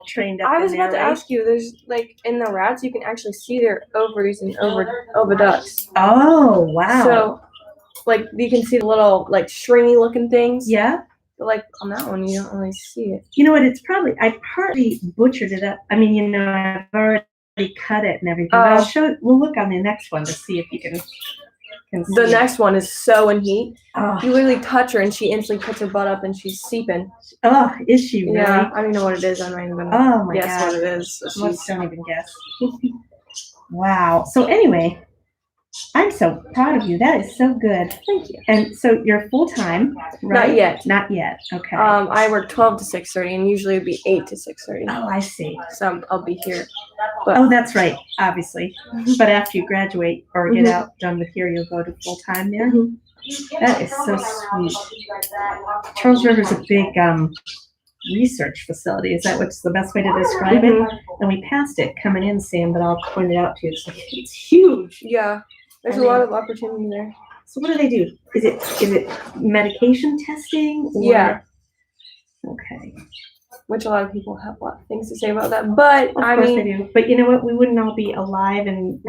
trained up. I was about to ask you. There's like in the rats, you can actually see their ovaries and oviducts. Oh wow! So, like you can see the little like stringy looking things. Yeah. But, like on that one, you don't really see it. You know what? It's probably I partly butchered it up. I mean, I've already cut it and everything. But I'll show. We'll look on the next one to see if you can see. The next one is so in heat. Oh. You literally touch her and she instantly puts her butt up and she's seeping. Oh, is she really? Yeah, I don't even know what it is. I'm not even gonna guess what it is. So let's don't even guess. Wow. So anyway, I'm so proud of you. That is so good. Thank you. And so you're full time, right? Not yet. Not yet. Okay. I work 12 to 6:30, and usually it'd be 8 to 6:30. Oh, I see. So I'll be here. But, that's right, obviously. But after you graduate or get out done with here, you'll go to full time there. That is so sweet. Charles River is a big research facility. Is that what's the best way to describe it? And we passed it coming in, Sam, but I'll point it out to you. It's huge. Yeah, there's a lot of opportunity there. So what do they do? Is it medication testing? Or? Yeah. Okay. Which a lot of people have a lot of things to say about that, but of course they do. But you know what? We wouldn't all be alive and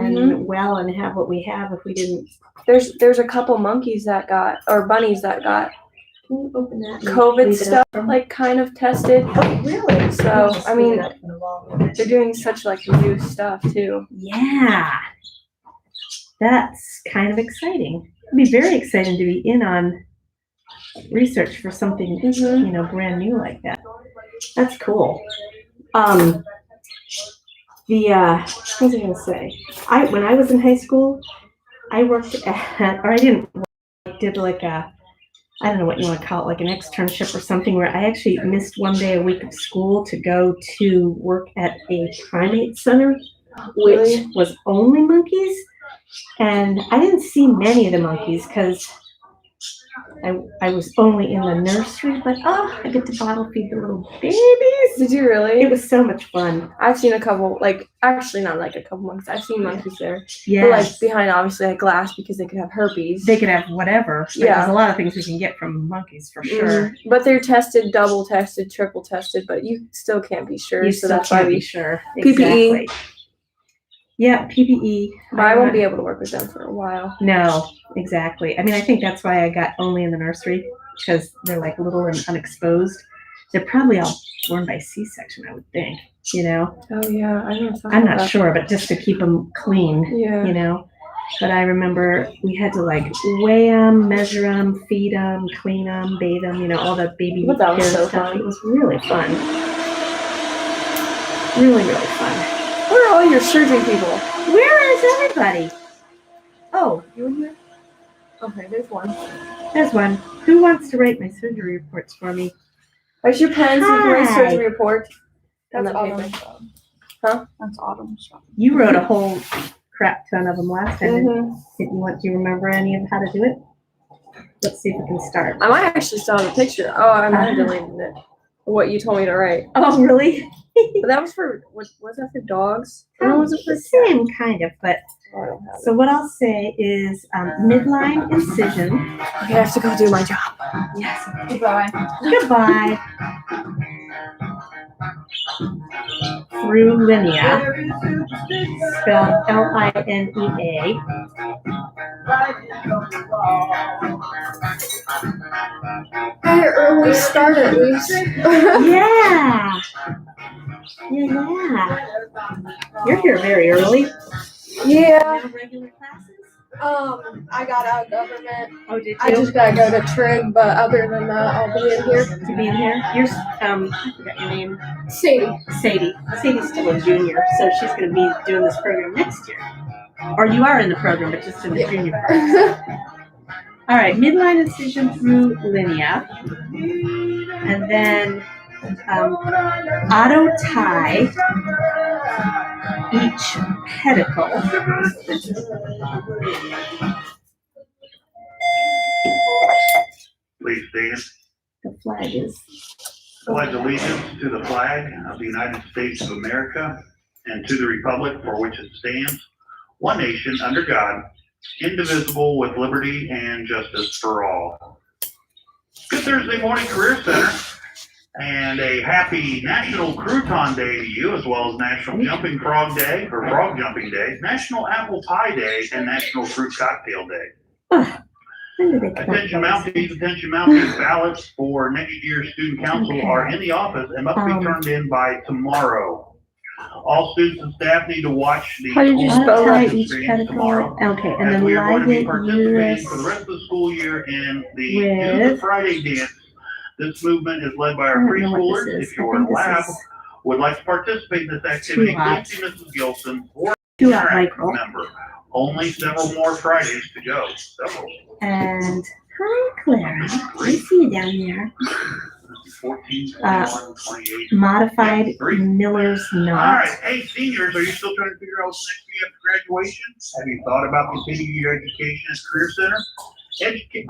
well and have what we have if we didn't. There's a couple monkeys that got, or bunnies that got, can you open that? COVID stuff, like kind of tested. Oh, really? So I mean, they're doing such like new stuff too. Yeah, that's kind of exciting. It'd be very exciting to be in on research for something brand new like that. That's cool. What was I gonna say? When I was in high school, I worked at, or I didn't work, I did like I don't know what you want to call it, like an externship or something, where I actually missed one day a week of school to go to work at a primate center, which was only monkeys. And I didn't see many of the monkeys because I was only in the nursery, but I get to bottle feed the little babies. Did you really? It was so much fun. I've seen a couple, actually not like a couple monkeys. I've seen monkeys there. Yeah. But like behind obviously a glass because they could have herpes. They could have whatever. Yeah. There's a lot of things we can get from monkeys for sure. But they're tested, double tested, triple tested, but you still can't be sure. So that's why we sure. PPE. Exactly. Yeah, PPE. But I won't be able to work with them for a while. No, exactly. I mean, I think that's why I got only in the nursery, because they're like little and unexposed. They're probably all born by C-section, I would think, Oh, yeah. I'm not sure, but just to keep them clean, yeah. But I remember we had to weigh them, measure them, feed them, clean them, bathe them, all the baby that was so stuff. fun. It was really fun. Really, really fun. Where are all your surgery people? Where is everybody? Oh, you in here? Okay, there's one. There's one. Who wants to write my surgery reports for me? Where's your pen so you can write surgery report? That's Autumn's job. Huh? That's Autumn's job. You wrote a whole crap ton of them last time. Mm-hmm. Do you remember any of how to do it? Let's see if we can start. I might actually still have a picture. Oh, I might have deleted it. What you told me to write. Oh, really? But that was for, was that for dogs? Or was it for the same kind of, but. So what I'll say is midline incision. Okay, I have to go do my job. Yes. Goodbye. Goodbye. Through linea, spelled Linea. Hey, early start at least. Yeah. Yeah. You're here very early. Yeah. No regular classes? I got out of government. Oh, did you? I just gotta go to Trig, but other than that, I'll be in here. To be in here? You're, I forgot your name. Sadie. Sadie's still a junior, so she's going to be doing this program next year. Or you are in the program, but just in the junior program. All right, midline incision through linea. And then auto tie each pedicle. Please stand. The flag is. Pledge allegiance to the flag of the United States of America and to the republic for which it stands, one nation under God, indivisible with liberty and justice for all. Good Thursday morning, Career Center. And a happy National Crouton Day to you, as well as National Jumping Frog Day, or Frog Jumping Day, National Apple Pie Day, and National Fruit Cocktail Day. When did they come up Attention with those? Mounties, ballots for next year's student council Okay. are in the office and must be turned in by tomorrow. All students and staff need to watch the. How did you spell that? Monetize each stream pedicle. tomorrow, Okay, and as then we are going to be Liget participating uterus. for the rest of the school year in the with- Do the Friday dance. This movement is led by I our don't know what preschoolers. this is. If I your think this lab is would like to participate in this activity, Two-Lot. please see Mrs. Gilson or a 2-Lot parent Michael. member. Only several more Fridays to go. Several. And hi, Clara. I see you down there. 14, 21, 28. Modified Three. Miller's All knot. right, hey, seniors, are you still trying to figure out what's next for you after graduation? Have you thought about continuing your education at Career Center?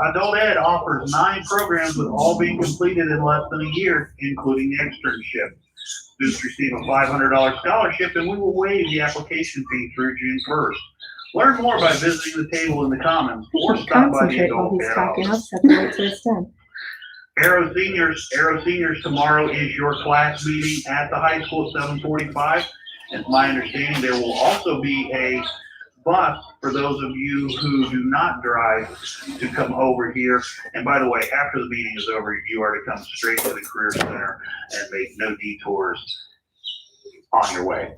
Adult Ed offers 9 programs with all being completed in less than a year, including the externship. Students receive a $500 scholarship, and we will waive the application fee through June 1st. Learn more by visiting the table in the Commons or stop by the Concentrate while Adult he's Ed talking. I'll office. set the wait till it's done. Arrow Seniors tomorrow is your class meeting at the high school at 7:45. It's my understanding there will also be a bus for those of you who do not drive to come over here. And by the way, after the meeting is over, you are to come straight to the Career Center and make no detours on your way.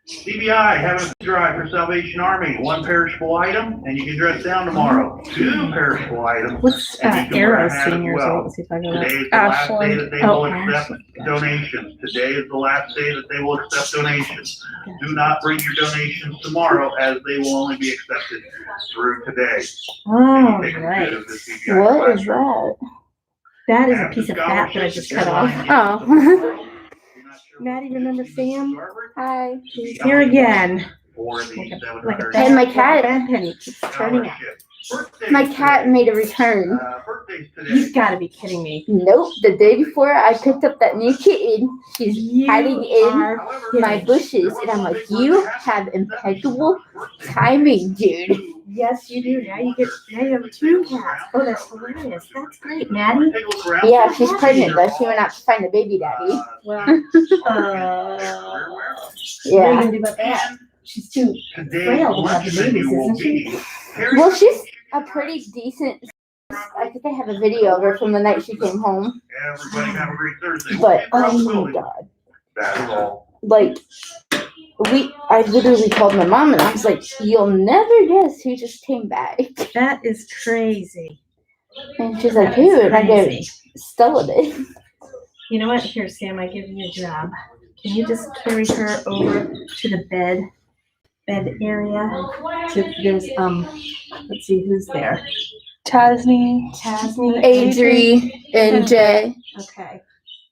CBI, having a drive for Salvation Army, 1 perishable item, and you can dress down tomorrow. 2 perishable items. What's And you can Arrow wear a hat as Seniors? well. What was he talking about? Today is the last day Ashland. that they Oh, will accept Ashland. donations. Today is the last day that they will accept donations. Do not bring your donations tomorrow, as they will only be accepted through today. Oh, Take a right. bit of the CPI What is classroom. that? That is a Have piece the of fat that I just cut scholarships off. that you're Oh. You're not sure Maddie, what remember it is, Sam? Mrs. Garber? Hi. He's here again. For the Like a 700 And my like a cat- bad penny keeps turning up. scholarship. Birthdays My cat today. made a return. Birthdays today. You've got to be kidding me. Nope, the day before I picked up that new kitten, she's You hiding in are However, my bushes, and I'm like, you have impeccable timing, dude. Yes, you do. Now you have 2 cats. Oh, that's hilarious. That's great, Maddie. Take a look around. Yeah, she's pregnant, but she went out to find a baby daddy. Well, What what are you Yeah. gonna do about that? She's too frail to have the babies, isn't she? Well, she's a pretty decent. I think I have a video of her from the night she came home. Everybody have a great Thursday. But oh my god, That's all. like I literally called my mom and I was like, "You'll never guess who just came back." That is crazy. And she's like, That is "Who?" And I go, crazy. "Stella did." You know what? Here, Sam, I give you a job. Can you just carry her over to the bed area? There's let's see who's there. Tasney. Tasney, Adri and Jay. Okay.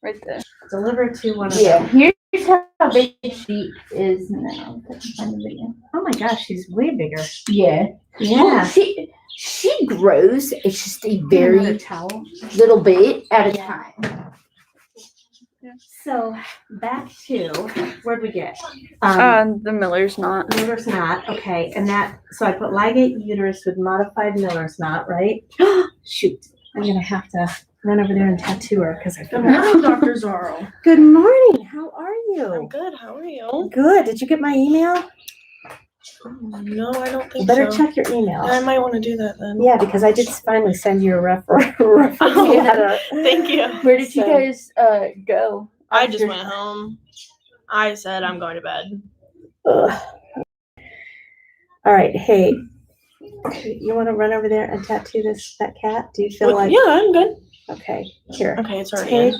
Right there. Deliver to one of Yeah, them. here's how big she is now. If I can find the video. Oh my gosh, she's way bigger. Yeah. Yeah. Well, she grows. It's just a Another very towel. little bit at a time. So back to where'd we get? The Miller's knot. Miller's knot. Okay, and that. So I put ligate uterus with modified Miller's knot, right? Shoot, I'm gonna have to run over there and tattoo her because I Good forgot. morning, Dr. Zorro. Good morning. How are I'm you? good. How are you? Good. Did you get my email? No, I don't You think better so. check your email. I might want to do that then. Yeah, because I did finally send you a reference letter. Thank you. Where did you So- guys go? I just after- went home. I said I'm going to bed. Ugh. All right. Hey, you want to run over there and tattoo that cat? Do you feel like? Yeah, I'm good. Okay. Here. Okay, it's already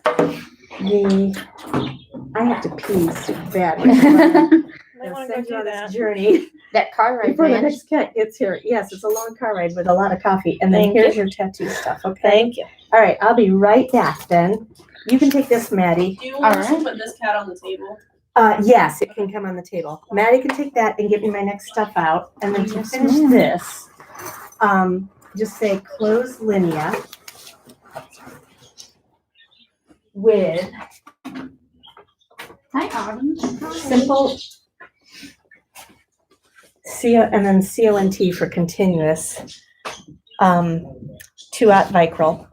Take in. I have to pee so bad. I And want to send go you do on that. this journey That car ride, before the man. next cat gets here. Yes, it's a long car ride with a lot of coffee. And then Thank here's your tattoo stuff. Okay. Thank you. All right. I'll be right back then. You can take this, Maddie. Do you want us to put this cat on the table? Yes, it can come on the table. Maddie can take that and give me my next stuff out. And then to Yes, finish ma'am. this, just say close linea with Hi, Autumn. simple and then CONT for continuous, 2-aught Vicryl.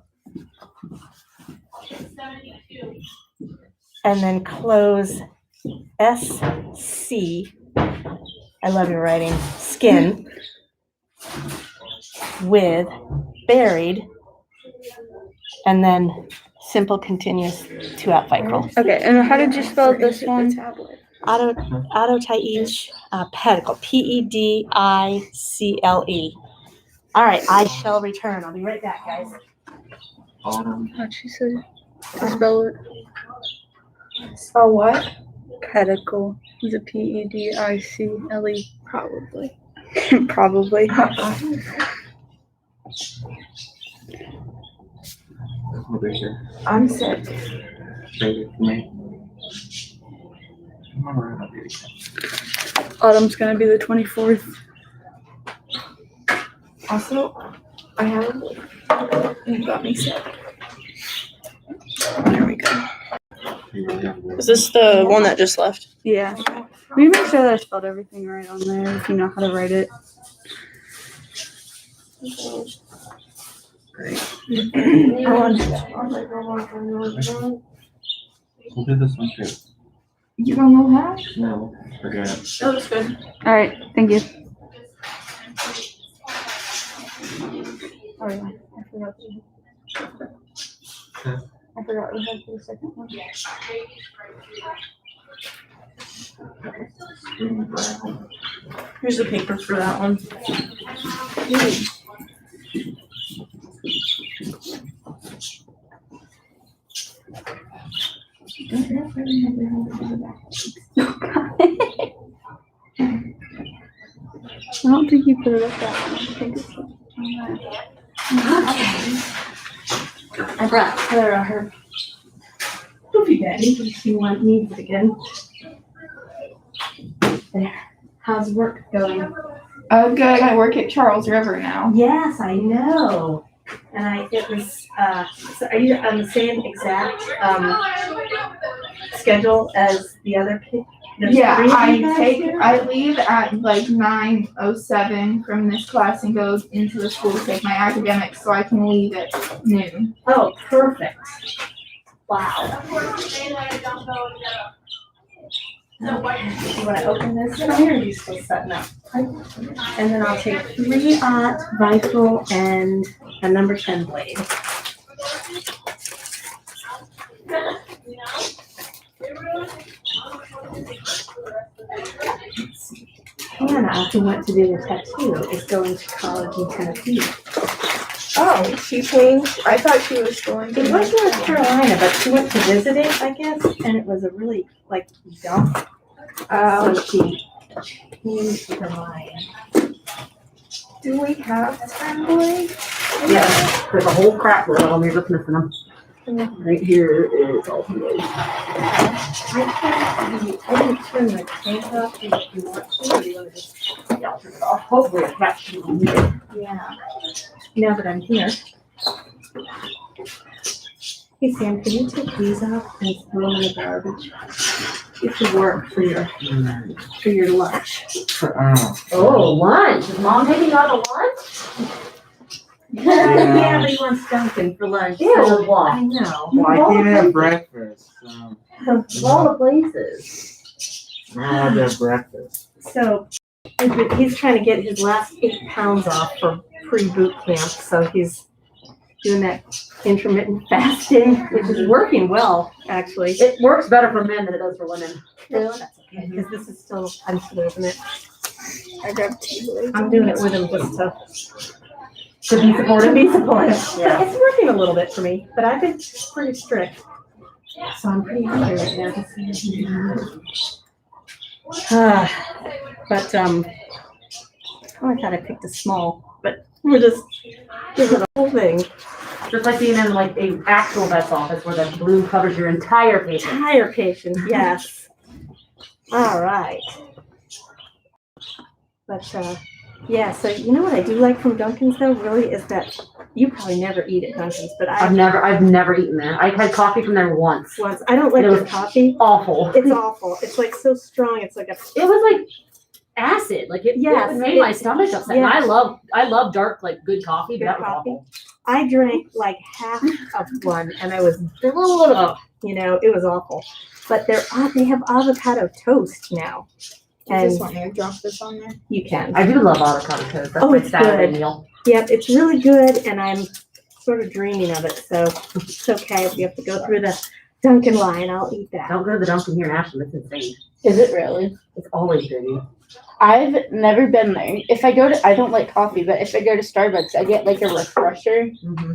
and then close SC. I love your writing. Skin with buried, and then simple continuous 2-out vicryl. Okay, and how did you spell this one? Autotyche pedicle. PEDICLE. All right, I shall return. I'll be right back, guys. How'd she say? Spell it. Spell what? Pedicle. Is it PEDICLE? Probably. Probably. Over here. I'm sick. Baby, for me. Come on around up here. Autumn's gonna be the 24th. Also, I have you got me sick. There we go. You really have to Is this the one that just left? Yeah. Will you make sure that I spelled everything right on there if you know how to write it? Great. I want to do that. We'll do this one too. You don't know how? No, forget it. That looks good. All right. Thank you. Sorry, I forgot. I forgot we had for the second one. Here's the paper for that one. I don't think you put it up that way. I think it's on I brought Clara her poopy bag in case she needs it again. There. How's work going? Oh, good. I work at Charles River now. Yes, I know. And it was, so are you on the same exact schedule as the other kid? There's Yeah, three of you guys there? I leave at like 9:07 from this class and go into the school to take my academics so I can leave at noon. Oh, perfect. Wow. You want to open this in here, or are you still setting up? And then I'll take 3-aught vicryl and a number 10 blade. Hannah, who went to do the tattoo, is going to college in Tennessee. Oh, she changed. I thought she was going to. It was North Carolina, but she went to visit it, I guess, and it was a really, dump. So she changed her mind. Do we have 10 blades? Yeah, there's a whole crap load of them. You're just missing them. Right here is all the way. I didn't turn the tank off if you want to, or you want to just, Yeah, I'll turn it off. Hopefully it's not too needed. yeah. Now that I'm here. Hey Sam, can you take these off and throw them in the garbage? It should work for your lunch. Oh, lunch. Is Mom taking out a lunch? Yeah, but he wants Dunkin' for lunch. Ew. So, I know. Well, I can't have breakfast. Of all the places. I have their breakfast. So he's trying to get his last 8 pounds off for pre-boot camp. So he's doing that intermittent fasting, which is working well, actually. It works better for men than it does for women. Really? That's okay, because this is still, I'm still doing it. I grabbed 2 blades. I'm doing it with him just To be to supportive. be supportive. Yeah. It's working a little bit for me, but I've been pretty strict. So I'm pretty happy right now. But oh, I thought I picked a small, but we're just doing the whole thing. Just like being in like a actual vet's office where the blue covers your entire patient. Entire patient, yes. All right. But yeah, so you know what I do like from Dunkin's though, really, is that you probably never eat at Dunkin's, but I've never eaten there. I had coffee from there once. I don't like It their was coffee. Awful. It's awful. It's like so strong. It's like a It was like acid. Like it Yes, made my stomach upset. yes. And I love dark, like good coffee, but Good that was coffee. awful. I drank like half of one and I was, They're a little. oh, you know, it was awful. But they have avocado toast now. You And just want me to drop this on there? you can. I do love avocado toast. That's Oh, my it's Saturday good. meal. Yep, it's really good, and I'm sort of dreaming of it, so it's okay if you have to go through the Dunkin' line. I'll eat that. Don't go to the Dunkin' here in Ashland. It's insane. Is it really? It's always busy. I've never been there. If I go to, I don't like coffee, but if I go to Starbucks, I get like a refresher, Mm-hmm.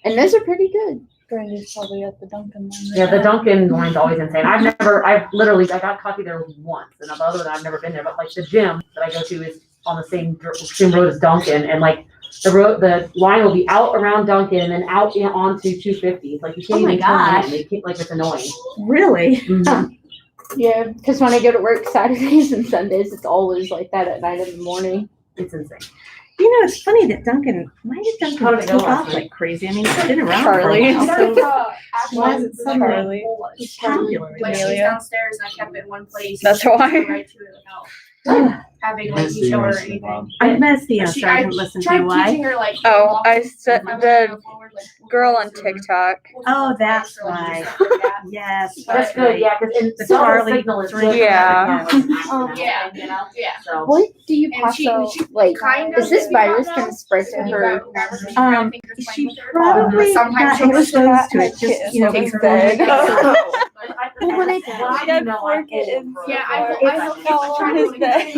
and those are pretty good. Brandy's probably at the Dunkin' line. Yeah, the Dunkin' line's always insane. I got coffee there once, and other than that, I've never been there. But like the gym that I go to is on the same road as Dunkin', and like the line will be out around Dunkin' and then out onto 250. Like you can't Oh my even turn gosh. in. They keep like it's annoying. Really? Mhm. Yeah, because when I go to work Saturdays and Sundays, it's always like that at 9 in the morning. It's insane. You know, it's funny that why did How did Dunkin' it go take last off week? like crazy? I mean, it's been around Charlie. for a while, so why is it Charlie. suddenly popular? Like she's Amelia. downstairs and I kept it in one place. That's and she why. could go right to it without having like Miss you show her or the anything. Mom. I missed the answer. She- I I didn't listen to tried you. Why? teaching her like. Oh, I walk- said like, the go forward, like, girl on walk forward. TikTok. Oh, that's So, like, why. just stuff like that. Yes. That's good, yeah, because in The the Charlie signal is drink. good. Yeah. Yeah. You know? Yeah. So What do you And pass she out? kind Is this of virus got gonna that. spread So to you her? grab her, she grabbed her fingers, She playing with her. probably Sometimes got she'll exposed to it. Just, you know, His before bed. Well, when I He had 4 kittens. Yeah, I hope All on his bed.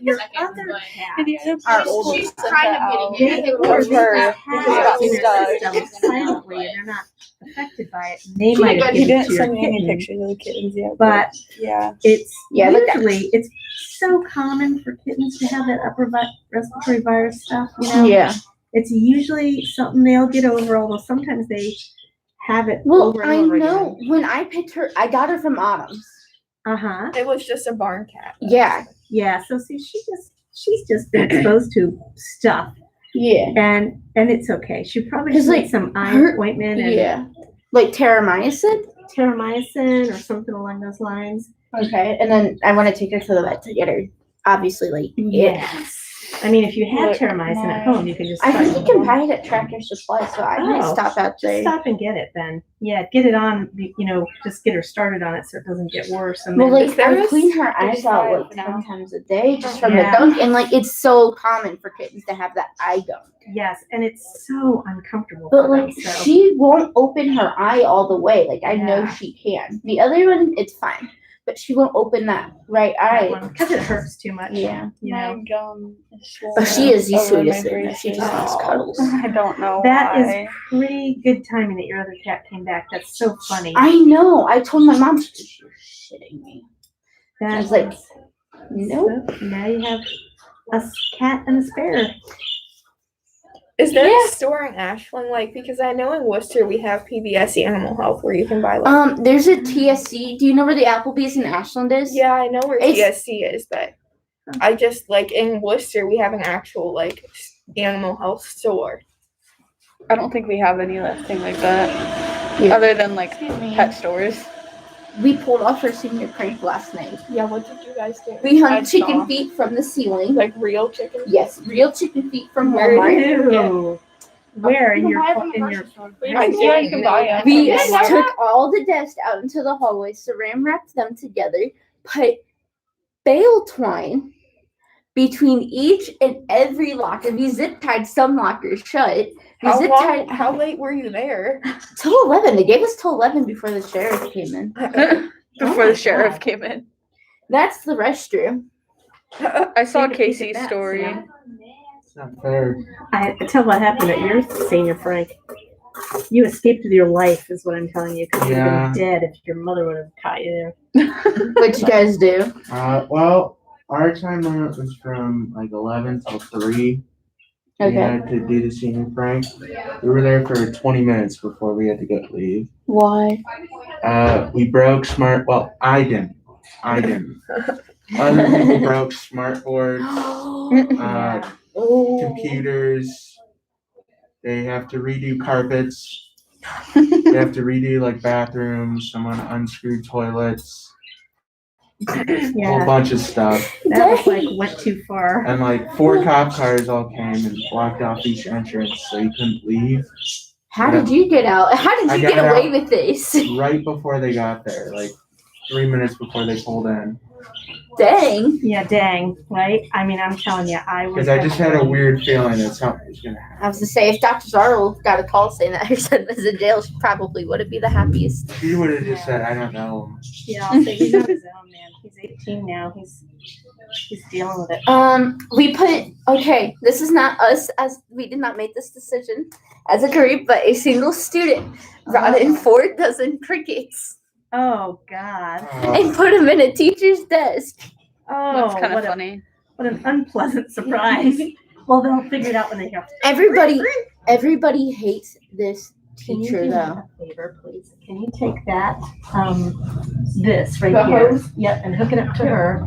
your Second, other but cat. And he had to Our push oldest she's is kind of getting it. I think Or we're her. Has He got it in their stuck. system silently, and they're not affected by it. And they might have He given it didn't to your send me any kitten, pictures of the kittens yet. but yeah. it's Yeah, look at- usually it's so common for kittens to have that upper respiratory virus stuff. You know, Yeah. it's usually something they'll get over. Although sometimes they have it Well, over and I over know again. when I picked her, I got her from Autumn's. It was just a barn cat. Yeah. Yeah. So see, she's just been exposed to stuff, Yeah. and it's okay. She probably 'Cause, just like, needs some eye her- ointment and Yeah. Like terramycin. terramycin or something along those lines. Okay. And then I want to take her to the vet to get her, obviously, like, Yes. I mean, if you have Look, terramycin at home, you can just. I think start- you can buy it at Tractor Supply, so I might Oh, stop out Just there. stop and get it then. Yeah, get it on, you know, just get her started on it so it doesn't get worse. And Well, then like, there I is clean her eyes out 35 like now. 10 times a day just from Yeah. the gunk, and like it's so common for kittens to have that eye gunk. yes, and it's so uncomfortable But for them. like, So she won't open her eye all the way. Like, I know Yeah. she can. The other one, it's fine, but she won't open that right eye. because it hurts too much. Yeah. You know, My gum is swollen But she is the over my sweetest thing. She braces. just wants cuddles. I don't know that is why. pretty good timing that your other cat came back. That's so funny. I know. I told my mom, she's shitting me. That I was like, is- nope. so now you have a cat and a spare. Is there Yeah. a store in Ashland? Like, because I know in Worcester we have PBS Animal Health where you can buy like. There's a TSC. Do you know where the Applebee's in Ashland is? Yeah, I know where It's- TSC is, but I just like in Worcester we have an actual like animal health store. I don't think we have any thing like that, Yeah. other than like Excuse me. pet stores. We pulled off our senior prank last night. Yeah, what did you guys do? We hung I chicken saw. feet from the ceiling. Like real chicken. Yes, real chicken feet from Where Walmart. Ew. Where in You your can buy them in your I swear you can buy them. We Yeah. took all the desks out into the hallway, saran wrapped them together, put bale twine between each and every locker. We zip tied some lockers shut. We How zip long? tied How late were you there? till 11. They gave us till 11 before the sheriff came in. Before my the sheriff God. came in. That's the restroom. I saw Take a piece of Casey's that, story. yeah. It's not fair. I tell what happened at your senior prank. You escaped with your life, is what I'm telling you, because you'd have Yeah. been dead if your mother would have caught you there. What'd you guys do? Well, our time limit was from like 11 till 3. We Okay. had to do the senior prank. We were there for 20 minutes before we had to leave. Why? We broke I didn't. Other people broke smart boards, Yeah. Oh. computers. They have to redo carpets. They have to redo like bathrooms. Someone unscrewed toilets. whole Yeah, bunch of stuff. that was like went too far. And like 4 cop cars all came and blocked off each entrance so you couldn't leave. How did you get out? How did I you get got away out. with this? Right before they got there, like 3 minutes before they pulled in. Dang. Yeah, dang, right? I mean, I'm telling you, I was. Because I just had a weird feeling that something was gonna happen. I was to say, if Dr. Zarl got a call saying that her son was in jail, she probably wouldn't be the happiest. She would have just said, I don't know. Yeah, I'll say he's on his own, man. He's 18 now. He's dealing with it. We put, okay, this is not us, as we did not make this decision as a group, but a single student brought in 4 dozen crickets Oh God. and put them in a teacher's desk. Oh, That's kind of what, funny. what an unpleasant surprise. Well, they'll figure it out when they go. Everybody hates this Can you teacher do me though. a favor, please? Can you take that, this right The here? hose? Yep, and hook it up to her.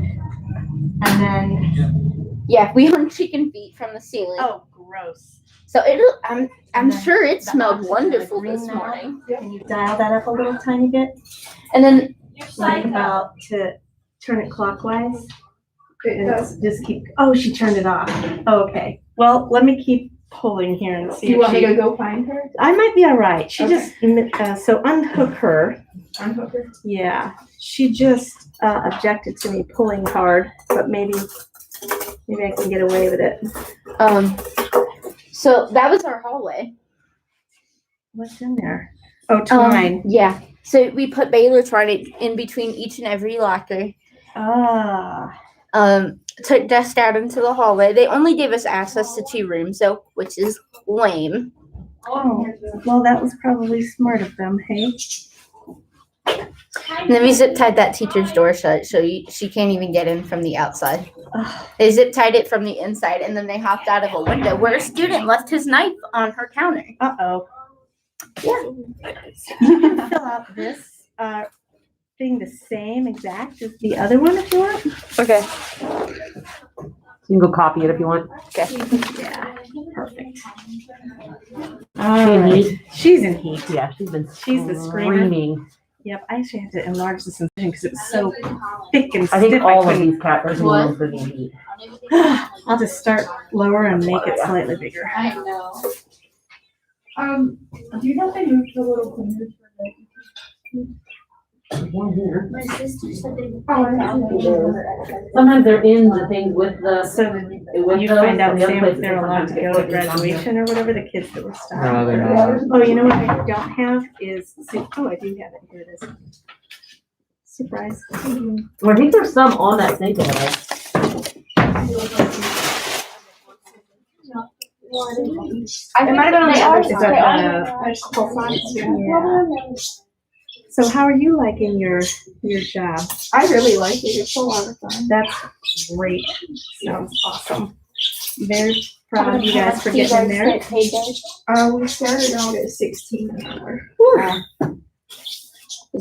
And then, Yeah, we hung chicken feet from the ceiling. oh, gross. So I'm And then sure it the smelled oxygen, wonderful the green this now. morning. Can you dial that up a little tiny bit? And then Like about to turn it clockwise? It And does. just keep, oh, she turned it off. Okay. Well, let me keep pulling here and see You if want me she. to go find her? I might be all right. She Okay. just, so unhook her. Unhook her? Yeah, she just objected to me pulling hard, but maybe I can get away with it. so that was our hallway. What's in there? Oh, twine. Yeah. So we put Baylor twine in between each and every locker. Ah, Took dust out into the hallway. They only gave us access to 2 rooms, though, which is lame. oh, well, that was probably smart of them, hey? And then we zip tied that teacher's door shut, so she can't even get in from the outside. Ugh. They zip tied it from the inside, and then they hopped out of a window where a student left his knife on her counter. Uh-oh. Yeah. You can fill out this thing the same exact as the other one if you want. Okay. You can go copy it if you want. Yeah, perfect. She in Alright. heat? She's in heat. Yeah, she's been She's the screamer. screaming. Yep, I actually had to enlarge this incision because it was so thick and I think stiff. all of couldn't- these cats are What? doing in heat. I'll just start lower and make it slightly bigger. I know. Do you know if they moved the little cleaners for My sister said they Sometimes they're in the things with the. So then with you those, find out and the other Sam if places they're allowed to sometimes go get to put on here. graduation or whatever, the kids that were stopped. No, they're not. Oh, you know what I don't have is, oh, I do have it, here it is. Surprise. Well, I think there's some on that snake over It might have been on the other Is side. that, There's a couple sides too. Yeah. So how are you liking your job? I really like it. It's a lot of fun. That's great. Sounds awesome. Very proud of you guys for getting in there. We started out at 16 an hour. So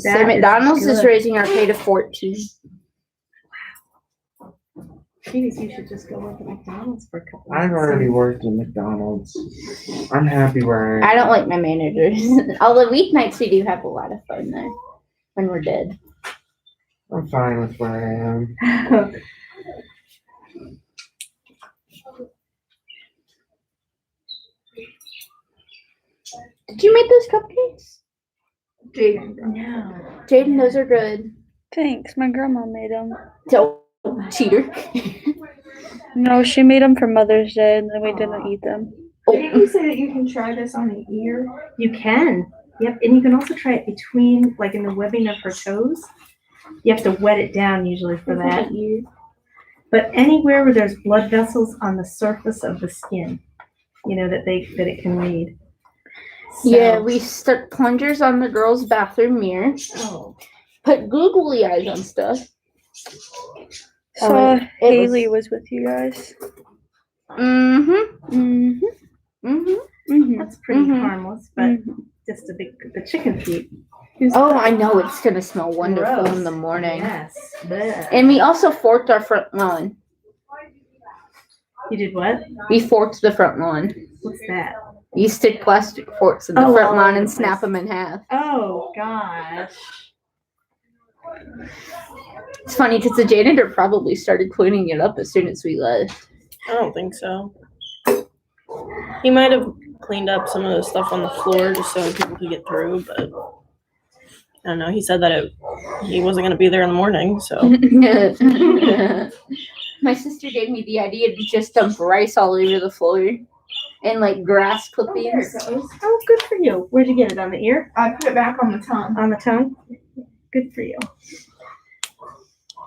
That McDonald's is good. raising our pay to 14. Jeez, you should just go work at McDonald's for a couple I've months. already worked at McDonald's. I'm happy where I I am. don't like my managers. Although weeknights we do have a lot of fun there when we're dead. I'm fine with where I am. Did you make those cupcakes? Jaden. No. Jaden, those are good. Thanks. My grandma made them. So, cheater. No, she made them for Mother's Day, and then we didn't eat them. Didn't you say that you can try this on the ear? You can. Yep, and you can also try it between, like in the webbing of her toes. You have to wet it down usually for that. But anywhere where there's blood vessels on the surface of the skin, you know, that it can read. So- Yeah, we stuck plungers on the girls' bathroom mirror. Oh. Put googly eyes on stuff. So Oh, it Haley was with you guys. Mm-hmm. Mm-hmm. Mm-hmm. Mm-hmm. That's pretty Mhm. harmless, but just the chicken feet. Oh, I know it's gonna smell wonderful Gross. in the morning. Yes. Blech. And we also forked our front lawn. You did what? We forked the front lawn. What's that? You stick plastic forks in the Oh, front all lawn over and the snap place. them in half. Oh gosh. It's funny because the janitor probably started cleaning it up as soon as we left. I don't think so. He might have cleaned up some of the stuff on the floor just so people could get through, but I don't know. He said that he wasn't gonna be there in the morning, so My sister gave me the idea to just dump rice all over the floor and like grass Oh, there clippings. it goes. Oh, good for you. Where'd you get it? On the ear? I put it back on the tongue. On the tongue? Good for you.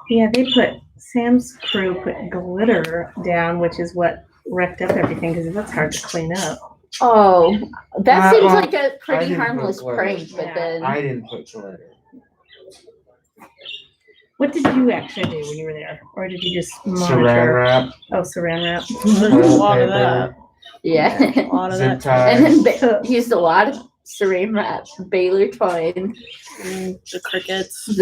Yeah, Sam's crew put glitter down, which is what wrecked up everything because that's hard to clean up. Oh, that seems well, like a I pretty didn't put harmless glitter. prank, but Yeah. then I didn't put glitter. What did you actually do when you were there? Or did you just Saran monitor? wrap, Oh, saran wrap. there's a toilet lot of paper, that. yeah. A lot of zip that. And then ties. used a lot of saran wrap, Baylor twine. The crickets.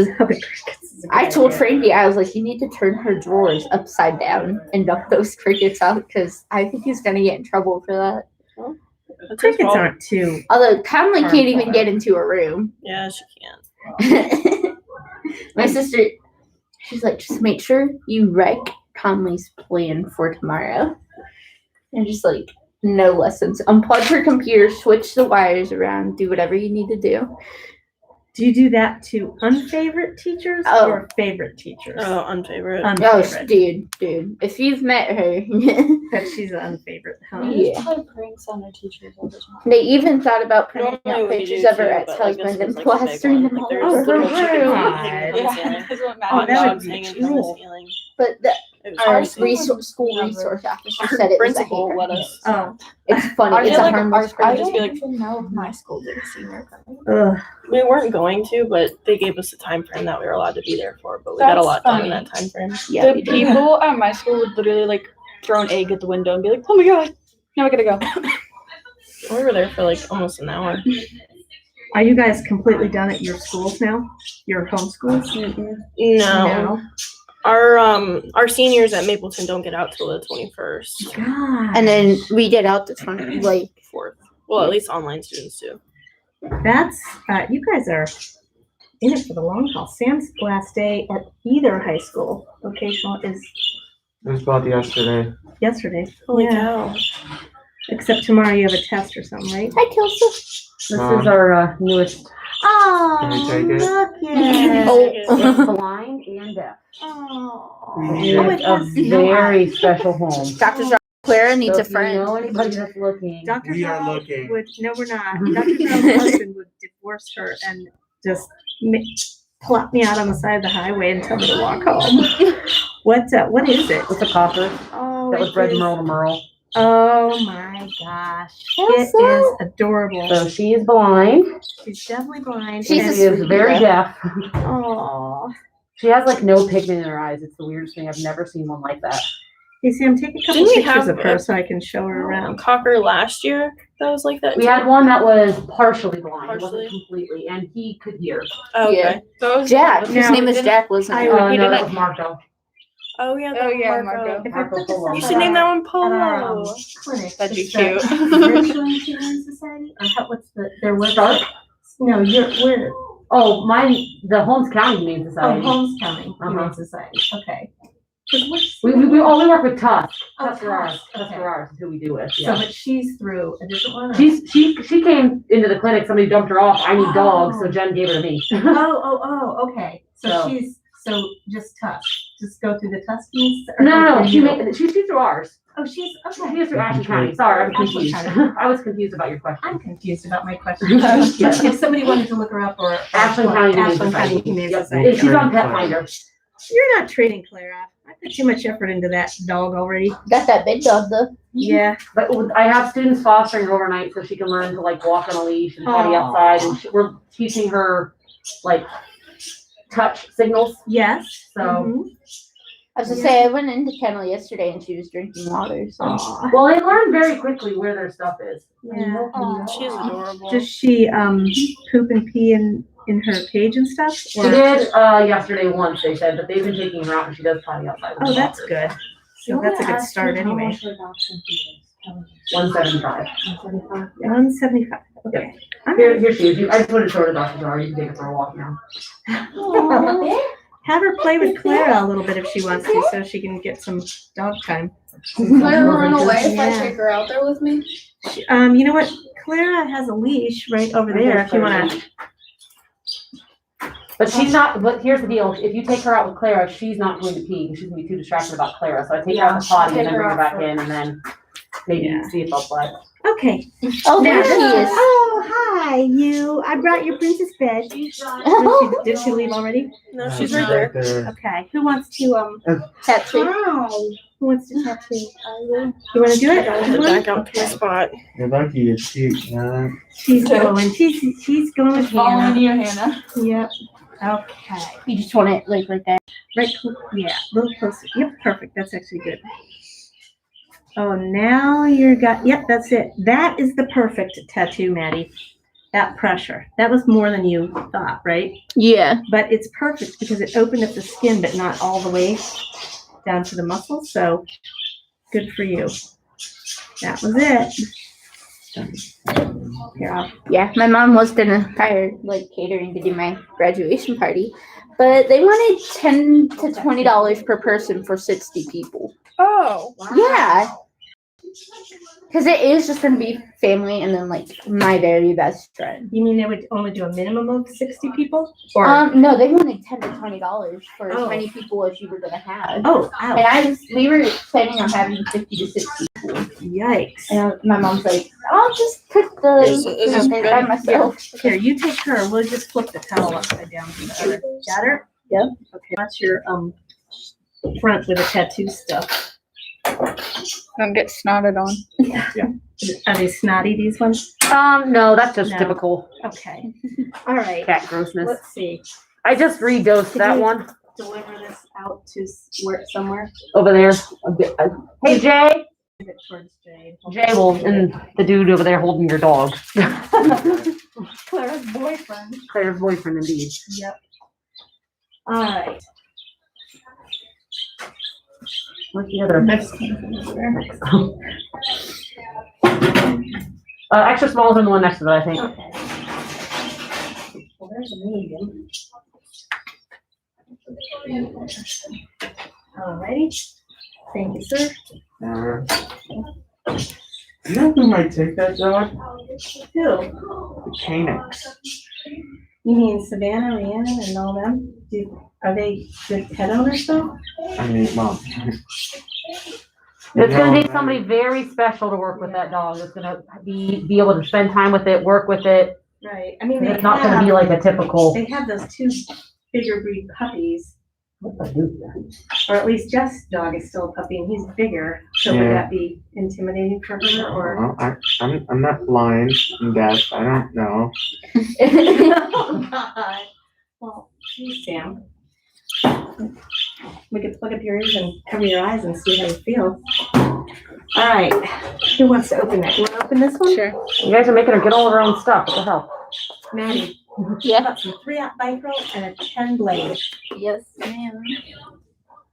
I told Frankie, I was like, you need to turn her drawers upside down and dump those crickets out because I think he's gonna get in trouble for that. That's his Crickets fault. aren't too. Although Conley can't Harmful, even get into a room. Yeah, she can't. My sister, she's like, just make sure you wreck Conley's plan for tomorrow. And just like, no lessons. Unplug her computer, switch the wires around, do whatever you need to do. Do you do that to unfavorite teachers Oh. or favorite teachers? Oh, unfavorite. Oh, Unfavorite. dude, if you've met her, But she's an unfavorite, huh? Yeah. Play pranks on our teachers all the time. they even thought about printing Normally out we pictures do of her too, ex-husband but, like, and this was, like, a big plastering one. them all Like, over there's her little chicken room. God. hanging from the ceiling. That's what Oh, Hot that would dogs be hanging from the cool. ceiling. But the It was our crazy. school resource officer Our said it was a principal hater. let us. Oh, It's funny. I It's feel a like harmless I prank. just don't be like- even know if my school did a senior prank. ugh. We weren't going to, but they gave us a time frame that we were allowed to be there for. But we got a That's lot done in funny. that time frame. Yeah, The we did. people at my school would literally like throw an egg at the window and be like, "Oh my god, now I gotta go." We were there for like almost an hour. Are you guys completely done at your schools now? Your home schools? No. Our seniors at Mapleton don't get out till the 21st, God. And then we get out the 20, like, 4th. Well, at least online students do. That's, you guys are in it for the long haul. Sam's last day at either high school vocational is It was about yesterday. yesterday. Holy Yeah. cow. Except tomorrow you have a test or something, right? hi, Kelsey. This is our newest. Oh, Can we take it? look at Oh. It's blind and deaf. Oh. Yeah. Oh, it It's a has no very special home. Dr. Clara needs So a if you friend. know anybody that's looking. Dr. We are Charles looking. would, no, we're not. Dr. Charles' husband would divorce her and just plop me out on the side of the highway and tell me to walk home. What is it? It's a copper Oh, that was it bred is- Merle to Merle. Oh my gosh. It Elsa? is adorable. So she is blind. She's definitely blind. She's and a she is sweetie, very though. deaf. Oh. She has like no pigment in her eyes. It's the weirdest thing. I've never seen one like that. Hey Sam, take a couple Didn't we pictures have of her a- so I can show her around. Cocker last year that was like that. We too? had one that was partially blind. It Partially? wasn't completely, and he could hear. Oh, okay. Yeah. Those Jack. His No, name is didn't- Jack, wasn't it? I- No, that didn't- was Marco. Oh yeah. Oh, that yeah, Marco. Marco. If I Marco put this Polo. up You at should name that one at our, Polo. clinic. That'd be it's the cute. Richland Humane Society? Or what's their website? No, we're, Oh, mine, the Holmes County Humane oh, Society. Holmes County Uh-huh. Humane Society, okay. 'Cause what's- We work with Tusk. Oh, Tusk for ours. Tusk, Tusk okay. for ours is who we do with. So, Yeah. but she's through a different one? or- She came into the clinic. Somebody dumped her off. I need dogs, so Jen gave her to me. Oh, okay. So So- just Tusk, just go through the Tuskies? No, she's through ours. Oh, she's, She's okay. through Ashley County. Sorry, I'm Ashley confused. County. I was confused about your question. I'm confused about my question. If somebody wanted to look her up or. Ashland County Humane Ashland County Society. Humane Yep. Society. She's on Pet Finder. You're not trading Clara. I put too much effort into that dog already. Got that big dog, though. Yeah. But I have students fostering her overnight so she can learn to like walk on a leash and potty Aw. outside. And we're teaching her like touch signals. Yes. So, Mhm. I was gonna say, I went into kennel yesterday and she was drinking water, so. Aw. well, they learn very quickly where their stuff is. Yeah. She's adorable. Does she poop and pee in her cage and stuff? She Or- did yesterday once, they said, but they've been taking her out and she does potty outside. Oh, that's good. So that's a good start anyway. 175. 175. Okay. Here she is. I just wanted to show her the doctor's already. You can take her for a walk now. Have her play with Clara a little bit if she wants to, so she can get some dog time. Clara run away if I Yeah. take her out there with me. You know what? Clara has a leash right over there if you want to. But she's not, but here's the deal. If you take her out with Clara, she's not going to pee. She's going to be too distracted about Clara. So I take her out the potty and then bring her back in and then maybe Yeah. see if they'll play. Okay. Oh, there she is. Oh, hi, you. I brought your princess bed. Did she leave already? No, she's right there. Okay. Who wants to Tattoo. Who wants to tattoo? You want to do it? Gotta head back out to my spot. You're lucky it's cute, huh? She's going. She's going with Following Hannah. you, Hannah. Yep. Okay. You just want it like that. Right. Yeah. A little closer. Yep. Perfect. That's actually good. Oh, now yep, that's it. That is the perfect tattoo, Maddie. That pressure. That was more than you thought, right? Yeah. But it's perfect because it opened up the skin, but not all the way down to the muscle. So good for you. That was it. Here, Yeah, my mom was gonna hire like catering to do my graduation party, but they wanted $10 to $20 per person for 60 people. Oh. Yeah, because it is just gonna be family and then like my very best friend. you mean they would only do a minimum of 60 people? Or No, they wanted $10 to $20 for as Oh. many people as you were gonna have. oh, And ouch. we were planning on having 50 to 60. Yikes. And my mom's like, I'll just put the Is this food by good? myself. Here, you take her. We'll just flip the towel upside down to the other. Got her? Yep. Okay, that's your front with the tattoo stuff. Don't get snotted on. Are they snotty, these ones? No, that's just No. typical Okay. All right. cat grossness. Let's see. I just redosed Did that you- one Deliver this out to somewhere. over there. Hey, Jay. Give it towards Jade. Jay will, and the dude over there holding your dog. Clara's boyfriend. Claire's boyfriend, indeed. Yep. All right. What's the other? Extra small than the one next to it, I think. Okay. Well, there's a medium. All righty. Thank you, sir. You know who might take that dog? Who? The Canucks. You mean Savannah, Rhiannon, and all them? Are they good pet owners though? I mean, Mom. It's gonna need somebody very special to work with that dog. It's gonna be able to spend time with it, work with it. Right. I mean, they It's not gonna be have, like a typical. they have those two bigger breed puppies, What the dude? or at least Jeff's dog is still a puppy and he's bigger. So would Yeah. that be intimidating for her or? Well, I'm not blind and deaf. I don't know. Oh, God. Well, geez, Sam. We could plug up your ears and cover your eyes and see how you feel. All right. Who wants to open that? You want to open this one? Sure. You guys are making her get all of her own stuff. What the hell? Maddie. Yeah. Got some 3-aught Vicryl and a 10 blade. Yes, ma'am.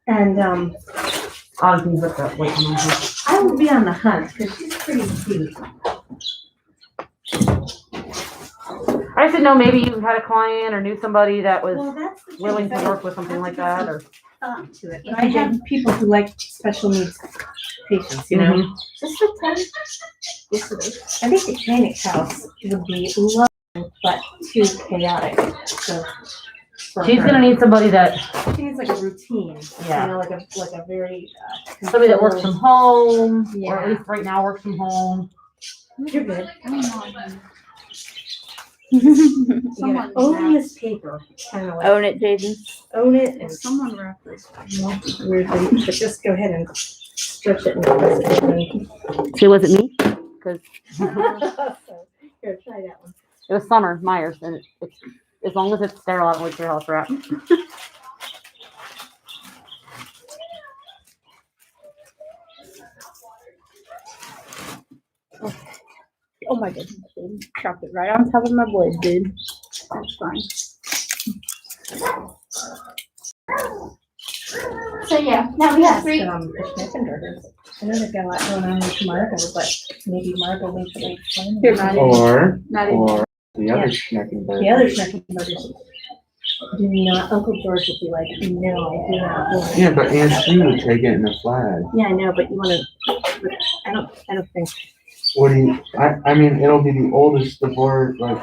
And Honestly, what's that? Wait, come on. I will be on the hunt because she's pretty cute. I just didn't know, maybe you had a client or knew somebody that was Well, that's the thing, willing to is work with something like that, or. thought to it. But I have people who like special needs patients, you know? Just the time. Yes, it is. I think the Phoenix house would be lovely, but too chaotic. So for She's her. gonna need somebody that, She needs like a routine. Yeah. You know, like a very. somebody that works from home, or Yeah. at least right now works from home. You're good. Own You gotta own this paper, kind of like it, Jaden. own it and Someone wrap this. weirdly, but just go ahead and stretch it and press it in. See, was it me? So, here, try that one. It was Summer Myers, and it's, as long as it's sterile, I don't really care how it's wrapped. Oh my goodness, dude. Dropped it right on top of my blade, dude. That's fine. So yeah, now we have three. The Schnickenbergers. I know they've got a lot going on with Margot, but maybe Margot needs to explain. You're not Or Not even. the other Schneckenberg. The other Schneckenburgers do not, Uncle George would be like, no, I do not want it. Yeah, but Aunt Sue would take it in a flag. Yeah, I know, but you wanna, I don't think, What do you? I mean, it'll be the oldest divorce, like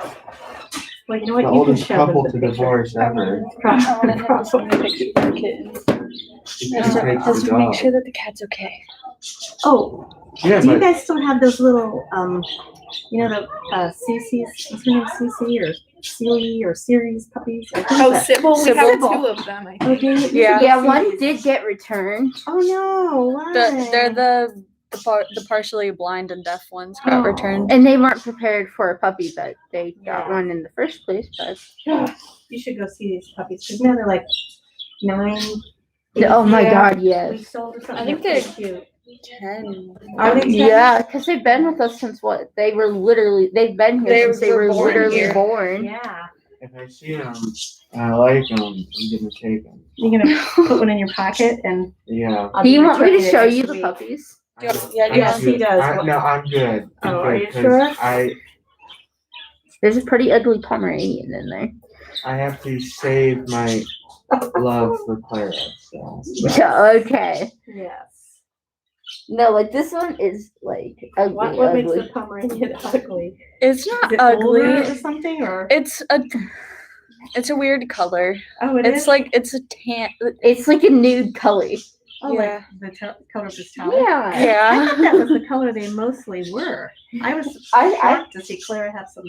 well, you know the what, you can oldest show them couple the to picture. divorce ever. I want to have so many pictures of the kittens. She just takes Just the to make dog. sure that the cat's okay. Oh, Yeah, do you but guys still have those little, you know, the, Cece's, what's her name, Cece, or Celie, or Series puppies? Or who's Oh, that? Sybil, we have Sybil. 2 of them, I think. Oh, do you? Yeah. Yeah, one did get returned. Oh, no, why? They're the partially blind and deaf ones got Oh. returned. And they weren't prepared for a puppy, but they got Yeah. one in the first place. But You should go see these puppies, because now they're like 9. oh my Yeah. God, yes. Weeks old or something. I think They're they're- cute. 10. Are they 10? Yeah, because they've been with us since what? They've been here They since they were were born literally here. born. Yeah. if I see them, I like them, I'm gonna take them. You're gonna put one in your pocket and. Yeah. I'll Do you be want me to returning it show next you the week. puppies? Yeah, I'm yes, he good. does. No, I'm good. I'm Oh, are good, you 'cause sure? I There's a pretty ugly Pomeranian in there. have to save my love for Clara. So Okay. Yes. No, like this one is like ugly. What makes ugly. the Pomeranian ugly? It's Is not it older or ugly. something, or? It's a weird color. Oh, It's like it's a tan. It's like a nude color. Oh, yeah. like the color of his towel? Yeah. I Yeah. thought that was the color they mostly were. I was I- shocked to see Clara have some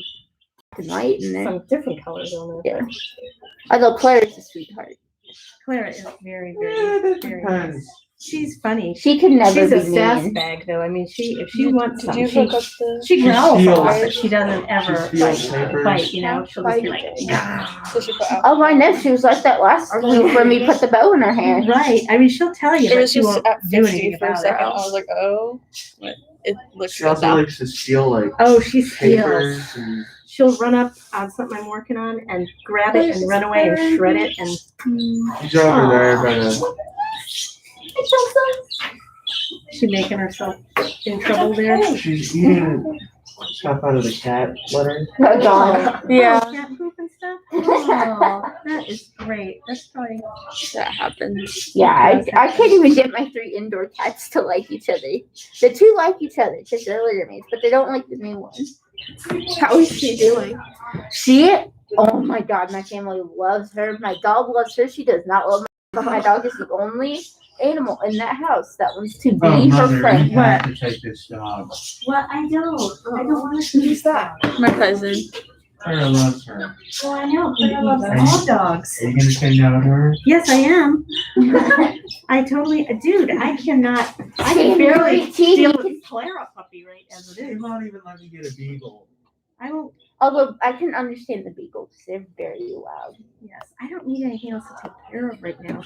White in there. different colors on there. Yeah. Although Claire's a sweetheart. Clara is very, yeah, very, that very nice. depends. She's funny. She could never She's a be sass mean. bag, though. I mean, if she wants Did something, you look up the? she growls a steals. lot, but she doesn't ever She steals papers. bite. You know, she'll just be like, "Gah." So she put out. Oh, I know. She was like that last week when we put the bow in her hand. Right. I mean, she'll tell you, It but was she just won't at do 50 anything for a about it. second. I was like, oh, but it looks She good also now. likes to steal like Oh, she steals. papers and She'll run up on something I'm working on and grab it and run away and shred it and. she's over there by the She making herself in trouble there. she's eating stuff out of the cat litter. Oh, God. Yeah. Oh, cat poop and stuff. Oh, that is great. That's probably. That happens. Yeah, I can't even get my 3 indoor cats to like each other. The 2 like each other because they're litter mates, but they don't like the new one. How is she doing? Oh my God, my family loves her. My dog loves her. She does not love my dog is the only animal in that house that wants to be her friend. have to take this dog. Well, I don't want to. Who's that? My cousin. Clara loves her. Well, I know. Clara loves all dogs. Are you gonna say no to her? Yes, I am. I totally, dude. I cannot. I can barely Teeny deal can- with Clara puppy right as it She is. won't even let me get a beagle. I don't. Although I can understand the beagles, they're very loud. Yes, I don't need anything else to take care of right now.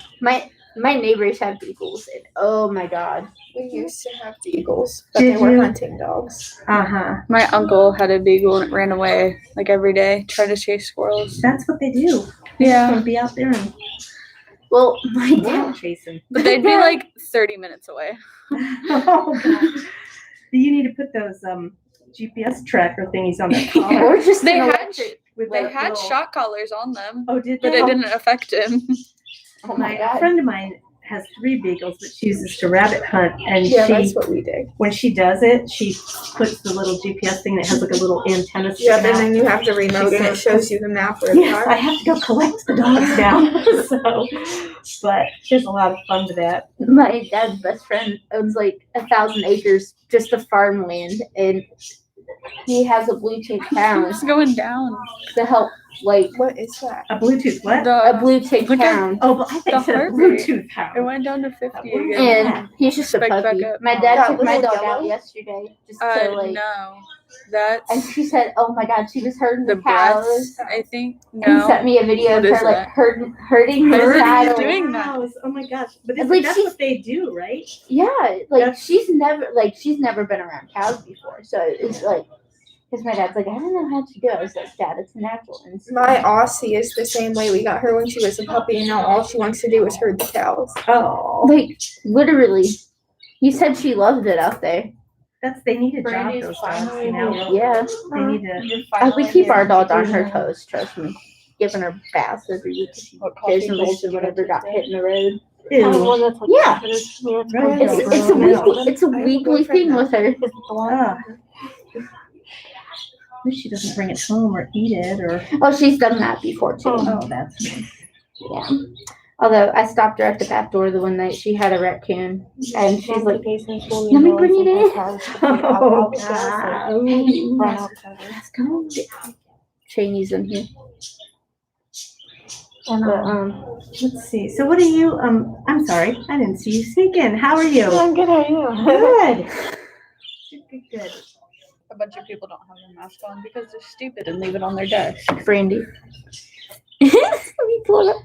My neighbors have beagles, and oh my God, We used to have beagles, but Did they were you? hunting dogs. Uh huh. My uncle had a beagle and it ran away like every day, tried to chase squirrels. That's what they do. Yeah. They'll be out there and well, my dad. world chasing. But they'd be like 30 minutes away. Oh, God. You need to put those GPS tracker thingies on their collar. Or just They an had electric- with They that had little- shock collars on them, Oh, did but they? it didn't affect him. Oh my A God. friend of mine has 3 beagles that she uses to rabbit hunt, and Yeah, she, that's what we did. when she does it, she puts the little GPS thing that has like a little antenna sticking Yeah, and out. then you have to remote and it shows you the map where they Yes, I are. have to go collect the dogs now. So, but she has a lot of fun with that. My dad's best friend owns like 1,000 acres just of farmland, and he has a Bluetooth hound It's going down. to help, like What is that? A Bluetooth what? a Bluetooth Look at- hound. Oh, but I think The it said heart Bluetooth It hound. went down to 50 again. And he's just a Spike back puppy. up. My That dad took my little dog yellow? out yesterday just to like, No. and That's she said, "Oh my God, she was herding the the cows." breaths, I think. And No. sent me a video What of is her like that? herding What her is it cattle. doing that? Cows. Oh my gosh! But It's like that's she's- what they do, right? Yeah, like That's- she's never been around cows before, so it's like, because my dad's like, I don't know how to do it. I was like, Dad, it's a natural instinct. My Aussie is the same way. We got her when she was a puppy, and now all she wants to do is herd the cows. Oh, Like literally, He said she loved it out there. They need a job, Brandy's those dogs, finally you know? Yeah. They need to, We keep our dog on her toes, trust me. Giving her baths every week. Occasionally she whatever got hit in the road. ew. Yeah. Right. It's a weekly thing with her. Ugh. At least she doesn't bring it home or eat it or. Oh, she's done that before too. Oh, that's nice. Yeah. Although I stopped her at the back door the one night, she had a raccoon, and she's like, "Let me bring it in." Oh, God. Let's go. Cheney's in here. But, Let's see. So what are you, I'm sorry, I didn't see you sneak in. How are you? I'm good, how are you? Good. Good. A bunch of people don't have their mask on because they're stupid and leave it on their desk. Brandy.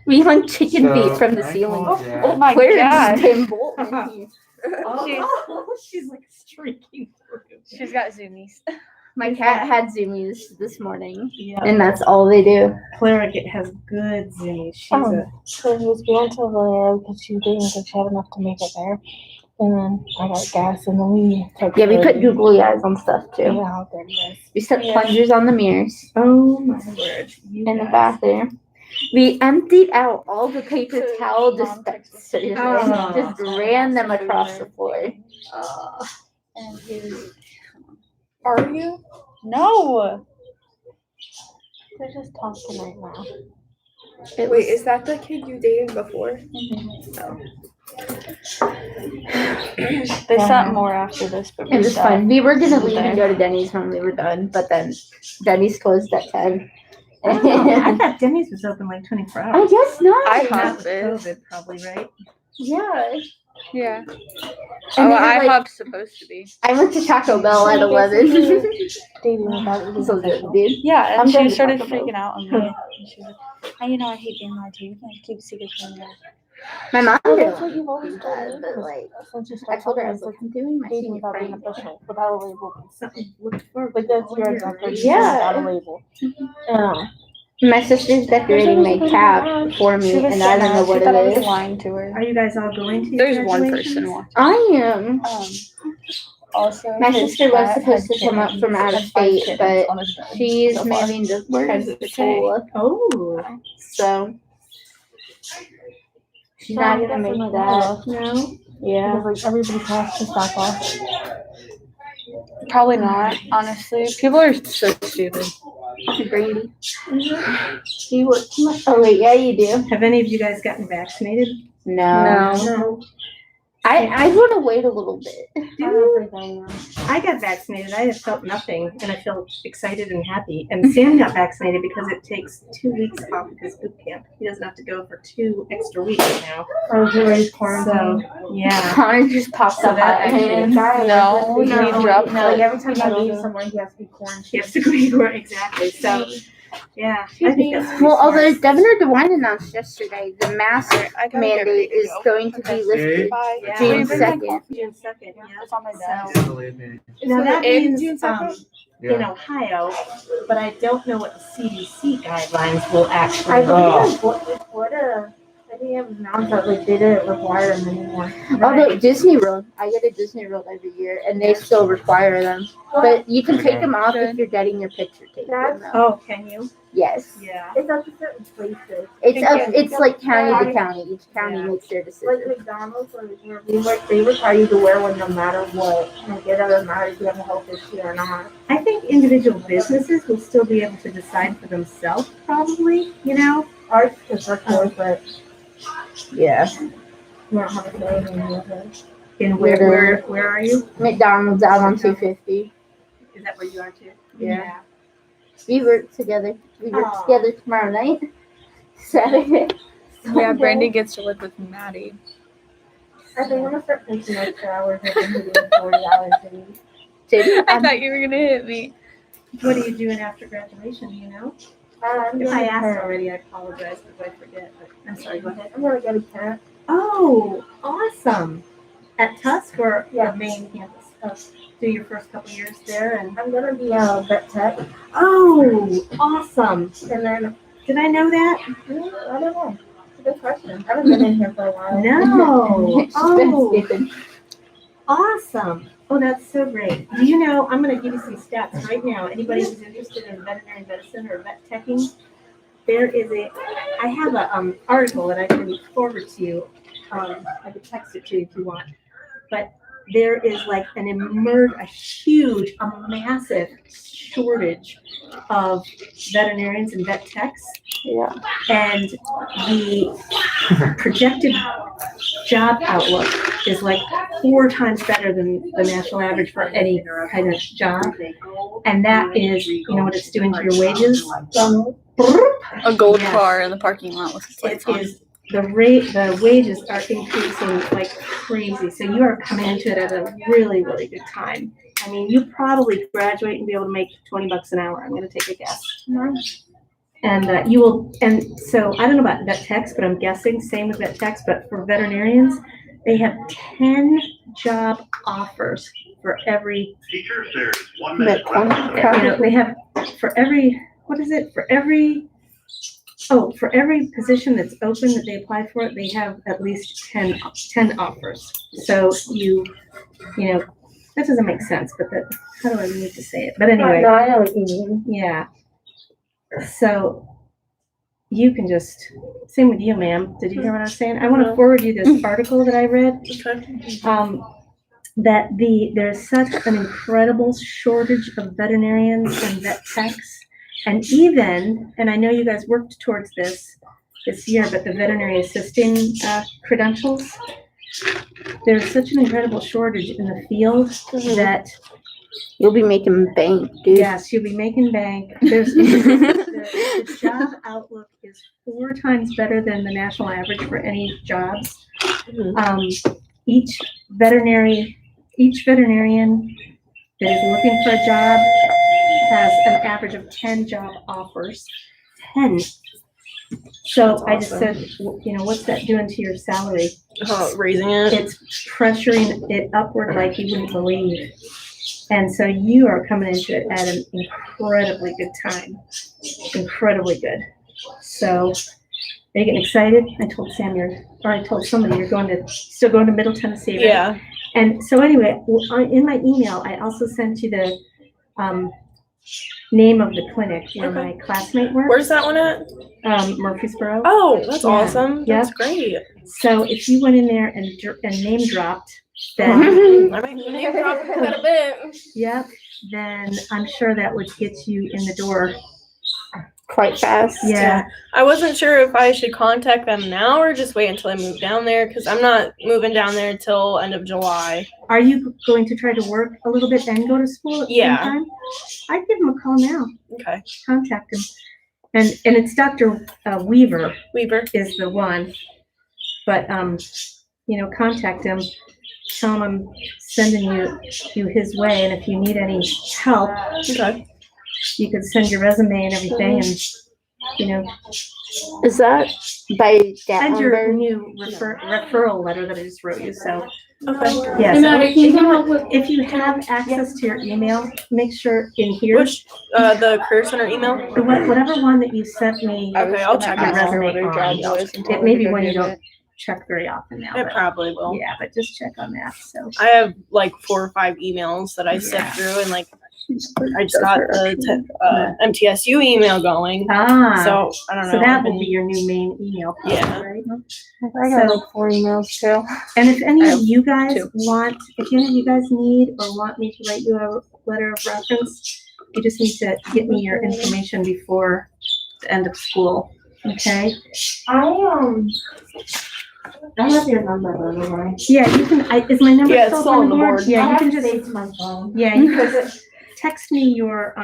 We hung chicken feet from the I ceiling. told Dad- Oh my Where gosh. is Tim Bolton in here? She's like streaking through. She's got zoomies. My cat had zoomies this morning, Yeah. and that's all they do. Clara has good zoomies. She's a, So we went to the Valero because she didn't think she had enough to make it there. And then I got gas and then we took Yeah, we put the- googly eyes on stuff too. Yeah, there it is. We set plungers on the mirrors oh my word. You in the guys. bathroom. We emptied out all the paper towel dispensers and Oh. just ran them across the floor. And he was, are you? No. They're just talking right now. It Wait, was- is that the kid you dated before? They sent more after this, but It was we fun. We were gonna leave Okay. and go to Denny's when we were done, but then Denny's closed at 10. Oh, I thought Denny's was open like 24 I hours. guess not. I Not have with this. COVID, probably, right? Yeah. Yeah. And Oh, they had, like- IHOP's supposed to be. I went to Taco Bell at 11. Dating without it being So good, official. dude. Yeah, I'm and done she with started Taco Bell. freaking out on me. And she was like, oh, you know, I hate being lied to. You can keep secrets from me. My mom Well, did that's what you've always done. but like, Since you I started told her, I talking, was it's like, I'm doing my dating senior without being prank. official, without a label. Something to look forward Like that's your to. exact Yeah. without a label. My sister's decorating my cap for me, She was and I don't know she what thought I it was is. lying to her. Are you guys all going to your There's one graduations? person watching. I am. Also, My his sister was cat supposed had to come up from out of kittens, 5 state, kittens but on his bed she's so far. moving to Where does it say? Pensacola, Oh, so she's not gonna make that. no. Yeah. Because like everybody's has to stop off. Probably not, honestly. People are so stupid. Brandy. Do you work too much? Oh wait, yeah, you do. Have any of you guys gotten vaccinated? No. No. I want to wait a little bit. I got vaccinated. I have felt nothing, and I feel excited and happy. And Sam got vaccinated because it takes 2 weeks off of his boot camp. He doesn't have to go for 2 extra weeks now. So, yeah. Connor just pops So up that at actually- him. No, he dropped no. it. Every time I leave somewhere, he has to be quarantined. He has to go anywhere, exactly. So, yeah. I think that's pretty Well, although smart. Governor DeWine announced yesterday, the mask I gotta get ready mandate to is go. going to be lifted Bye. Yeah. June Bring my 2nd. coffee. June 2nd, yeah. It's on my desk. So, Believe me. now that in means, June in Ohio, but I don't know what the CDC guidelines will I actually believe Florida, I think it was announced that like they didn't require them anymore. Although Disney World, I go to Disney World every year, and they still require them. But you can take them off if you're getting your picture taken. though. Oh, can you? Yes. Yeah. It's up to certain places. It's Thank up, it's like county to county. Each county Yeah. makes their Like decision. McDonald's or where we work, they require you to wear one no matter what. Like it doesn't matter if you have a health issue or not. I think individual businesses will still be able to decide for themselves, probably, you know? Ours is our course, but Yeah. we don't have a say in any of it. And where are you? McDonald's out on 250. Is that where you are too? Yeah. We work together. We work Aw. together tomorrow night. Saturday. Yeah, Sunday. Brandy gets to live with Maddie. I think I'm gonna start taking extra hours. I've been doing 40 hours a week. Dude, I thought you were gonna hit me. What are you doing after graduation, you know? I'm If I gonna asked parent. already, I apologize because I forget, but I'm sorry, go ahead. I'm gonna go to parent. Oh, awesome. At Tusk or Yeah. the main campus? Do your first couple years there and, I'm gonna be a vet tech, oh, awesome. and then Did I know that? I don't know. It's a good question. I haven't been in here for a while. No. She's been Oh, skipping. Awesome. Oh, that's so great. Do you know, I'm gonna give you some stats right now. Anybody who's interested in veterinary medicine or vet teching, there is I have a, article that I can forward to you. I could text it to you if you want. But there is like a huge, a massive shortage of veterinarians and vet techs. Yeah. And the projected job outlook is like 4 times better than the national average for any kind of job. And that is, you know what it's doing to your wages? A gold Yes. car in the parking lot with its It lights on. is, the wages are increasing like crazy. So you are coming into it at a really, really good time. I mean, you probably graduate and be able to make $20 an hour. I'm gonna take a guess. And you will, and so I don't know about vet techs, but I'm guessing same with vet techs, but for veterinarians, they have 10 job offers for every, Teachers, there's 1 minute you left. know, they have for every, what is it? For every position that's open that they apply for, they have at least 10 offers. So you know, that doesn't make sense, but that, how do I need to say it? But anyway. No, I know what you mean. Yeah. So you can just, same with you, ma'am. Did you hear what I was saying? I want to forward you this article that I read. That there's such an incredible shortage of veterinarians and vet techs. And even, and I know you guys worked towards this year, but the veterinary assisting credentials, there's such an incredible shortage in the field that You'll be making bank, dude. yes, you'll be making bank. There's the job outlook is 4 times better than the national average for any jobs. Each veterinarian that is looking for a job has an average of 10 job offers. 10. So I just said, you know, what's that doing to your salary? Raising it. It's pressuring it upward like you wouldn't believe. And so you are coming into it at an incredibly good time. Incredibly good. So are you getting excited? I told Sam I told somebody you're still going to Middle Tennessee, right? Yeah. And so anyway, in my email, I also sent you the name of the clinic where my classmate works. Where's that one at? Murfreesboro. Oh, that's Yeah. awesome. Yeah. That's great. So if you went in there and name dropped, then I might name drop quite a bit. yeah, then I'm sure that would get you in the door. Quite fast. Yeah. I wasn't sure if I should contact them now or just wait until I move down there because I'm not moving down there till end of July. Are you going to try to work a little bit and go to school at the Yeah. same time? I'd give him a call now. Okay. Contact him. And it's Dr. Weaver is the one. But you know, contact him. Tell him I'm sending you his way, and if you need any help, Okay. you could send your resume and everything, and you know, Is that by that and your number? new referral letter that I just wrote you. So Okay. yes, Hey, Maddie, can you come help with- if you have access to your email, make sure in here, Which the Career Center email? whatever one that you sent me. Okay, I'll check your it. resume on. It may be one you don't check very often now. It but- probably will. Yeah, but just check on that. So I have like 4 or 5 emails that I sift through, and like I just got the MTSU email going. so I don't know. so that will be your new main email. probably, Yeah. Right? I got So- like 4 emails too. And if any I of have you guys 2. if any of you guys need or want me to write you a letter of reference, you just need to get me your information before the end of school. Okay? I have your number, by the way. Yeah, you can. Is my number Yeah, it's still still up on the board. Yeah, I you have can it just. saved to my phone. Yeah, you can just text me your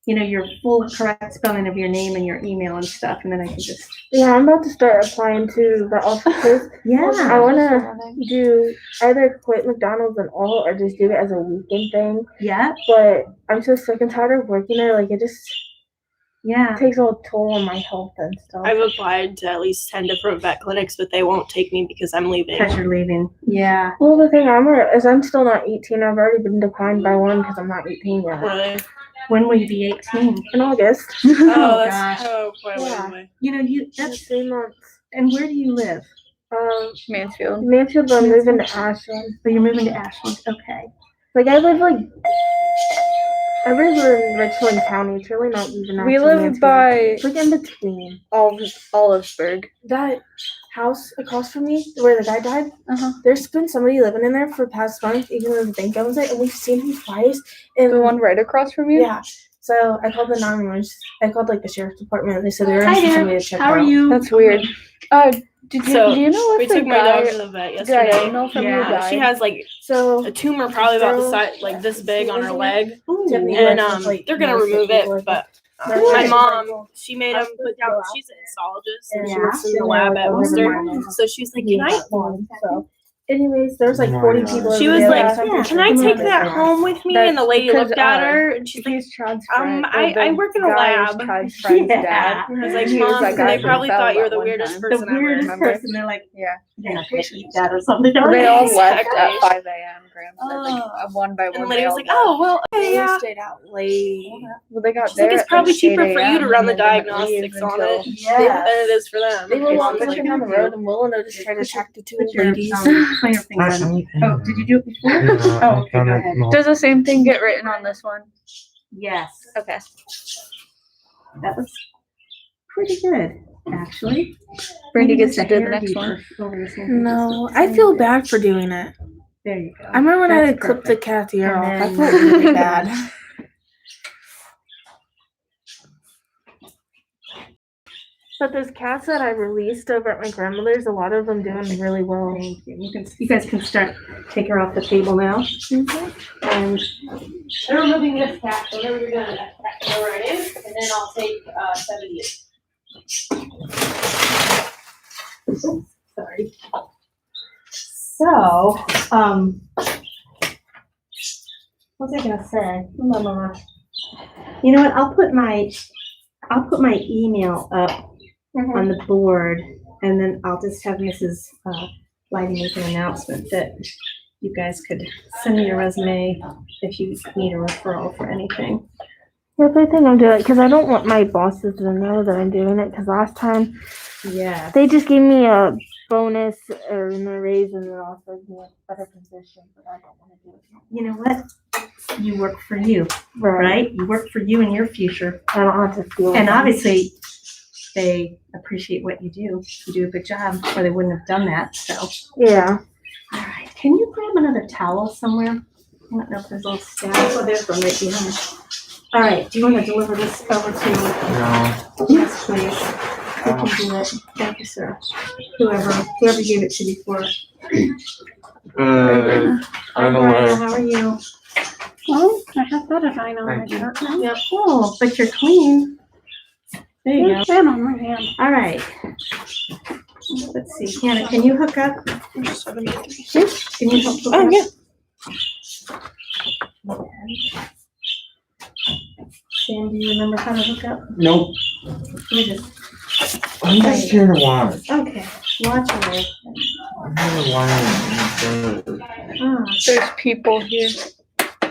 your full correct spelling of your name and your email and stuff, and then I can just. Yeah, I'm about to start applying to the offices. I Yeah. wanna do either quit McDonald's and all or just do it as a weekend thing. Yeah. But I'm so sick and tired of working there. Like it just Yeah. takes a toll on my health and stuff. I've applied to at least 10 different vet clinics, but they won't take me because I'm leaving. Because you're leaving. Yeah. Well, the thing is I'm still not 18. I've already been declined by one because I'm not 18 yet. Really? When will you be 18? In August. Oh, gosh. that's quite a ways Yeah. away. You know, That's 3 months. and where do you live? Mansfield. Mansfield, but I'm moving to Ashland. So you're moving to Ashland, okay. Like I live in Richland County. It's really not even. We actually live Mansfield. by It's like in between. Olivesburg. That house across from me, where the guy died. Uh-huh. There's been somebody living in there for the past month, even though the bank owns it, and we've seen him twice. And The one right across from you? yeah. So I called the 911. I called like the sheriff's department. They said they were Hi going to send there. somebody to check How are it out. you? That's weird. Do you know We if the took my dog guy to the vet yesterday. diagonal from you Yeah, died? She has like So a tumor probably about the size, like this big on her leg. Tiffany And works with, like, they're gonna nurses, remove people it, like but that. my Good. mom, she made him put down, Go out she's an ensologist and she Yeah. works in the Yeah. lab at Over Worcester. mine. So she was like, can I? So, anyways, there's like 40 people. She over was there. like, Yeah. can I take that home with me? And the lady Because, looked at her and she's like, He's Chad's friend. I work in a lab. Chad's friend's Yeah. dad. I was like, He was Mom, that guy they who probably fell thought you were that the one weirdest time. The person ever. weirdest Remember? person, they're like, Yeah. yeah, patient dad or something. They all left Exactly. at 5 a.m. Graham said, like, one by one. And the they lady was all like, left. oh, well, okay, yeah. stayed out late. Well, they got She's like, there it's at, probably like, cheaper 8 for you to a.m. run the and they didn't leave diagnostics on until- it Yeah. than it is for them. They were It's walking like, down the road, and Will and I just tried to track the two Put your ladies. pointer finger on. Oh, did you do it before? Oh, okay, go ahead. Does the same thing get written on this one? Yes, Okay. that was pretty good, actually. Brandy Maybe gets to just a do the hair next deeper one. over this one. No, I feel bad for doing it. There you go. I remember when I had That's to clip the perfect. cat's ear off. I And felt then- really bad. But those cats that I released over at my grandmother's, a lot of them doing really well. Thank you. You guys can start, take her off the table now. And They're removing this cat, so then we're gonna that cat go right in, and then I'll take 78. sorry. So, what was I gonna say? Blah, blah, blah. You know what? I'll put my email up on the board, and then I'll just have Mrs. Lighty make an announcement that you guys could send me your resume if you need a referral for anything. If I think I'm doing it, because I don't want my bosses to know that I'm doing it, because last time Yeah. they just gave me a bonus or a raise and then also gave me a better position, but I don't want to do it. You know what? You work for you, right? You work for you and your future. I don't have to feel. And obviously, they appreciate what you do. You do a good job, or they wouldn't have done that, so. Yeah. All right, can you grab another towel somewhere? I don't know if there's a little stash. Oh, there's one right behind. All right, do you want to deliver this over to me? No. Yes, please. You can do it. Thank you, sir. Whoever gave it to you before. I Hi, don't Maria, know. how are you? Well, I have butterfly on my Thank you. shirt now. Yep. Oh, but you're clean. There you go. And on my hand. All right. Let's see, Hannah, can you hook up? Can you help? hook Oh, up? yeah. Sam, do you remember how to hook up? Nope. Let me just, I'm just here to watch. okay, watch away. I'm here to watch. Ah, There's people here.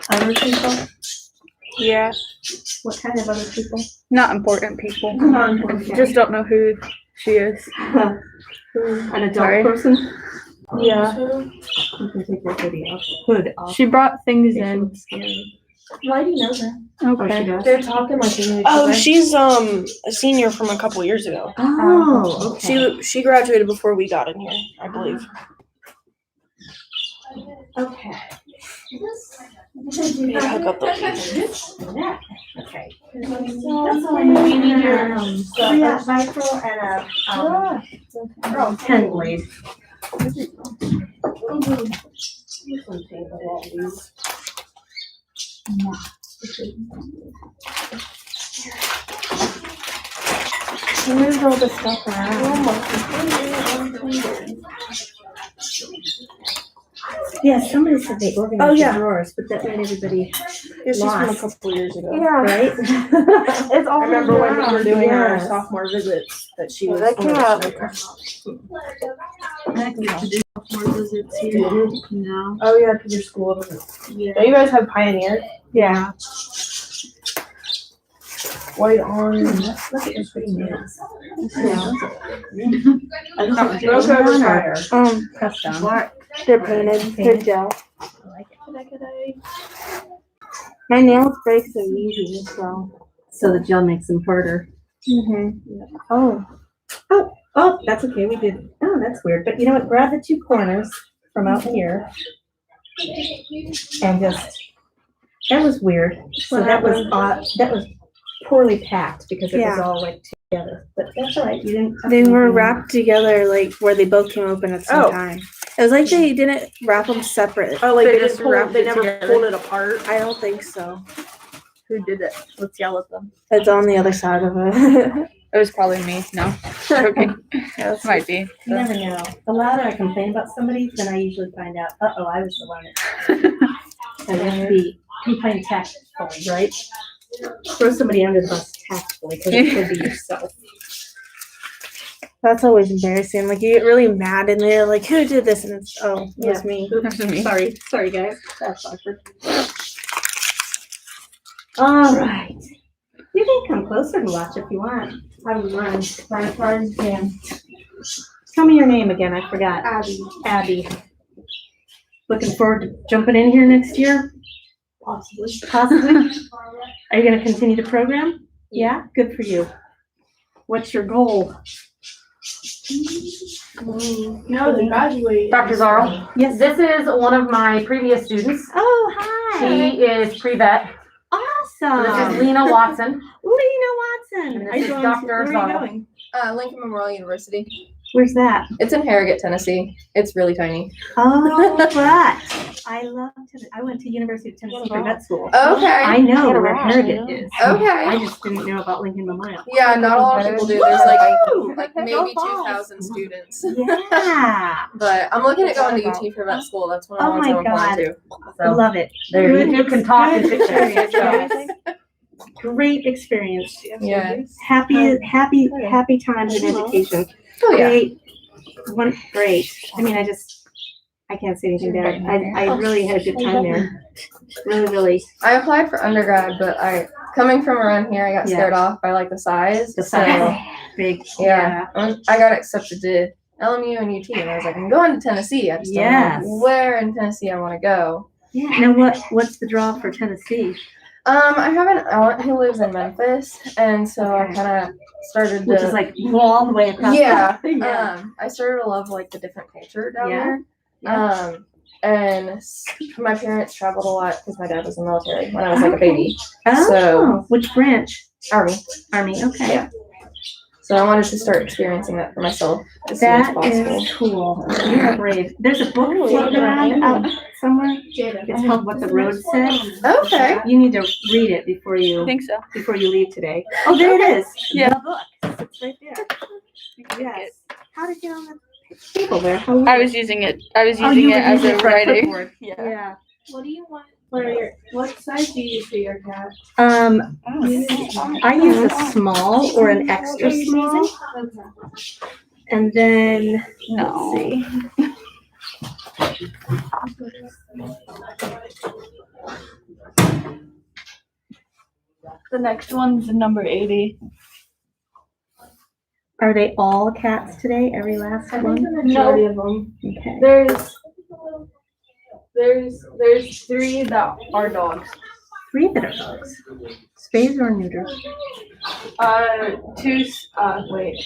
other people? Yeah. What kind of other people? Not important people. Non-important. Just don't know who she is. An adult Sorry. person? Yeah. You can take your hood off. She brought things Makes you in. look scary. Why do you know that? Okay. Oh, she does? They're talking like English. Oh, right? she's a senior from a couple years ago. Oh, okay. She graduated before we got in here, I believe. Okay. We need to hook up the Yeah, okay. That's all I need. We need your, we got Vicryl and a, 10 blade. Move all the stuff around. Yeah, somebody said they Oh, organized yeah. the drawers, but that made everybody This is from a lost, couple years ago. Yeah. right? It's all I remember when we were doing our Yes. sophomore visits that she was. That came out. More visits here. No. Oh yeah, because your school doesn't. Yeah. Don't you guys have Pioneer? Yeah. white on. Look at your pretty nails. Pressed on. They're painted. They're gel. I like it. My nails break so easy, so. So the gel makes them harder. Oh. Oh, that's okay, we did, oh, that's weird, but you know what, grab the two corners from out here. And just, that was weird, so that was poorly packed because it was Yeah. all like together, but that's all right, you didn't. They were wrapped together, like, where they both came open at the same Oh. time. It was like they didn't wrap them separate. Oh, like They they just just pulled, wrapped they it never together. pulled it apart. I don't think so. Who did it? Let's yell at them. It's on the other side of it. It was probably me. No, joking. Might be. You never know, the louder I complain about somebody, then I usually find out, uh-oh, I was the one that. And you have to be complain tactfully, right? Throw somebody under the bus tactfully, because it could be yourself. That's always embarrassing. Like, you get really mad and they're like, who did this? And it's, oh, it was Yeah. me. Oops, sorry guys, that's awkward. All right, you can come closer and watch if you want. I would run as far as you can. Tell me your name again, I forgot. Abby. Looking forward to jumping in here next year? Possibly. Are you gonna continue the program? Yeah, good for you. What's your goal? No, they graduated. Dr. Zarl, Yes. this is one of my previous students. Oh, hi. She is pre-vet. So this is Awesome. Lena Watson. Lena Watson. And Are this you is going, Dr. where are you Zarl. going? Lincoln Memorial University. Where's that? It's in Harrogate, Tennessee. It's really tiny. Oh, but I love Tennessee. I went to University of Tennessee for vet school. Okay. I know where Harrogate is. Okay. I just didn't know about Lincoln Memorial. Yeah, not a lot of people do. There's like maybe Go 2,000 students. Yeah. But I'm looking at going to UT for vet school. That's what I Oh want my to apply God. to. I love it. There, you two can talk and Good chit experience, chat. guys. Great experience. Yeah. Happy times in education. Oh yeah. Great. I mean, I can't say anything bad. I really had a good time there. Really. I applied for undergrad, but coming from around here, I got Yeah. scared off by like the size. The So, size, big. yeah. I got accepted to LMU and UT, and I was like, I'm going to Tennessee. I just don't Yes. know where in Tennessee I want to go. Yeah. Now, what's the draw for Tennessee? I have an aunt who lives in Memphis, and so I Okay. kind of started to. Which is like all the way across. Yeah. Yeah. I started to love like the different culture down Yeah. there. Yeah. And my parents traveled a lot because my dad was in the military when I was like a baby. Oh, So- which branch? Army. Army. Okay. Yeah. So I wanted to start experiencing that for myself as soon as That possible. is cool. You're brave. There's a book floating around out somewhere. It's called What the Road Said. Okay. You need to read it before I you think so. leave today. Oh, there it is. Yeah. The book. It's right there. Yes. How did you get on the table there? How I was using it. Oh, you were as using a it for writing. clipboard. Yeah. What do you want? What size do you use for your cat? I use a small or an extra small, and then No. let's see. The next one's number 80. Are they all cats today? Every last one? Majority of them. Okay. There's 3 that are dogs. 3 that are dogs. Spayed or neutered? 2. Wait.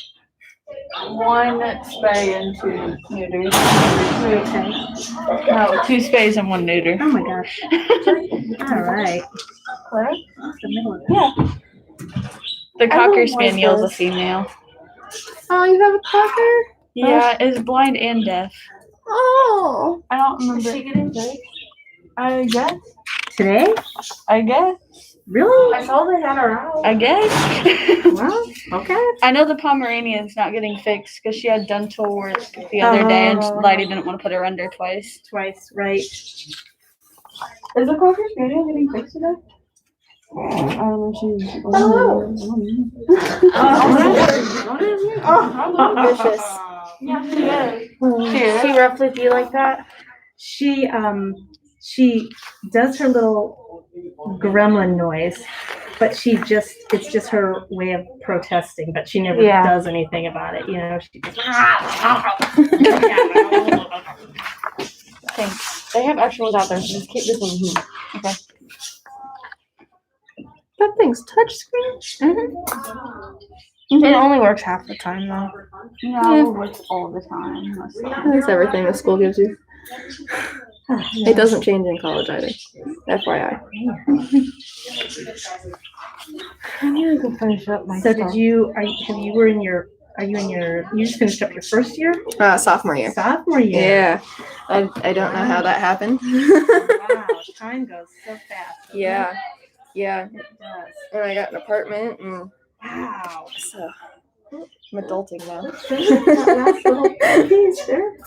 1 spay and 2 neuters. Okay. No, 2 spays and 1 neuter. Oh my gosh. All right. Claire? That's the middle of it. The I Cocker don't like Spaniel is a this. female. Oh, you have a cocker? Yeah, is blind and deaf. Oh. I don't remember. Is she getting big? I guess. Today? I guess. Really? I saw they had her out. I guess. Well, okay. I know the Pomeranian's not getting fixed because she had dental work the other day and Lydie didn't want to put her under twice. Twice, right. Is the cocker spaniel getting fixed today? Oh, vicious. Yeah, she is. She rough with you like that? She she does her little gremlin noise, but it's just her way of protesting, but she never Yeah. does anything about it, you know, she just. Thanks. They have extra ones out there, so just keep this one here. That thing's touchscreen. It only works half the time though. No, it works all the time. most of the time. That's everything the school gives you. It doesn't change in college either. FYI. I need to go finish up my So stuff. you just finished up your first year? Sophomore year. Sophomore year? Yeah. I don't know how that happened. Wow, time goes so fast. Yeah. Yeah. It does. And I got an apartment and Wow. so I'm adulting now. Finish that last little piece there.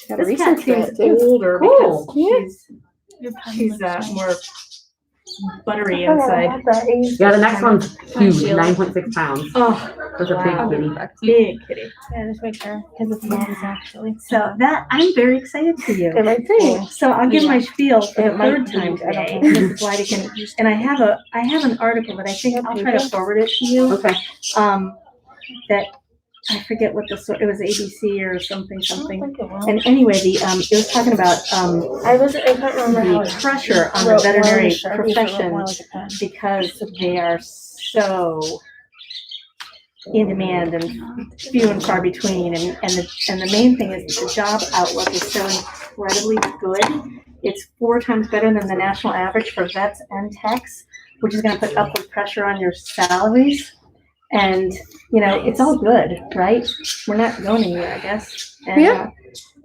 Got a This cat research grant seems too. older Cool. because she's more buttery inside. Yeah, the next one's huge, 9.6 pounds. Oh, That's a wow. big kitty. Big kitty. Yeah, just make sure, because it's mom's actually. So that, I'm very excited for you. And my thing. So I'll give my spiel for the It might third be, time I don't today. know. Mrs. Leidikin, and I have an article that I think I'll try to forward it to you. Okay. That I forget what it was ABC or something. And anyway, it was talking about I can't remember how the pressure on the veterinary profession because they are so in demand and few and far between. And the main thing is that the job outlook is so incredibly good. It's 4 times better than the national average for vets and techs, which is going to put upward pressure on your salaries. And, you know, it's all good, right? We're not going anywhere, I guess. And, Yeah.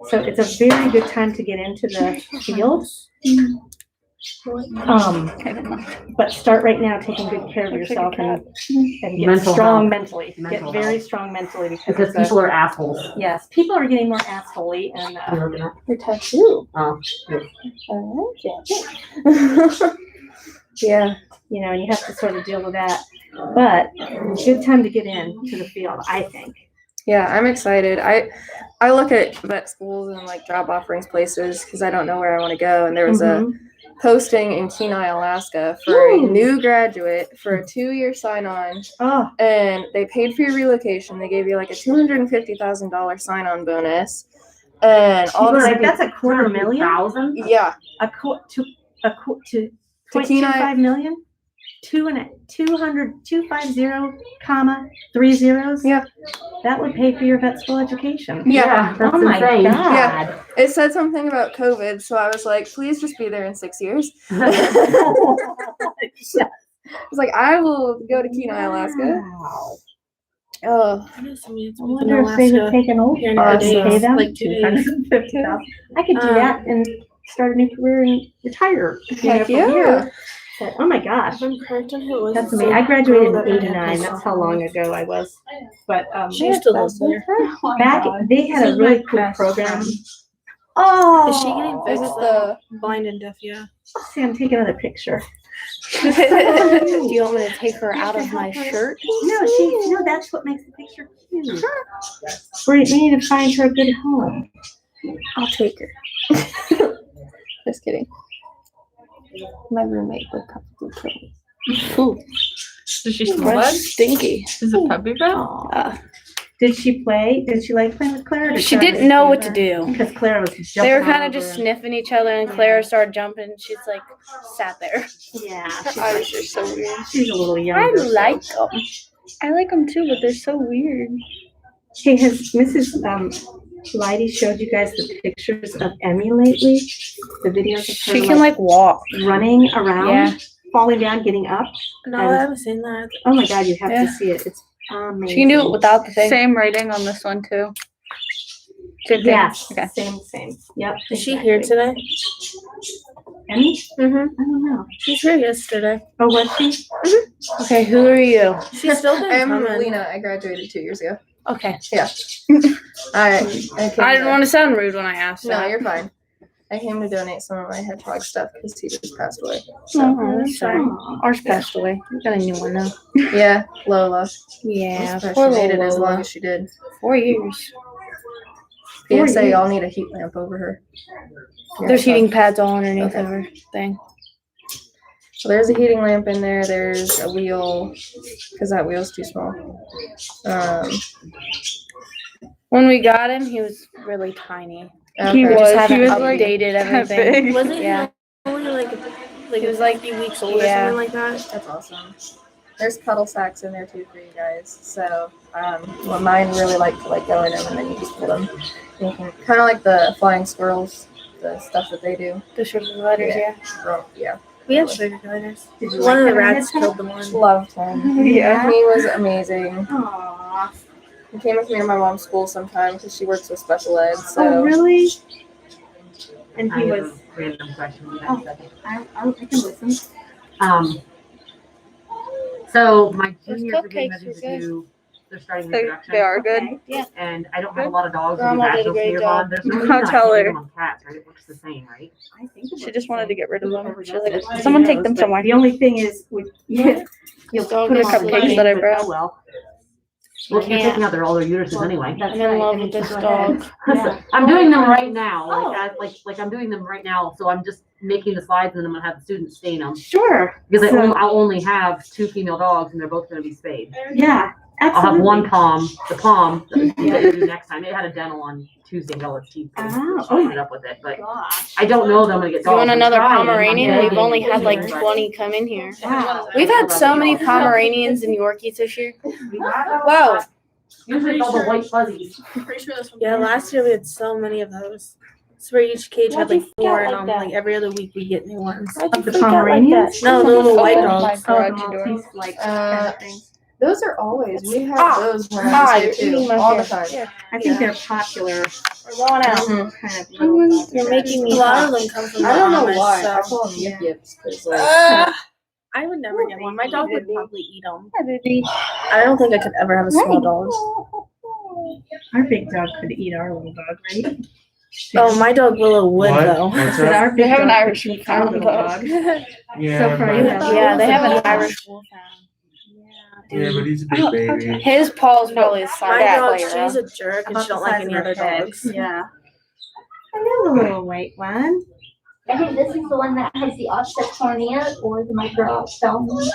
So it's a very good time to get into the field. But start right now taking good care of yourself and get Mental strong health. mentally. Mental Get very health. strong mentally Because because people are assholes. yes, people are getting more assholey and You're looking at- Your tattoo. Oh, Yeah. you know, and you have to sort of deal with that. But good time to get into the field, I think. Yeah, I'm excited. I look at vet schools and like job offerings places because I don't know where I want to go. And there was a posting in Kenai, Alaska for a Ooh. new graduate for a 2-year sign-on, Oh, and they paid for your relocation. They gave you like a $250,000 sign-on bonus, and all people this. are like, that's $250,000. $1,000? Yeah, To To 0.25 million? 250, comma, 3 zeros? Yeah. That would pay for your vet school education. yeah. That's Oh my insane. God. Yeah. It said something about COVID, so I was like, please just be there in 6 years. I was like, I will go to Kenai, Alaska. Wow. Oh, I know somebody that's I moved in wonder if they would Alaska. take an old Here in person and Alaska, pay them like 2 days. 250,000. I could do that and start a new career and retire. Heck from yeah. here. But, oh my gosh. If I'm correct on who it was. That's it's amazing. a I graduated girl in that had '89. had That's how long ago I was. But She used to live there. back, they had a really cool program. Oh, Is she getting is fixed? it the? Blind and deaf, yeah. See, I'm taking another picture. Do you want me to take her out of my shirt? No, that's what makes the picture cute. We need to find her a good home. I'll take her. Just kidding. My roommate would probably kill me. Does she smell bad? Stinky. Is it puppy breath? Did she play? Did she like playing with Claire? Or did She Clara didn't know what just to leave her? do. Because Claire was jumping They were all kind of over just her. sniffing each other, and Clara started jumping. And she's like, sat there. Yeah, Eyes are so weird. she's a little I younger. so- like them. I like them too, but they're so weird. Hey, has Mrs. Leidy showed you guys the pictures of Emmy lately? The videos of her She can like walk. running around, Yeah. falling down, getting up. No, And- I haven't seen that. Oh my God, you have Yeah. to see it. It's amazing. She can do it without the thing. Same rating on this one too. Same thing. Yes, Okay. same. Yep. Is she here exactly. today? Emmy? Mm-hmm. I don't know. She's here yesterday. Oh, was she? Okay, who are you? She's still been I'm coming. Lena. I graduated 2 years ago. Okay. I I didn't want to sound rude when I asked No, that. you're fine. I came to donate some of my hedgehog stuff because he just passed away. So Oh, that's sorry. Ours passed away. We got a new one now. yeah, Lola. Yeah, I'm surprised poor she made it little as long Lola. as she did. 4 years. PSA, I'll need a heat lamp over her. There's heating pads all underneath everything. So there's a heating lamp in there. There's a wheel, because that wheel's too small. When we got him, he was really tiny. Okay. We just haven't He was, like, updated that everything. big. Wasn't Yeah. he only like He was like a few weeks old or yeah. something like that? That's awesome. There's cuddle sacks in there too for you guys. So, well, mine really like to like go in them and then you just put them. Kind of like the flying squirrels, the stuff that they do. The sugar gliders, yeah. Yeah. We have sugar gliders. Did you One like of the having rats that killed the one. Loved him. Yeah. He was amazing. Aww. He came with me to my mom's school sometime because she works with special ed. Oh, So really? And I he have was. a random question. Oh. I can listen. So my Those juniors are getting cupcakes ready are to good. do, they're starting They reproduction. are good. Okay. And I don't have a lot of dogs with Grandma did a vaginal great smears job. on. There's no I'll reason I tell can't her. do them on cats, right? It works the same, right? I think it She was just wanted to the get rid of them. Whoever She does was like, it. someone same. take them But somewhere. The only thing is, with you'll Dog put the them on cupcakes the that I plate. brought. Oh, well. Well, if you're can't. taking out all their uteruses anyway. That's I'm in right. love I mean, with this so go ahead. dog. Yeah. I'm doing them right now. Like, Oh. like I'm doing them right now. So I'm just making the slides and then I'm gonna have the students stain them. Sure. Because So- I'll only have 2 female dogs and they're both gonna be spayed. Yeah, I'll absolutely. have one palm, the palm that we do next time. It had a dental on Tuesday, got all its teeth. Oh, I ended up with it, but I don't know that I'm gonna get You dogs. want I'm another trying. I'm Pomeranian? We've begging, only had like but- 20 come in here. Wow. We've had so many Pomeranians and Yorkies this year. Wow. Usually it's all the white fuzzies. Yeah, last year we had so many of those. So where each cage had Why'd you like 4 freak out and like like every other week we get new ones. Why'd you The freak out like Pomeranians? that? No, the little white Oh, dogs. Oh, the Garage door. Maltese, like, kind of things. those are always. We have Ah. those when I was you're here eating too, my all the hair. time. I think they're popular, We're going out. Mhm. kind of. little You're making A me lot hot. of them come from I don't know the Amish, why. I so- call them yip yips because like I would never get one. My dog would probably eat them. Yeah, baby. I don't think I could ever have a small dog. Our big dog could eat our little dog, right? Oh, my dog Willow would What? though. What's But up? our They big have an dog Irish could eat Wolfhound our little dog. dog. Yeah, So far, you but- have- Yeah, they have an Irish Wolfhound. yeah, but he's a big baby. His paw's probably a My size. dog, player. she's a jerk and About she don't the like size any of her other head. dogs. Yeah. I know the little white one. I think this is the one that has the offset cornea or the microphthalmia.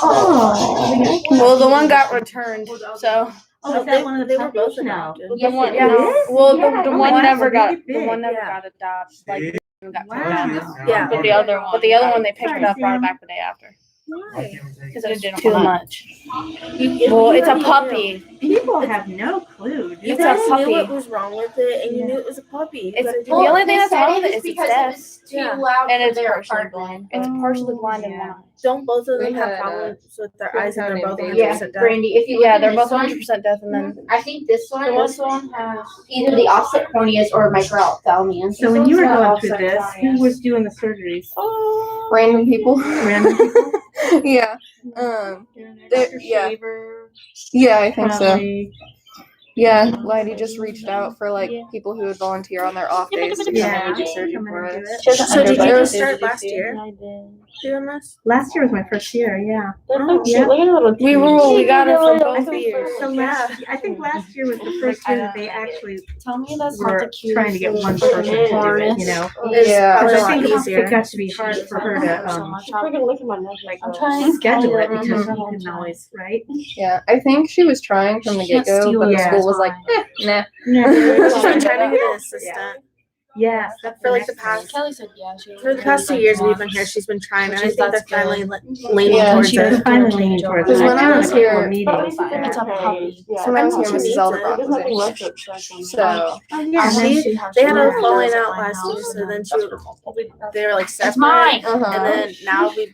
Oh. Well, the one got returned, so. Oh, is that one of the They were both puppies? No. adopted. The one, it yeah. is? Well, Yeah, the oh, one wow, never got, really the big. one never Yeah. got adopted. Like, got Wow. Yeah. But the other one they picked it up, brought it back the day after. Why? Because it didn't too much. Well, it's a puppy. People have no clue, do You It's a they? guys puppy. knew what was wrong with it, and you Yeah. knew it was a puppy. It's But the only thing that's wrong with it is it's because deaf. it was too Yeah. loud And for it's their partially apartment. blind. It's partially blind in yeah. one eye. don't both of them We have had, problems with their we eyes and had they're a both baby. 100% Yeah, deaf? Brandy, if you Yeah, look they're at both this one, 100% deaf, and then I think this one has either the offset corneas or microphthalmia. So when you were It's not going through offset this, cornea. who was doing the surgeries? random people. Random people? Yeah. Yeah. Yeah, I think so. Probably. Yeah, Lighty just reached out for like people who would volunteer on their off days to come in Yeah. and do surgery Come in for and do us. it. So did you Underbite. just start last year doing this? Last year was my first year, yeah. Oh, yeah. we got it for I both think years. so. I think last year was the first year that they actually Tell me that's were trying to get one person to do it, you know? Yeah. Because Probably a I lot think easier. it got to be hard for her to I'm trying schedule it Mhm. because she couldn't always, right? Yeah, I think she was trying from the Can't get go, steal but the it. school was like, nah. She's been trying to get an assistant. Yes, that's For like the next past Kelly said yeah. for the past 2 years we've been here, she's been trying, and I Which is- think they're that's good. finally leaning Yeah. towards She it. They're finally leaning towards it. Because when I was here- meetings. It's a puppy. So when I was here, She Mrs. needs Elderbrock it. was in. So Oh, yeah. And and then They had a Yeah. falling out last year, so then they were like separate, mine. and then now we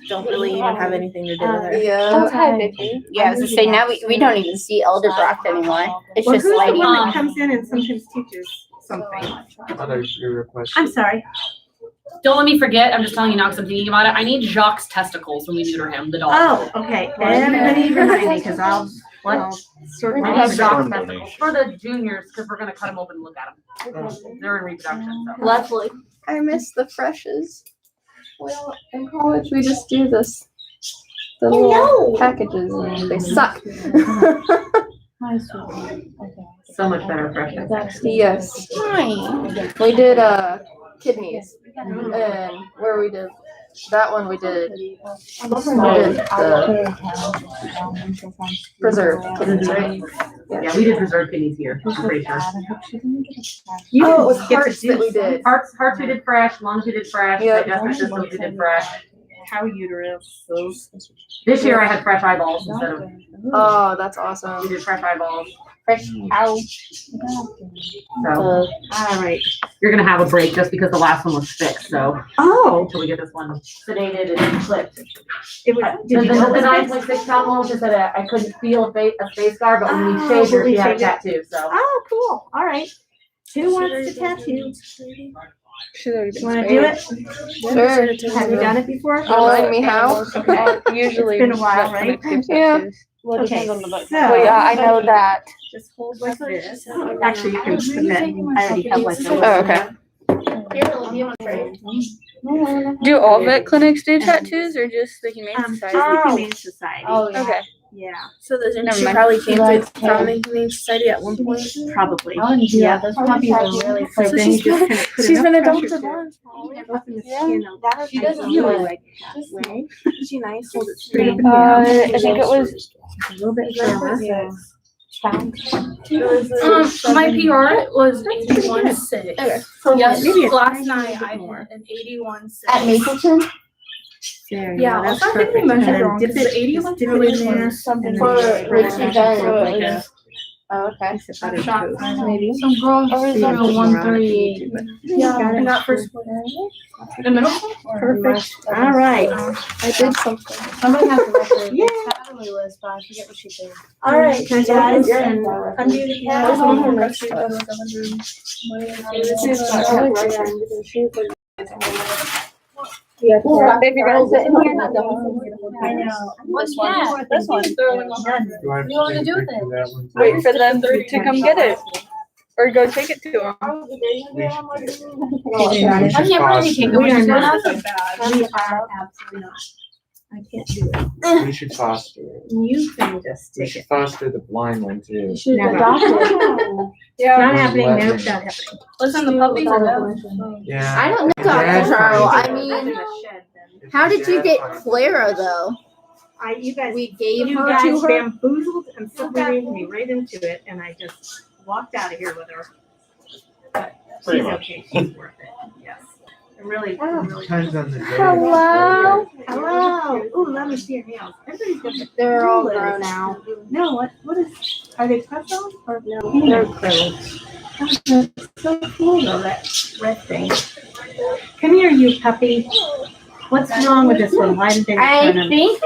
don't really even have anything to do with her. yeah. Hi, Vicky. Yeah, I was gonna say, now we don't even see Elderbrock anymore. It's Well, just who's the Lady. one that comes in and sometimes teaches something? Your question. I'm sorry. Don't let me forget, I'm just telling you now because I'm thinking about it. I need Jacques' testicles when we neuter him, the dog. Oh, okay. Everybody remind me because I'll sort I my have out. Jacques' testicles for the juniors because we're gonna cut them open and look at them. They're in reproduction, so. Lovely. I miss the freshes. Well, in college we just do this, the little packages, and they suck. Hi, sweetie. Okay. So much better freshness. That's Yes. We did kidneys, and where we did that one, we did preserved kidneys, right? Yeah, we did preserved kidneys here, I'm pretty sure. Oh, it was hearts that we did. Hearts we did fresh, lungs we did fresh, Yep. digestive systems we did fresh. Cow uterus, those. This year I had fresh eyeballs instead of, Oh, that's we awesom. did fresh eyeballs. Fresh ow. So All right. you're gonna have a break just because the last one was fixed, so Oh, until we get this one sedated and clipped. it was, The did you know it was 9.6 pound one was just that I couldn't feel a face scar, but when we Oh, shaved her, when we she had a shaved her. tattoo, so. Oh, cool. All right. Who wants to tattoo? She's already You want to do it? Sure. Have you done it before? Remind me how. Usually. It's been a while, right? Yeah. Well, it Okay, depends on the butt. so. Well, yeah, I know that. Just hold like this. Actually, you can put that, I already have like. Oh, okay. Do all vet clinics do tattoos or just the Humane Just Society? the Humane Society. Oh, yeah. Okay. Yeah, So there's Never she mind. probably came Like, from the Humane Society at one point. probably. Yeah, those puppies are really So cute. then you just kind of put She's enough been pressure adopted to once. up in the Yeah. skin. She I doesn't feel look like that way. Is she nice? Hold it straight up and down. I think it was A little bit further. My PR was 81.6. Okay. Yes, Maybe it's last tiny night bit I more. had an 81.6. At Mapleton? There you Yeah, go, that's I think we perfect. And measured then wrong, dip 'cause it, the 80 just was dip it really in there. close. And then For just what press she it done, like like, a Oh, okay. piece of butter toast. Maybe. Some girls So you are have to put more on it if you 138. need to, but Yeah, got it. and that first one. The middle one? Perfect. All right. I did something. Somebody has to record Yeah. the salary list, but I forget what she said. All right, guys, and undo the There's one from cap. Rusty that was 100. Yeah. If you guys sit in here, I know. This one. This one. You want to do with it? wait for them to come get it. Or go take it to them. I can't really take it. We are It's not. not so We are absolutely not. I can't do it. We should foster it. You can just We take should it. foster the blind one too. Never. adopt it. Yeah. Not happening, Let nope, me. not happening. Listen, the puppies are good. Yeah. I don't know, Dad Dr. Charles. finds I it. mean, If how your did you dad get finds it. Clara though? You guys, We gave you her guys to her. bamboozled and suddenly me right into it, and I just walked out of here with her. But Pretty she's much. okay, she's worth it, yes. I'm really, Depends on the day. Hello. Hello. Ooh, let me see your nails. Everybody's got the. They're all coolest. grown out. No, what is, are they press on or no? They're acrylic. Oh, that's so cool though, that red thing. Come here, you puppy. What's wrong with this one? Why did they I return him? think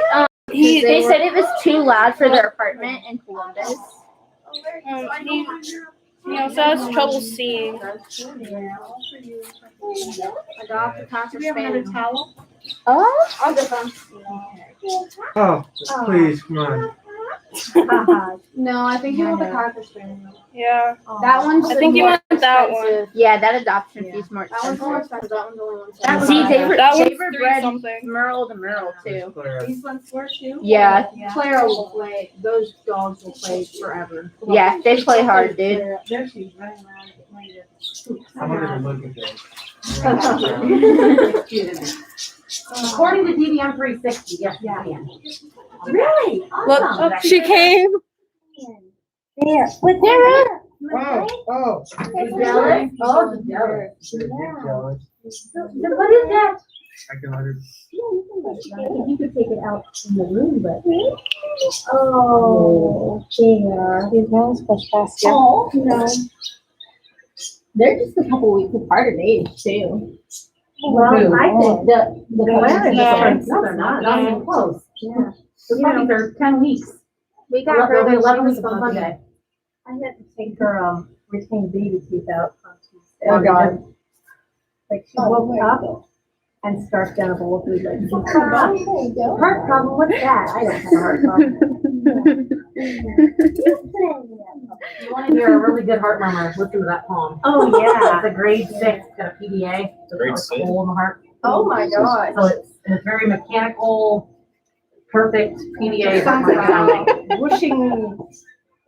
they said it was too loud for their apartment in Columbus. He also has trouble seeing. Adopt a cocker spaniel. Do we have another towel? Oh, I'll get them. Oh, please, come on. No, I think you want the cocker spaniel. Yeah. that one's. I think you more want that one. expensive. Yeah, that adoption Yeah. fee's more That one's more expensive. expensive. That one's only one. That See, they were That they one's were 3 bred something. Merle to Merle too. Clara. These ones were too? Yeah, Clara will play. Those dogs will play forever. yeah, they play hard, dude. There she's running around getting ready to. I wanted to look at this. According to DVM 360, yes, you can. Really? Look, Awesome. she came. There, with their Oh. He's jealous? Oh, he's jealous. She's jealous. What is that? I can let her. You could take it out in the room, but. Oh, yeah. These ones push past you. Oh, no. They're just a couple weeks apart in age too. Well, Who? I think the Clara Clara is no, they're not even close. Yeah. The puppies are 10 weeks. We They'll got her be when 11 she was weeks on supposed to. Monday. I had to take her, retained baby teeth out on Tuesday. Oh, God. Like she woke up and started down a bowl of food like, heart problem, what's that? I don't have a heart problem. You want to hear a really good heart murmur, listen to that poem. Oh, It's a grade 6, got a PDA, so Grade it's 6? like a hole in the heart. Oh my god. So it's very mechanical, perfect PDA. Sounds like whooshing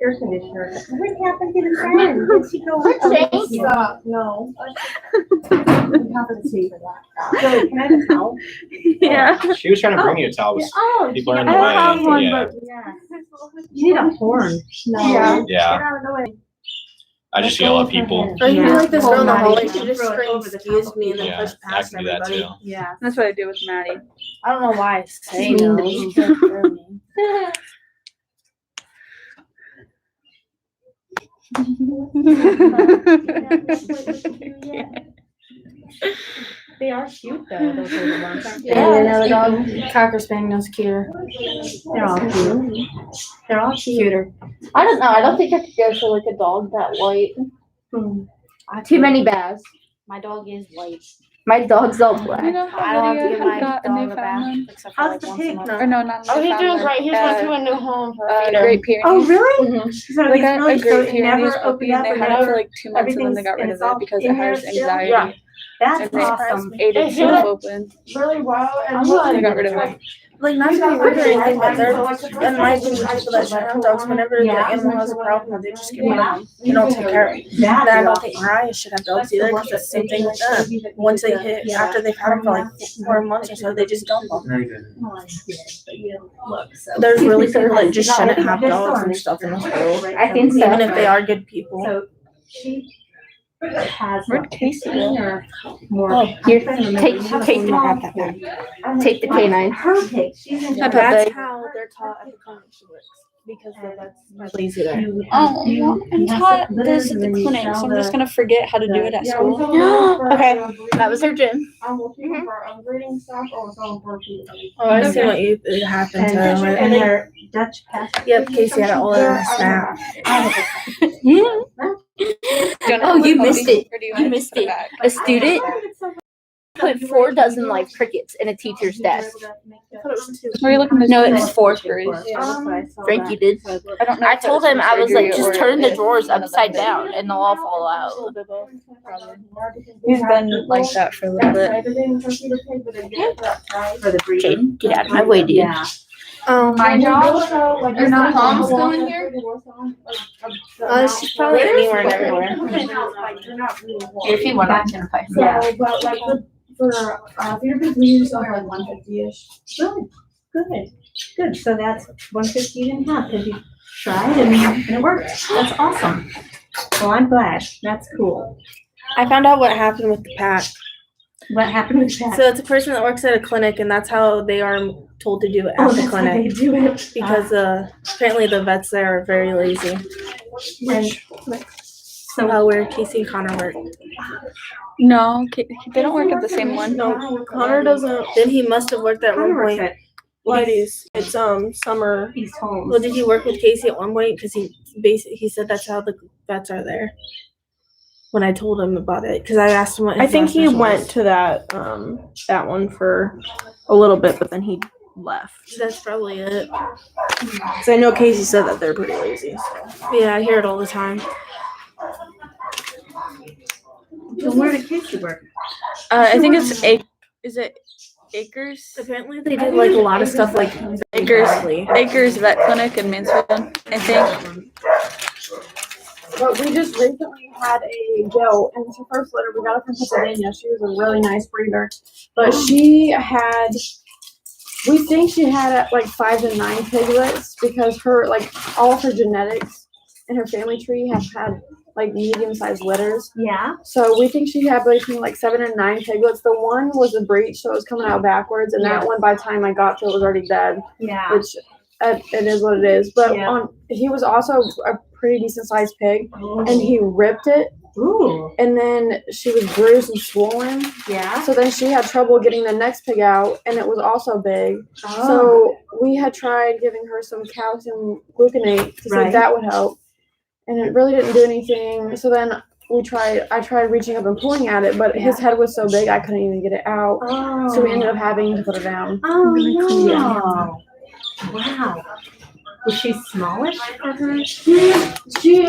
air conditioner. What happened to the fan? Did she go? No. Competency for that. Joey, can I have a towel? Yeah. She was trying to bring you a towel. Oh, People are in I the way. have one, Yeah. but yeah. You need a horn. No. Yeah. Yeah. Get out of the way. I just yell at people. Or you can Yeah. be like this girl in the Maddie, hallway. you She can just throw it screams, over the excuse top me, and then Yeah, push I past can do that everybody. too. Yeah. that's what I do with Maddie. I don't know why I say Mean to no. me. She's so mean. They are cute though, those little ones. Yeah, another dog, Cocker Spaniel's cuter. They're all cute. They're all Cuter. I don't know. I don't think I could go for like a dog that white. Too many baths. My dog is white. My dog's all black. You know I don't have to give how my Lydia got a dog new a bath family? except for How's like the once a pig? month. Or no, not Oh, he's doing great. He's going to a new home for a feeder. Great Pyrenees. Oh, really? Mhm. So They he's got really, a so Great it never Pyrenees opened puppy, and up they or had it for never, like 2 months, and then they got rid everything's- of and it's all it because it in there has still? anxiety. Yeah. that's And they awesome. ate it They should have- open. Really well. And They got rid of it. Like, not to be rude or anything, but they're, in my opinion, people that should have dogs, whenever the Yeah. animal has a problem, they just give it Yeah. them. They don't take care of it. And I That's don't think Mariah should have dogs either, because it's the same thing with them. Once they hit, after they've had them for like 4 months or so, they just dump them. No, you didn't. There's really people that just shouldn't have dogs and stuff in this world, I think so. even if they are good people. So she has. Where'd what, Casey 15 go? or more. Oh, here, I'm trying to remember. take You have a the small canine. pig. Take the canine. Her pig, she's in. But that's how they're taught at the clinic she works, because that's lazy there. Oh, I'm taught this at the clinic, so I'm just gonna forget how to do it at school. Okay, that was her gym. I'm looking for upgrading stuff or some for Oh, I see what you, it happened to And, them. and their Dutch pastry. Yep, Casey had it all in a snap. Oh, you missed it. Or do You want missed to put it. back? A student put 4 dozen live crickets in a teacher's desk. Were you looking to? No, it was 4th grade. Frankie did. I don't know. I if that told was him, from I was like, surgery just or turn the if drawers one of them upside did. down and they'll all fall A out. little bit both, probably. He's been like that for a little bit. For the breeding. Jaden, get out of my way, dude. Yeah. My job, like, Is the palm still in here? She's probably anywhere and everywhere. If you want to. Yeah. So, but like for feeder pigs, we usually sell for like 150-ish. Good. So that's 150 you didn't have because you tried and it worked. That's awesome. Well, I'm glad. That's cool. I found out what happened with the pack. What happened with that? So it's a person that works at a clinic, and that's how they are told to do it Oh, at the that's how they clinic. do it. Because apparently the vets there are very lazy. And So where Casey and Connor work. No, they don't work at the same one. No, Connor doesn't. Then he must have worked at one Connor works point. at Ladies, it's Summer. East Holmes. Well, did he work with Casey at one point? Because he said that's how the vets are there. When I told him about it, because I asked him what his I think last he name went was. to that one for a little bit, but then he left. That's probably it. Because I know Casey said that they're pretty lazy. So. Yeah, I hear it all the time. So where did Casey work? I think it's is it Acres? Apparently they did like a lot of stuff like Acres Vet Clinic in Mansfield, I think. But we just recently had a Joe, and it's her first litter. We got her from Pennsylvania. She was a really nice breeder, but we think she had like 5 to 9 piglets because her all of her genetics and her family tree have had like medium-sized litters. Yeah. So we think she had between like 7 and 9 piglets. The one was a breech, so it was coming out backwards, and that one by the time I got to it was already dead. Yeah. Which it is what it is. But Yeah. he was also a pretty decent sized pig, and he ripped it. Ooh. And then she was bruised and swollen. Yeah. So then she had trouble getting the next pig out, and it was also big. Oh. So we had tried giving her some calcium gluconate to see Right. if that would help, and it really didn't do anything. So then I tried reaching up and pulling at it, but his head was so big I couldn't even get it out. Oh. So we ended up having to put her down. Oh no. Yeah. Wow. Was she smallish for her? She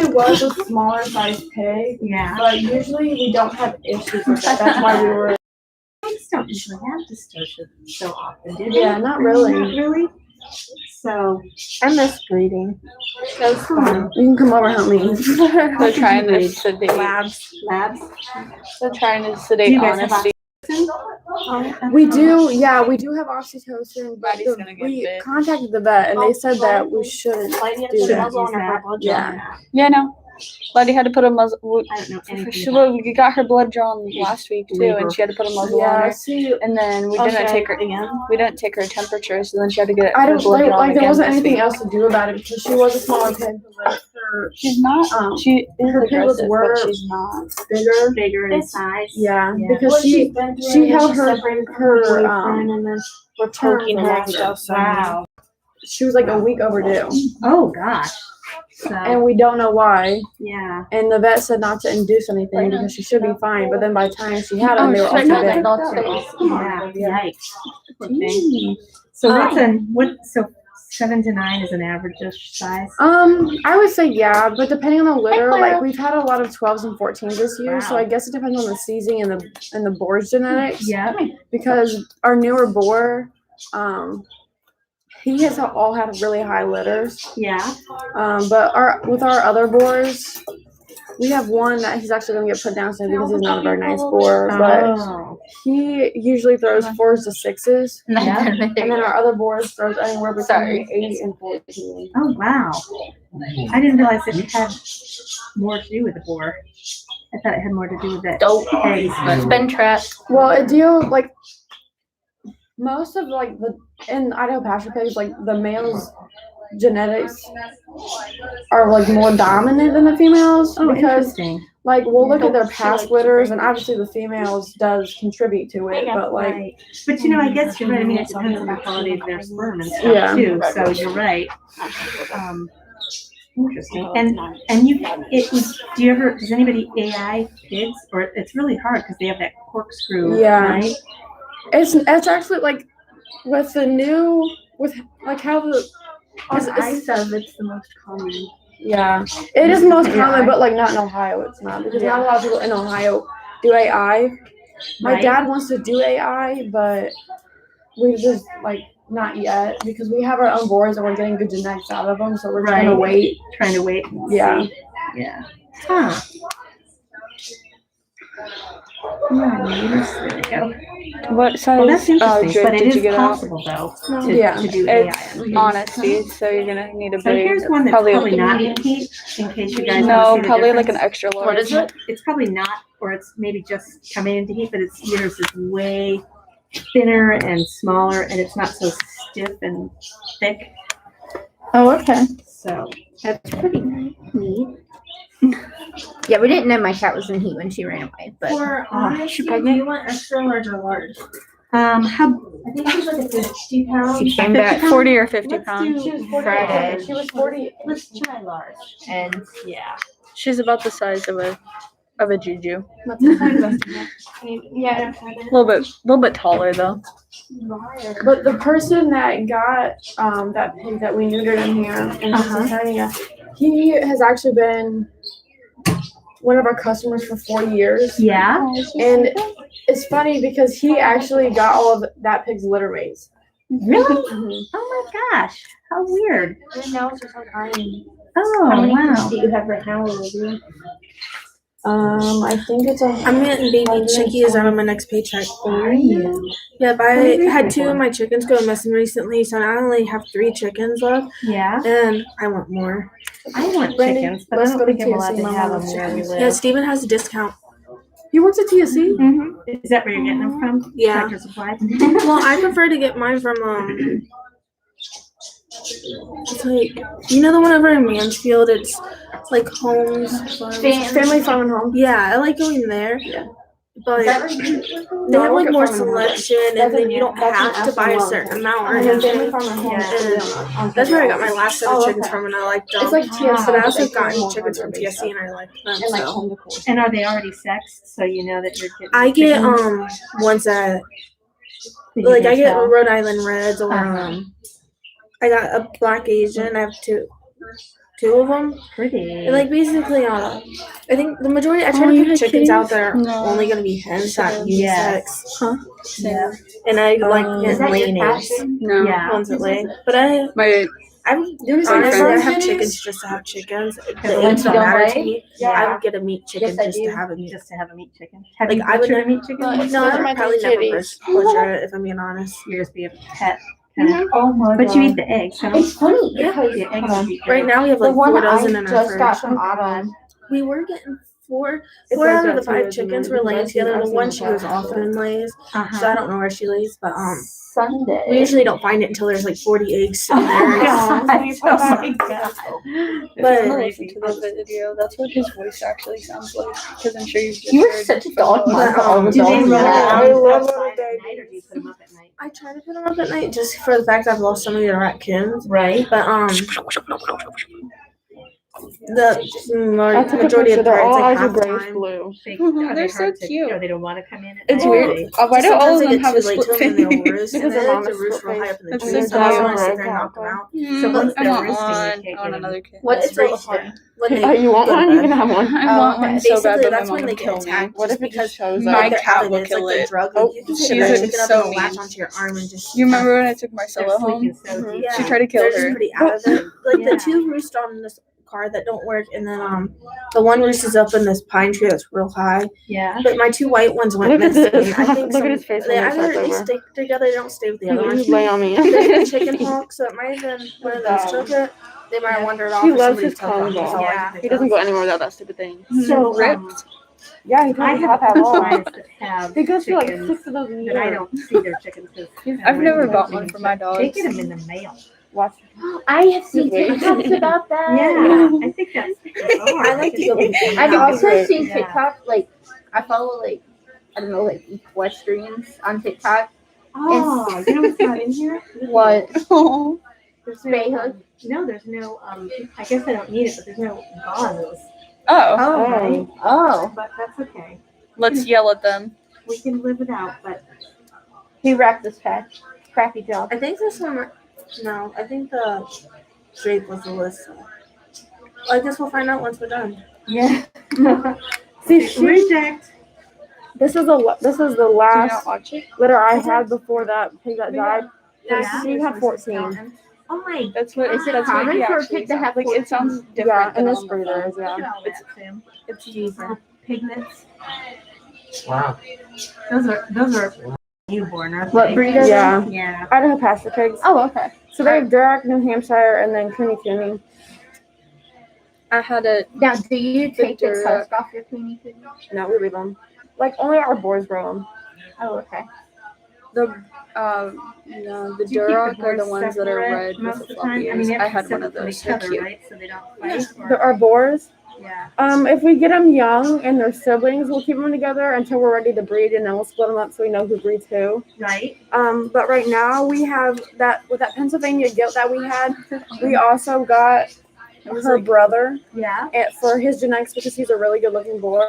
was a smaller sized pig, Yeah. but usually we don't have issues with that. That's why we were. Pigs don't usually have dystocia so often, do they? Yeah, not really. Not really? So I miss breeding. That was fun. You can come over and help me. They're trying to read? sedate. Labs. They're trying to Do sedate you guys have honesty. We do, yeah, we do have oxytocin, but Maddie's gonna get we bit. contacted the vet and they said that we shouldn't do that. Yeah. Yeah, no. Lady had to put a muzzle. I don't know anything She, about we got her blood drawn last week too, labor. and she had to put a muzzle on Yeah, her. see, And then we Oh, didn't should take her. We didn't take her temperature, so then she had to get I her don't blood drawn like there again wasn't this anything week. else to do about it because she was a smaller pig. But her She's not. She is her piglets aggressive, were but she's not. bigger. in size. Yeah, Yeah. because she held her We're poking her and stuff. So Wow. she was like a week overdue, Oh gosh. So and we don't know why. yeah. And the vet said not to induce anything because she should be fine. But then by the time she had them, they were also big. Yeah. Yikes. Poor thing. So so 7 to 9 is an average-ish size? I would say yeah, but depending on the litter, like we've had a lot of 12s and 14s this year, so Wow. I guess it depends on the seasoning and the boar's genetics. Yeah. Because our newer boar, he has all had really high litters. Yeah. But with our other boars, we have one that he's actually gonna get put down soon because he's not a very nice boar. But Oh. he usually throws 4s to 6s. Yeah. And then our other board throws anywhere between Sorry. 8 and 14. Oh wow. I didn't realize that it had more to do with the boar. I thought it had more to do with the Dope. eggs, but Spin trap. Well, it deals like most of like in Idaho pasture pigs, like the males' genetics are like more dominant than the females oh, because interesting. like we'll look at their past litters and obviously the females does contribute to it, but like Right. But I guess you're right. I mean, it depends on the quality of their sperm and stuff Yeah. too. So you're right. Interesting. And does anybody AI pigs? Or it's really hard because they have that corkscrew, Yeah. right? it's actually like with like how the It's the most common. yeah, it is the most AI. common, but like not in Ohio, it's not because not a lot of people in Ohio do AI. My Right. dad wants to do AI, but we just like not yet because we have our own boards and we're getting good genetics out of them, so we're trying to Right. wait. Trying to wait and Yeah. see. Yeah. Huh. There we go. What size Well, that's interesting, drip but it did is you get out? possible though to, Yeah. to do AI. It's honesty, so you're gonna need a So big. here's one that's probably not in heat, in case you guys No, want to see the probably like an difference. extra large. What is it? It's probably not, or it's maybe just coming into heat, but its uterus is way thinner and smaller, and it's not so stiff and thick. Oh, okay. So that's pretty neat. Yeah, we didn't know my cat was in heat when she ran away, but For honesty, do you want extra large or large? How I think she's like a 50 pounds. she came back 40 or 50 Let's pounds. She was 40. Friday. She was 40. let's try large. and Yeah. She's about the size of a juju. Yeah. A little bit taller though. But the person that got that pig that we neutered in here in Pennsylvania, he has actually been one of our customers for 4 years. Yeah. And it's funny because he actually got all of that pig's litter mates. Really? Mhm. Oh my gosh. How weird. And now it's just like iron. Oh How many wow. pigs do you have right now, Olivia? I think it's I'm getting baby chickies out of my next paycheck. Are you? Yep, What are I you had grateful 2 for? of my chickens go missing recently, so I only have 3 chickens left, Yeah. and I want more. I want Brandy, chickens, but I let's don't go to think I'm allowed TSC, to my have mom them wants where we chickens. live. Yeah, Steven has a discount. He went to TSC? Is that where you're getting them from? Yeah. Tractor Supply? Well, I prefer to get mine from it's like the one over in Mansfield. It's like homes. Farms. Family Farm and Home. Yeah, I like going there. Yeah. But No, they I have work like at more Farm and Home. selection, and then you don't have to buy a certain amount or And then Family anything. Farm and Home. Yeah. That's where I got my last set of Oh, chickens okay. from, and I like them. It's like TSC. But I also but they got put more chickens from hardware TSC, and I like them. and like So home decor. And are they already sexed, so you know that you're getting I get chickens ones that that you like can I get sell? Rhode Island Reds, or Uh-huh. I got a Black Asian. I have 2. 2 of them. Pretty. And like basically, I think the majority I try to pick chickens out that are only gonna be hens, not unisex. Yes. Huh? Yeah. And I like Is that laying your eggs. passion? No. Yeah. Ones that lay. But I'm Some honestly I friends. have chickens just to have chickens. The Because eggs don't you don't matter to lay? me. Yeah. I would get a meat chicken Yes, I just do. to have a meat. Just to have a meat chicken. Have Like you I would butchered a never. meat chicken? No, Those I are would my probably three never kitties. butcher it if I'm being honest. You just be a pet. Kind of. Oh my But god. you eat the eggs, huh? It's funny Yeah, because the eggs would be good. Right now we have the like one 4 I dozen in our just fridge. got from Autumn. We were getting four It's out like of the that 5 too, chickens isn't it? were laying I've seen- together. I've The seen one it she was back. often lays, so I Uh-huh. don't know where she lays. But Sunday. we usually don't find it until there's like 40 eggs sitting there. Oh my God. But- I'm gonna listen to the video. That's what his voice actually sounds like. Because I'm sure you've just You were heard such a from dog those. mom for all the Do they dogs. run you have. I around love outside little at night, or do you put them up at night? I try to put them up at night just for the fact I've lost so many raccoons. Right. But the I took a majority picture. of the They're time, all it's like eyes are half the grayish time. blue. Are They're they so hard to, cute. or they don't want to come in at It's night? weird. Why do all Sometimes of they them get have too a late split till then they'll face? roost, and Because then their mom to is roost split real high face. up in the That's trees. so So that's when I cute. sit there and knock them out. So once I they're want roosting, you one. take I want them. another kid. What It's is really roasted. hard when Oh, they you want go to one? You bed. can have one. I want one. So bad, Basically, but my that's mom when they would get kill me. attacked. What just if it because just shows like up? they're My cat out of will it. It's kill like the it. drug. Oh, Like you can she's get a chicken up so and it'll latch mean. onto your arm and just. You remember when I took Marcella They're home? sleeping so Mhm. deep. Yeah. She tried to kill They're just her. pretty out of it. Like Yeah. the 2 roost on this car that don't work, and then the one roost is up in this pine tree that's real high. Yeah. But my 2 white ones went Look at missing. this. I think Look at his face They when he either starts they over. stay together, they don't stay with the other one. You lay on me. They chicken hawk, so it might have been one of those took it. They might have wandered off. He or loves somebody his took them. tongue That's though. all I Yeah. can think He doesn't of. go anywhere without that stupid thing. So, ripped. Yeah, he I doesn't have have all. clients that have He goes through like chickens, 6 of those a but I year. don't see their chickens because I've never got one for my They dogs. get them in the mail. Watch. I have seen Wait. TikToks about that. Yeah, I think that's bizarre. I like to go. I've Yeah. also seen Yeah. TikTok, like, I follow, like, I don't know, like, equestrians on TikTok. Oh, you know what's not in here? What? Oh. There's Spay no, hook? no, there's no, I guess I don't need it, but there's no gauze. Oh. Right? Oh. But that's okay. Let's yell at them. We can live it out, but He wrapped this patch. Crappy job. I think this one. No, I think the drape was the list. I guess we'll find out once we're done. yeah. See, she, Reject. this is the Do you not last watch it? litter I had before that pig that died. Yeah. She had 14. Oh my. That's what. Is it that's what common he for a actually pig to have sounds like. It sounds different. Yeah, than and this on the breeder phone. is, yeah. Look at all that, Sam. It's Little piglets. Wow. Those are newborn, aren't What they? breed are Yeah. they? Yeah. Idaho pasture pigs. Oh, okay. So they have Duroc, New Hampshire, and then Cooney. I had a Now, do you take the Duroc. tusk off your Cooney Cooney? No, we leave them. Like only our boys grow them. Oh, okay. the no, the Do you keep Duroc are the boys ones that are separate red with most the of the floppy time? I ears. mean, they I have to had be one of separate from those. each They're other, cute. right? So they don't fight. or- Our boars. Yeah. If we get them young and they're siblings, we'll keep them together until we're ready to breed, and then we'll split them up so we know who breeds who. Right. But right now we have that with that Pennsylvania gilt that we had. We also got her brother Yeah. for his genetics because he's a really good looking boar.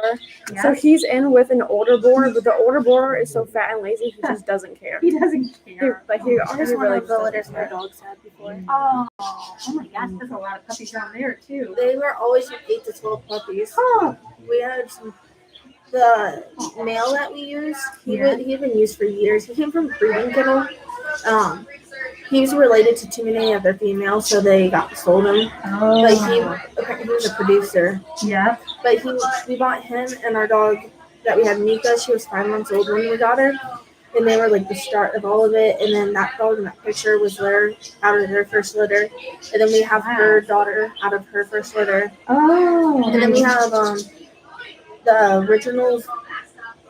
Yeah. So he's in with an older boar, but the older boar is so fat and lazy he just doesn't care. He doesn't care. He Here's one really of the litters doesn't my care. dogs had before. Oh my gosh, there's a lot of puppies down there too. They were always 8 to 12 puppies. Oh. We had the male that we used. He had been used for years. He came from breeding kennel. He was related to too many other females, so they sold him. Oh. Like he was a producer. Yeah. But we bought him and our dog that we had, Mika. She was 5 months old when we got her, and they were like the start of all of it. And then that dog in that picture was out of their first litter, and then we have her daughter out of her first litter, Oh. and then we have the originals.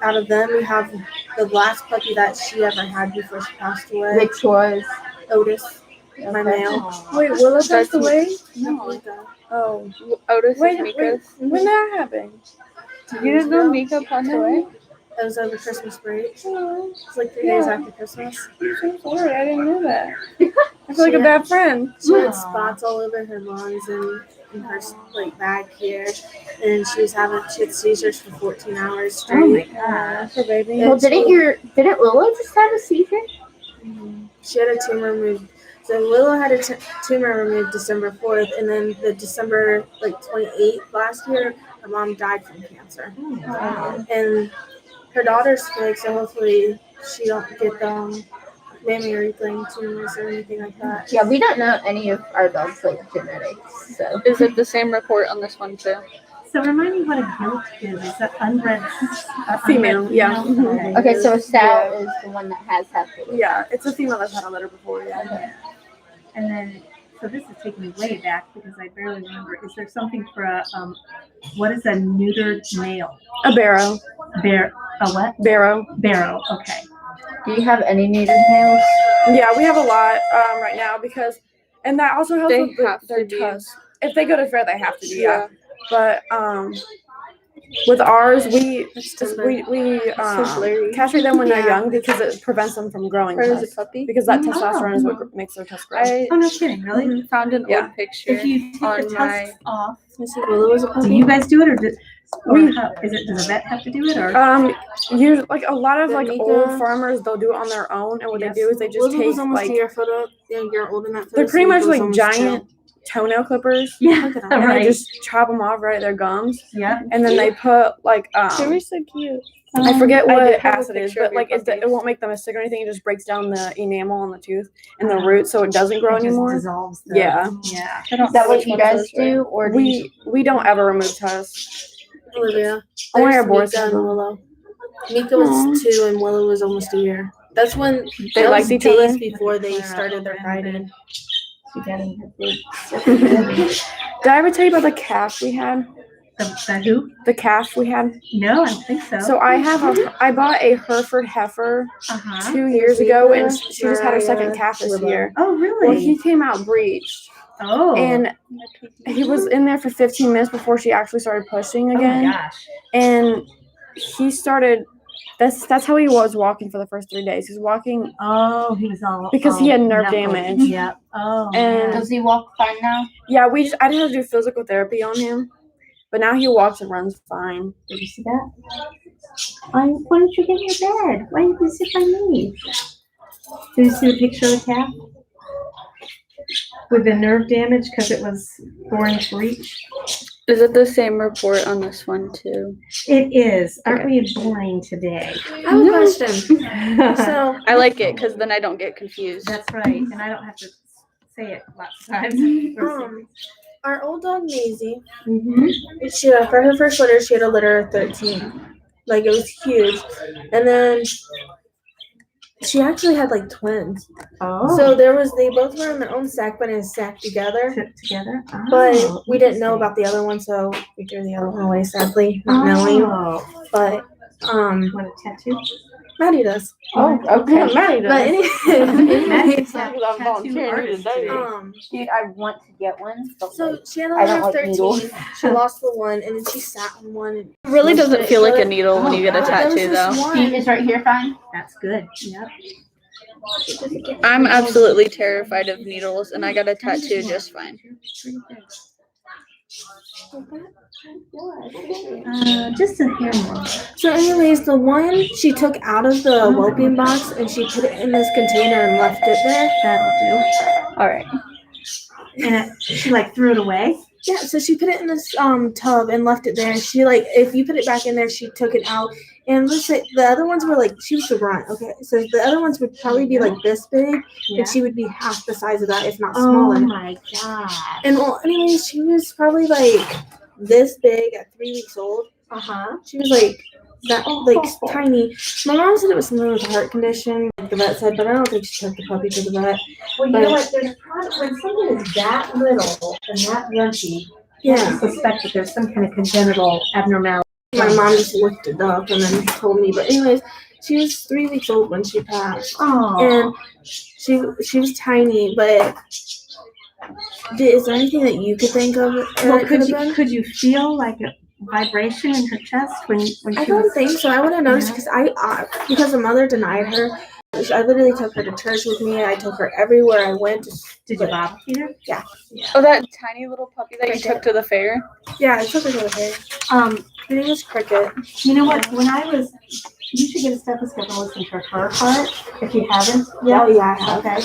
Out of them, we have the last puppy that she ever had before she passed away. Which was Otis, my male. Wait, Willa passed away? No. Oh, Otis wait, is Mika's. when that happened? You didn't know Mika passed away? It was over Christmas break. It's like 3 days after Christmas. I'm so sorry, I didn't know that. I feel like a bad friend. She had spots all over her lungs and in her back here, and she had seizures for 14 hours straight. Oh my gosh. Her baby. well, didn't Willow just have a seizure? She had a tumor removed. So Willow had a tumor removed December 4th, and then the December 28th last year, her mom died from cancer. And her daughter's sick, so hopefully she don't get mammary gland tumors or anything like that. Yeah, we don't know any of our dogs' genetics. So Is it the same report on this one too? So remind me what a gilt is. Is that unbred? Female, yeah. okay, so a sow is the one that has had the Yeah, it's a female that's had a litter before, yeah. And then, so this is taking me way back because I barely remember. Is there something for a, what is a neutered male? A barrow. A what? Barrow. Barrow, okay. Do you have any neutered males? Yeah, we have a lot right now because, and that also helps They with have their to be. tusks. If they go to fair, they have to be, yeah. But with ours, we castrate them when they're young because it prevents them from growing. Or is tusks. it puppy? Because that testosterone is what makes their tusks grow. I Oh, no kidding, really? found an Yeah. old picture If you take the on tusks my. off, Willow was a puppy. do you guys do it or does We- does a vet have to do it or? Usually, a lot of Benita- old farmers, they'll do it on their own, and what Yes. they do is they just Willow take was almost a year foot up. Yeah, you're old enough. they're pretty much like giant toenail clippers. Yeah, And they right. just chop them off right at their gums, Yeah. and then they put They were so cute. I forget I what did have a acid is, picture but of your it puppies. won't make them as sick or anything. It just breaks down the enamel on the tooth and the root, so it doesn't grow It just anymore. dissolves the- Yeah. Yeah. Is that what you guys do, or do you? We don't ever remove tusks. Olivia. Only our There's boys Mika have and them. Willow. Mika was 2 and Willow was almost a year. That's when They that liked was each days other? before they started their fighting. She got in her food. Did I ever tell you about the calf we had? The who? The calf we had. No, I don't think so. So I bought a Hereford heifer Uh-huh. 2 years ago, and she just had her second calf this year. Oh, really? Well, he came out breached, Oh. and he was in there for 15 minutes before she actually started pushing Oh my again. gosh. And he started. That's how he was walking for the first 3 days. He's walking Oh, he was all because he had nerve knuckled. damage. Yep. Oh. And- man. Does he walk fine now? Yeah, I didn't have to do physical therapy on him, but now he walks and runs fine. Did you see that? Why don't you get in your bed? Why didn't you sit by me? Did you see the picture of the cat? With the nerve damage because it was 4-inch reach? Is it the same report on this one too? It is. Aren't we boring today? I have a question. That's So I like it because then I don't get confused. right. And I don't have to say it lots of times. our old dog Maisie, Mm-hmm. she for her first litter, she had a litter of 13. Like it was huge. And then she actually had twins. Oh. So they both were in their own sack, but in a sack together. Together? But Oh, we didn't know about the other one, so we threw the other one away, sadly, not knowing. Oh. But Want a tattoo? Maddie does. Oh, okay. Maddie But does. anyway, I'm volunteering artist today. Dude, I want to get one. But so she had a I litter don't of like 13. needles. She lost the one, and then she sat on one. And It really doesn't feel like a But- needle when you get a but there was tattoo this though. one- Is right here fine? That's good. Yep. I'm absolutely terrified of needles and I got a tattoo just fine. Just a hair more. So, anyways, the one she took out of the whelping box and she put it in this container and left it there. That'll All right. do. And she threw it away? Yeah, so she put it in this tub and left it there. And she if you put it back in there, she took it out. And let's say the other ones were she was the grunt. Okay, so the other ones would probably be this big, Yeah. and she would be half the size of that, if not Oh smaller. my god. And well, anyways, she was probably this big at 3 weeks old. Uh-huh. She was tiny. My mom said it was something with a heart condition, the vet said, but I don't think she took the puppy to the vet. Well, you know what? There's probably when something is that little and that grumpy, you Yeah. suspect that there's some kind of congenital abnormality. My mom just looked it up and then told me. But anyways, she was 3 weeks old when she passed. Oh. And she was tiny, but is there anything that you could think of? Well, it have been? could you feel a vibration in her chest when I she don't was? think so. I would have noticed because the mother denied her. I literally took her to church with me. I took her everywhere I went. Did you bottle feed her? Yeah. Oh, that tiny little puppy that you took to the fair? Yeah, I took her to the fair. Her name was Cricket. You know what? You should get a stethoscope and listen to her heart if you haven't. Yeah, I have. Okay.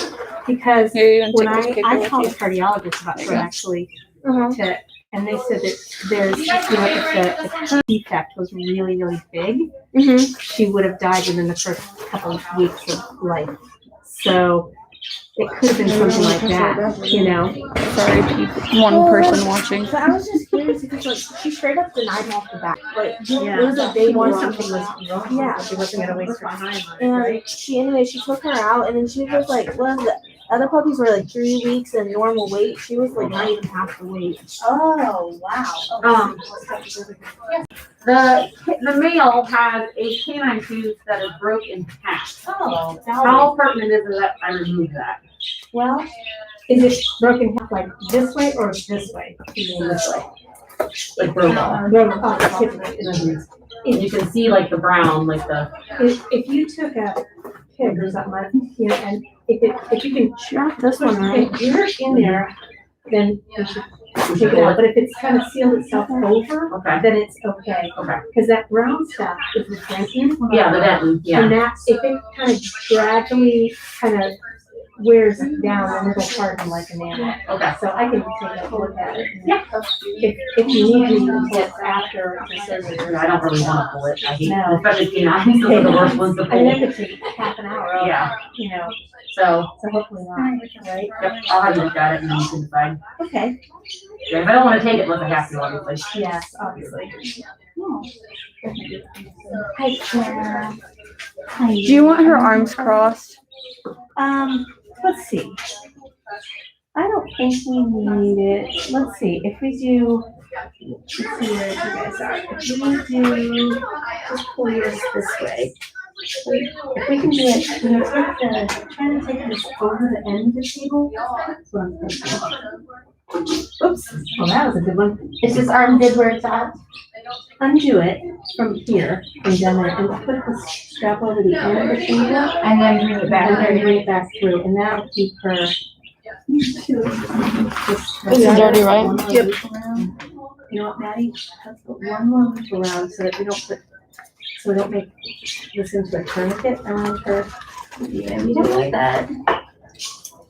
Because Here, you when want to take this I paper called a with cardiologist about her actually, Uh-huh. and they said that there's, if the defect was really, really big, Mm-hmm. she would have died within the first couple of weeks of life. So it could have been something like that, you know? Sorry, one person watching. But I was just curious because like she straight up denied me off the bat. Like Yeah. it was a big one. Something was wrong. Yeah. She wasn't gonna waste her time on it, And right? she took her out and then she was like, well, the other puppies were like 3 weeks and normal weight. She was like not even half the weight. Oh, wow. The male has a canine tooth that is broke in half. Oh, How pertinent is it that I remove that? well, is it broken half like this way or this way? This way. Like broke off. Broken off, typically. You can see like the brown, like the. If you took a pig or something, like, you know, and if you can, Not this one, right? if you're in there, then you should take it out. But if it's kind of sealed itself over, Okay. then it's okay. Okay. Because that brown stuff is the dentin. Yeah, the dentin, yeah. And that, if it kind of gradually kind of wears down, then it'll harden like enamel. Okay. So I can take a look at it. Yeah. If you need to, you can pull it after the surgery. I don't really want to pull it. I hate, No. especially canines, those are the worst ones to I mean, that pull. could take half an hour. Yeah. You know, So, so hopefully not, right? yep, I'll have you look at it and then you can decide. Okay. Yeah, if I don't want to take it unless I have to, obviously. Yes, obviously. Hi, Clara. Do you want her arms crossed? Let's see. I don't think we need it. Let's see, if we do, let's see where you guys are. If we do, just pull yours this way. If we can do it, you know, trying to take this over the end of the table. That's what I'm thinking. Oops, well, that was a good one. Is this arm good where it's at? Undo it from here and down there and put the strap over the end of the table. And then bring it back. And then bring it back through, and that'll keep her. This is already right? Yep. You know what, Maddie? Let's put one more loop around so that we don't make this into a tourniquet around her. Yeah, we don't want that.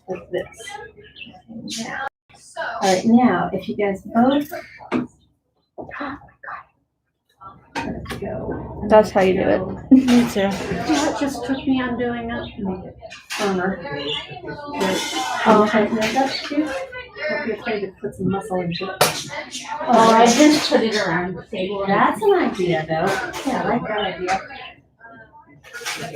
Like this. Now. All right, now, if you guys both. Oh my God. Let's go. That's how you do it. Me too. That just took me on doing it. Make it firmer. Oh, tighten it up too. Don't be afraid to put some muscle into it. Oh, I just put it around the table. That's an idea, though. Yeah, I like that idea.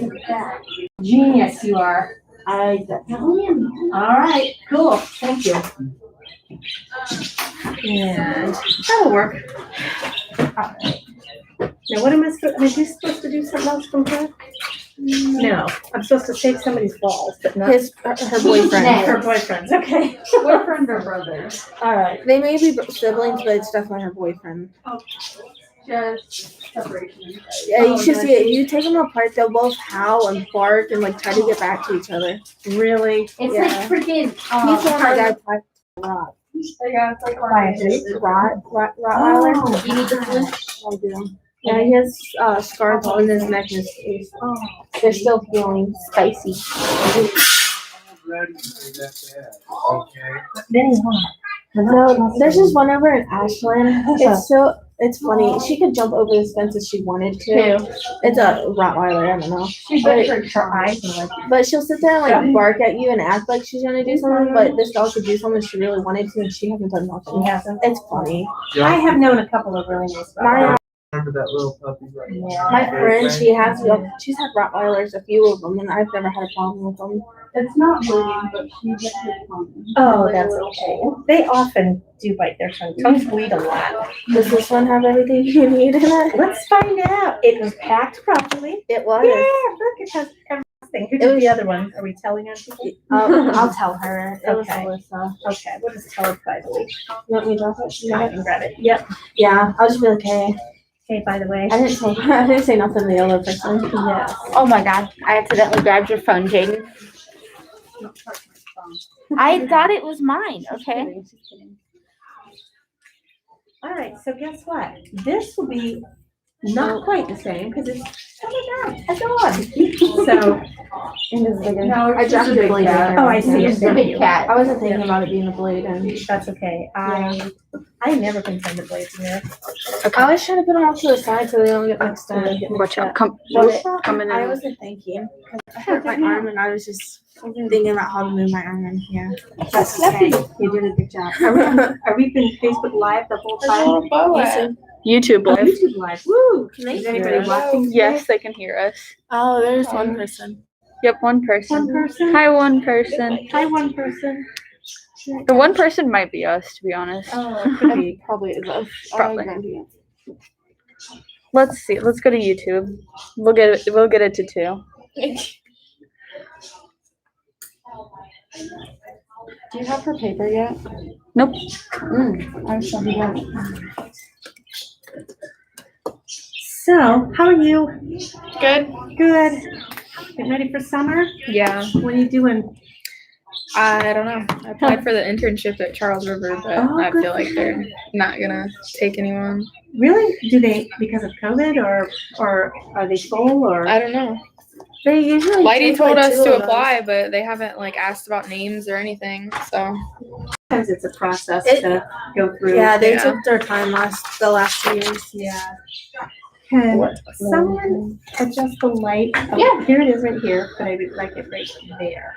Look at that. Genius you are. I definitely am. All right, cool. Thank you. And that'll work. All right. Now, what am I supposed to do something else from her? No, I'm supposed to save somebody's balls, but not Her boyfriend. her boyfriend's. Okay. Boyfriend or brother? All right. They may be siblings, but it's definitely her boyfriend. Just separation. Yeah, you should see it. You take them apart, they'll both howl and bark and like try to get back to each other. Really? It's like freaking. He's one my dad's Rottweiler. Oh, You need the flu? I do. Yeah, he has scars all in his neck and his face. Oh, they're still healing. Spicy. No, there's this one over in Ashland. It's funny. She could jump over the fence if she wanted to. It's a Rottweiler. I don't know. But she'll sit there and like bark at you and act like she's gonna do something. But this dog could do something if she really wanted to, and she hasn't done nothing. She hasn't. It's funny. I have known a couple of really nice My Remember that little puppy? my friend, she's had Rottweilers, a few of them, and I've never had a problem with them. It's not bullying, but she gets it from. Oh, that's okay. They often do bite their tongue. Tongues bleed a lot. Does this one have everything you need in it? Let's find out. It was packed properly. It was. Yeah, look, it has everything. Who did the other one? Are we telling on people? I'll tell her. It was Okay. Alyssa. Okay, we'll just tell her privately. You want me to drop it? I can grab it. Yep. Yeah, I'll just be like, hey. Okay, by the way. I didn't say nothing to the other person. Yes. Oh my god, I accidentally grabbed your phone, Jaden. I thought it was mine, okay? All right, so guess what? This will be not quite the same because it's, oh my God, a dog. So I dropped your blade. Oh, I see. It's a big cat. I wasn't thinking about it being a blade, and That's okay. I've never been sent to blades in there. I always try to put them off to the side so they don't get mixed up. Watch out. Come in. I wasn't thinking. I hurt my arm, and I was just thinking about how to move my arm in here. That's okay. You did a good job. Are we been Facebook Live the whole time? YouTube Oh, live. YouTube Live. Woo! Is anybody watching? today? Yes, they can hear us. Oh, there's one person. Yep, one person. One person? Hi, one person. Hi, one person. The one person might be us, to be honest. Oh, could be. Probably is us. Probably. Let's see. Let's go to YouTube. We'll get it to 2. Do you have her paper yet? Nope. I shall do that. So, how are you? Good. Good. Getting ready for summer? Yeah. What are you doing? I don't know. I applied for the internship at Charles River, but Oh, I good feel like for they're not gonna take anyone. Really? Do they, because of COVID, or are they full, or? I don't know. They usually Lighty take, told like, us 2 to of apply, but they haven't like asked about names or anything. So Sometimes it's a process It- to go through. Yeah, they Yeah. took their time the last 2 years. Yeah. Can someone adjust the light? Oh, Yeah. Here it is right here, but I would like it right there.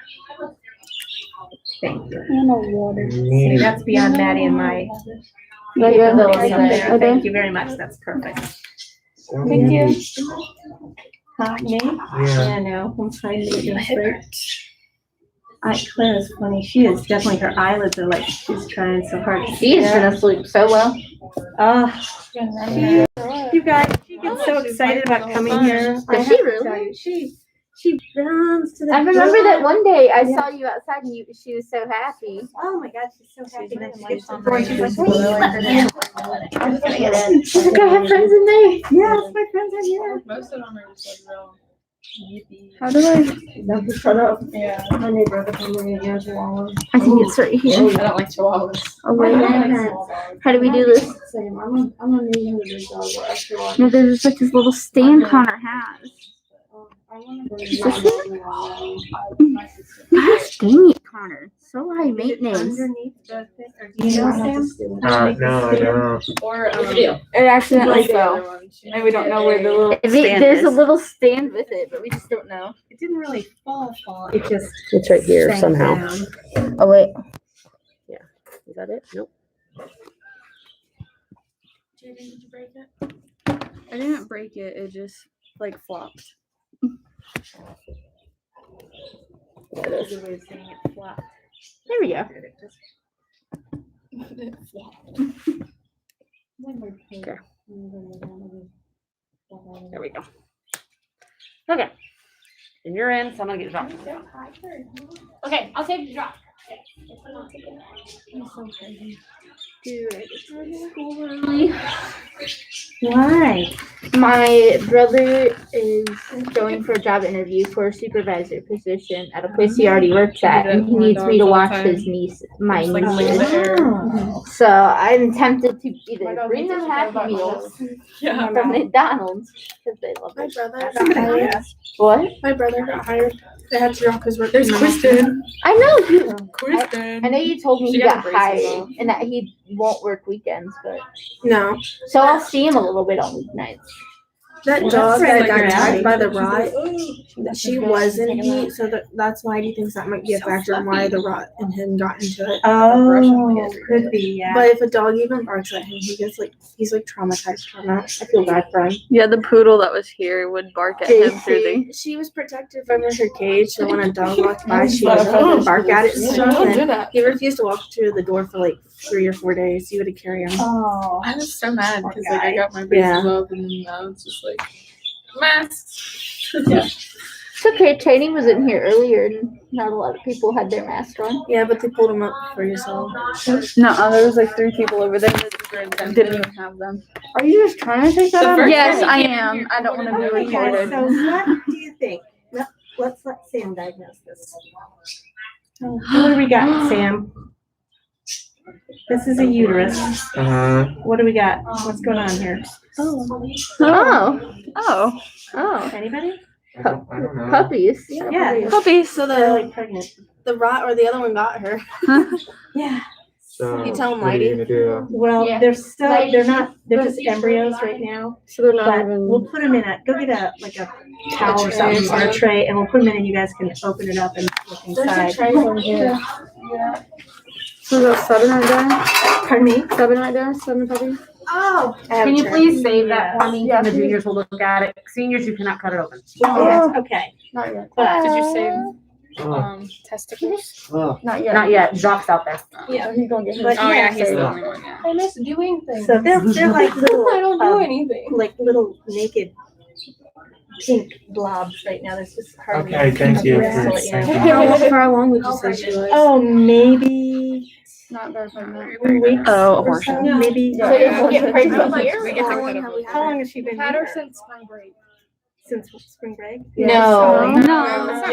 Thank you. See, that's beyond Maddie and my Yeah, you have the capabilities one up there. there. Thank you very much, that's perfect. Thank you. Me? Yeah. Yeah, no, I'm trying to get this right. Claire is funny, she is definitely, her eyelids are like, she's trying so hard. to She is see. gonna sleep so well. You guys, she gets so excited about coming here. I Does have she to really? tell you, She runs to the. I remember that door. one day I Yeah. saw you outside and she was so happy. Oh my God, she's so happy. Then she gets to the She's door and she's like, I think I have friends in there. yes, my friends are here. most of them are just like real. How do I? Shut up. Yeah. My neighbor at the family has chihuahua. I think it's right here. I don't like chihuahuas. Oh wait. How do we do this? Same. I'm a new big dog. Where I feel like No, there's just like this little stand Connor has. I want to go to Gosh dang it, Connor. So high maintenance. Underneath the thing, or do you know, Sam? No, I don't. Or It accidentally fell. and we don't know where the little There's a little stand with it, but we just don't know. It didn't really fall, it just. It's right here sank somehow. down. Oh wait. Is that it? Nope. Did you break it? I didn't break it, it just like flopped. That's a good way of saying it, flopped. There we go. Okay. There we go. Okay. And you're in, so I'm gonna get dropped. Okay, I'll take the drop. Why? My brother is going for a job interview for a supervisor position at a place he already works at, and he needs me to watch his my nieces. Oh. So I'm tempted to either bring them Happy Meals from McDonald's because they love My it. brother got hired. What? My brother got hired. They had to drop his work. There's Kristen. I know. I Kristen. know you told me She he got got the braces hired off. and that he won't work weekends, but No. so I'll see him a little bit on weeknights. That Well, dog that's right that up your got attacked alley. by the rot, she was in heat, so that's why he thinks that might be a factor in why the rot and him got into it. Oh, could be, yeah. But if a dog even barks at him, he's like traumatized from that. I feel bad for him. Yeah, the poodle that was here would bark at him through the. She was protective over her cage, so when a dog walked by, she would bark at it and stuff. Don't do And that. he refused to walk through the door for like 3 or 4 days. He would carry him. Oh. I was so mad because Poor like I guy. got my braces Yeah. up and then now it's just like masks. It's okay. Training was in here earlier, and not a lot of people had their mask on. Yeah, but they pulled him up for yourself. No, there was like 3 people over there that didn't even have them. Are you just trying to take that out? Yes, I am. I don't want to be Okay, guys, recorded. so what do you think? Let's let Sam diagnose this. So what do we got, Sam? This is a uterus. What do we got? What's going on here? Oh. Oh. Oh. Anybody? I don't know. Puppies. Yeah. Puppies. So They're the like pregnant. the rat or the other one got her. Yeah. So You tell 'em, what are you Lady. gonna do? Well, Yeah. they're still, Like, they're not, they're but just these are embryos not- right now. So they're not But even. we'll put them in go get like a towel or tray or something or a tray, and we'll put them in and you guys can open it up and look There's inside. a tray over here. So that's 7 right there. Pardon me? 7 right there. 7 puppies. Oh. Can you please save that for me? Yeah, The please. juniors will look at it. Seniors, you cannot cut it open. Yes, okay. Not yet. But Did you save Oh, testicles? oh. Not yet. Not yet. Jacques out there. Yeah, he's gonna get his. But Oh yeah, yeah, he's the so- only one. Yeah. I miss doing things. so they're like little, I don't do anything. like little naked pink blobs right now. There's just hardly. Okay, thank you. Yeah. How long would you say she was? Oh, maybe Not very pregnant. 3 weeks. Oh, or abortion. so, maybe. So if you get pregnant here? We get to How cut long it have we How long has she been Had her here? since spring break. Since spring break? No. No. No,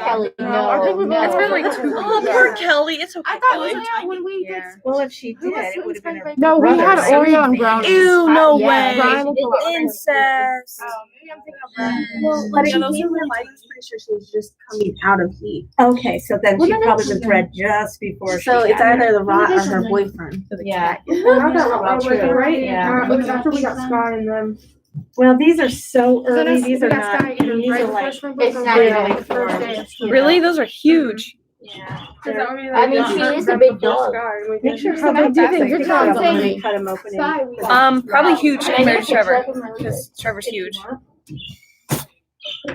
Kelly, no. It's been like 2 Oh, weeks. poor Kelly. It's okay. I thought Kelly. when we Yeah. Well, if she Who did, was it would have been her. No, we had brother, Oreo right? and brownies. Ew, no Yeah. way. Brian looked a lot like her. Incest. Maybe I'm thinking of Brian. Well, but Yeah, those he are was like, I'm pretty sure she was just coming out of heat. Okay, so then Well, she no, probably no, was no. bred just before she So it's got either here. the rat or her boyfriend. Yeah. Not that Well, boyfriend, true. right? Yeah. It was after we got Sky and them. Well, these are so Then early. it's- These we are got not. Sky either These right are before like. spring break It's or not right really after the first day of school. Really? Those are huge. Yeah. Is that what we I mean, like, she got is a them big before dog. Sky, and we Make did- sure So somebody I do think does you're cut them saying- open and cut them open. Sky, and- we got- Probably huge And I compared think to Trevor. it's recommended. Because Trevor's huge.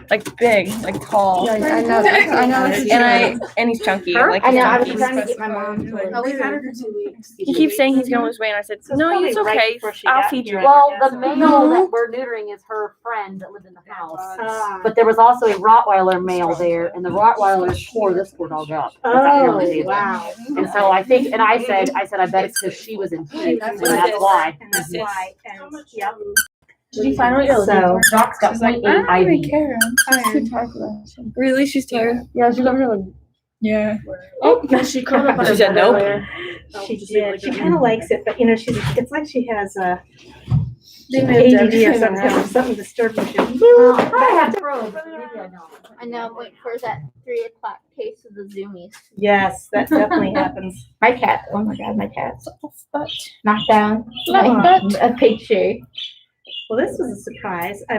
Like big, like tall. Yeah, I know. I know. And he's chunky. Her? Like I he's know, I was chunky. trying to get my mom to. Oh, we've had her for 2 weeks. He keeps saying he's gonna lose weight, and I said, So it's no, probably it's right okay. before she I'll got feed you. here. Well, Yeah, the so- male that we're neutering is her friend that lived in the house. Ah. But there was also a Rottweiler male there, and the Rottweiler tore this poor dog up. Oh, wow. And so I think, and I said, I bet it's because she was in heat, and that's why. And that's why, and, yep. Did you find what you're looking So, Jacques got She's like, point I eight don't really IV. care. I'm tired. Too tired for that. Really? She's tired? Yeah, she's over here like. Yeah. Oh, yeah, she called up on She her said bed nope. earlier. she did, she kind of likes it, but you know, it's like she has a They moved ADD or everything around. something disturbing. She Well, I probably have to probe. Maybe I don't. I know, I'm waiting for that 3 o'clock case of the zoomies. Yes, that definitely happens. My cat, oh my god, my cat's knocked down. A picture. Well, this was a surprise. I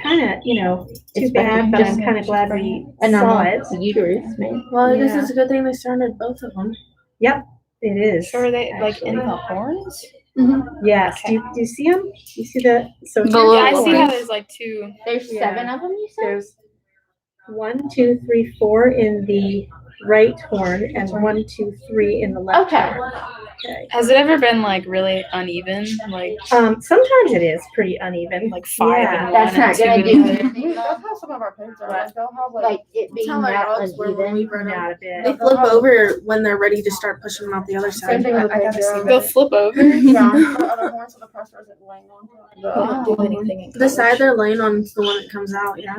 kind of, you know, too It's bad, but I'm just- kind of glad we A saw it. normal uterus, man. Well, this Yeah. is a good thing they started both of them. It is. So are they like in the horns? Yes. Do you see them? You see the? So The here's little I see one. how there's like 2. There's Yeah. 7 of them, you said? There's 1, 2, 3, 4 in the right horn, and 1, 2, 3 in the left Okay. horn. Okay. Has it ever been like really uneven? Like Sometimes it is pretty uneven. like 5 Yeah. and 1 That's not and gonna 2? do anything. That's how some of our pigs are. Like, they'll have Like it being tell our that dogs where when we uneven. bring them. Not a bit. They flip over when they're ready to start pushing them out the other side. Same thing with I gotta pigs, see yeah. They'll flip over. Yeah, the other horn so the pressure isn't laying on. They don't do anything in The side college. they're laying on is the one that comes out, yeah.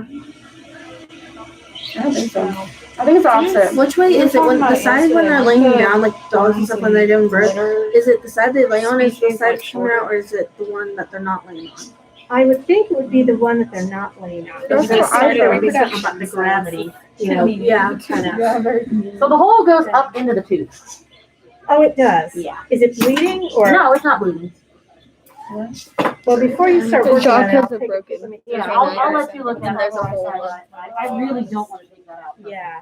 I don't think so. I think it's the opposite. Which way is it? When the side when they're laying down, like dogs and stuff when they're doing birth, is it the side they lay on is the side that's coming out, or is it the one that they're not laying on? I would think it would be the one that they're not laying on. That's Because what I there would be thought. something about the gravity, you know, Yeah. kind of. So the hole goes up into the tooth. Oh, it does? Yeah. Is it bleeding or? No, it's not bleeding. Well, before you start working on it, I'll take broken. let me- Yeah, Okay, I'll nice. let you look at And that. there's a before I hole. start. I really don't want to take that out. Yeah.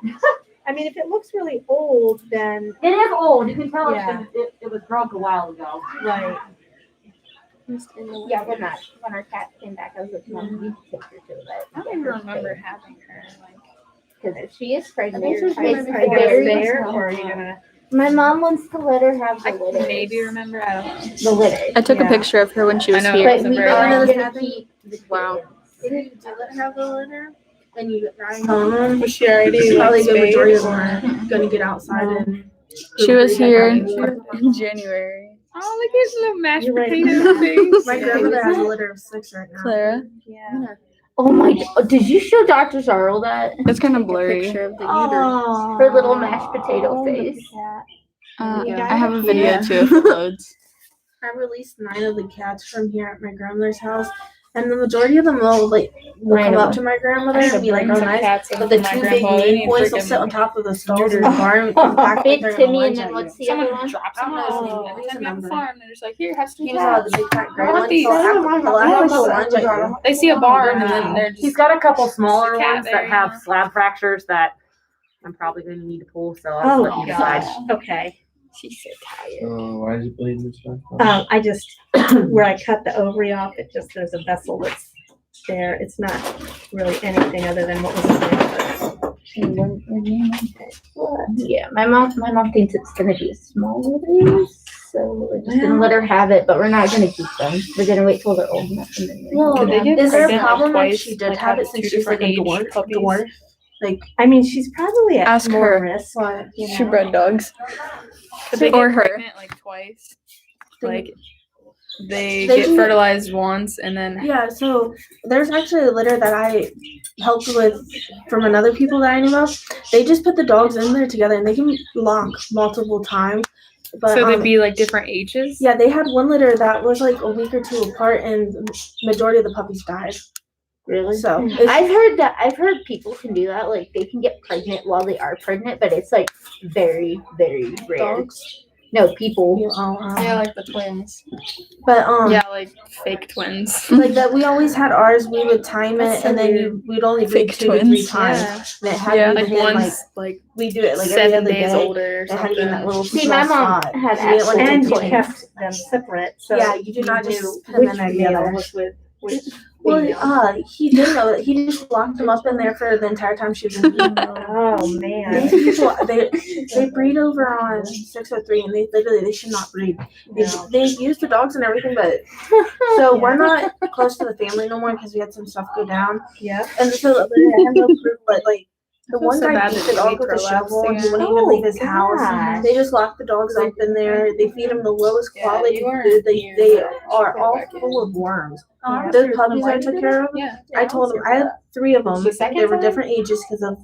I mean, if it looks really old, then, It is old. You can tell Yeah. it was broke a while ago. right. Yeah, when our cat came back, I was like, Mom, you take her to the vet. I don't even remember having her. Like Because if she is pregnant, I think she's it's Are you gonna very stay or small. are you gonna? My mom wants to let her have the I litter. maybe remember. I don't know. The litter. I took Yeah. a picture of her when she was I know. here. It was But a we very are long- gonna keep the Wow. If you do let her have the litter, and you home, Was she already probably like the majority of spayed? them are gonna get outside and. She was here In January. Oh, look at his little mashed You're right. potato face. My grandmother has a litter of 6 right now. Clara. Yeah. Oh my god, did you show Dr. Zarl that? It's kind of blurry. Picture of the uterus. Oh. Her little mashed potato face. I have a video too if it loads. I released 9 of the cats from here at my grandmother's house, and the majority of them will come up to my grandmother and be like, "Oh, nice." But the two big mean boys will sit on top of the stalls in the barn and act like Big they're gonna Timmy, and lunge then at what's you. the other Someone one? drops I them don't know his name. off. I think Like it's a on the number. farm, they're just like, here, have some He was the cats. big fat gray I want one. these. So he'll act like he'll lunge at you. They see a barn and then they're just. He's got a couple smaller There's a cat ones that there, have yeah. slab fractures that I'm probably going to need to pull, so I'll let you decide. Okay. She's so tired. So why is it bleeding and stuff? I just, where I cut the ovary off, there's a vessel that's there. It's not really anything other than what was in there. Yeah, my mom thinks it's gonna be a small litter, so we're just gonna let her have it, but we're not gonna keep them. We're gonna wait till they're old enough and then. Well, Did they get is there a pregnant, problem like, if twice? she did Like, have had it since two she's like a different age puppies? dwarf? Like, I mean, she's probably at Ask more her. risk. what? You She know? bred dogs. Could they Or get her. pregnant like twice? Like they They get do- fertilized once and then Yeah, so there's actually a litter that I helped with from another people that I knew of. They just put the dogs in there together and they can lock multiple times. But so they'd be like different ages. yeah, they had one litter that was like a week or two apart and majority of the puppies died. Really? So I've heard people can do that. Like they can get pregnant while they are pregnant, but it's like very, very rare. dogs. No, people. Yeah, like the twins. But Yeah, like fake twins. like that we always had ours, we would time That's it so and then weird. we'd only breed Fake 2 to 3 twins. times. Yeah. And it had Yeah, to be like within, one's like we do it like every 7 other days day. older or It had to be in that something. little See, my small mom spot. had You didn't want And to you twins. kept them separate, so Yeah, you did not just knew put them in which there male together. was with which. Well, female. he didn't know that. He just locked them up in there for the entire time she was in the Oh man. These people, they breed over on 603 and they should not breed. They use the dogs and everything, but so we're not close to the family no more because we had some stuff go down. Yeah. And so I have no proof, but like the one so guy bad beat that the they dog need with a prolapse shovel. He again. wouldn't even leave his house. gosh. They just lock the dogs up in there. They feed them the lowest Yeah, quality you weren't food. here, They but are go all back in. full of worms. Yeah. The puppies I took care of, Yeah. I told them I had 3 of them. The second They were time? different ages because of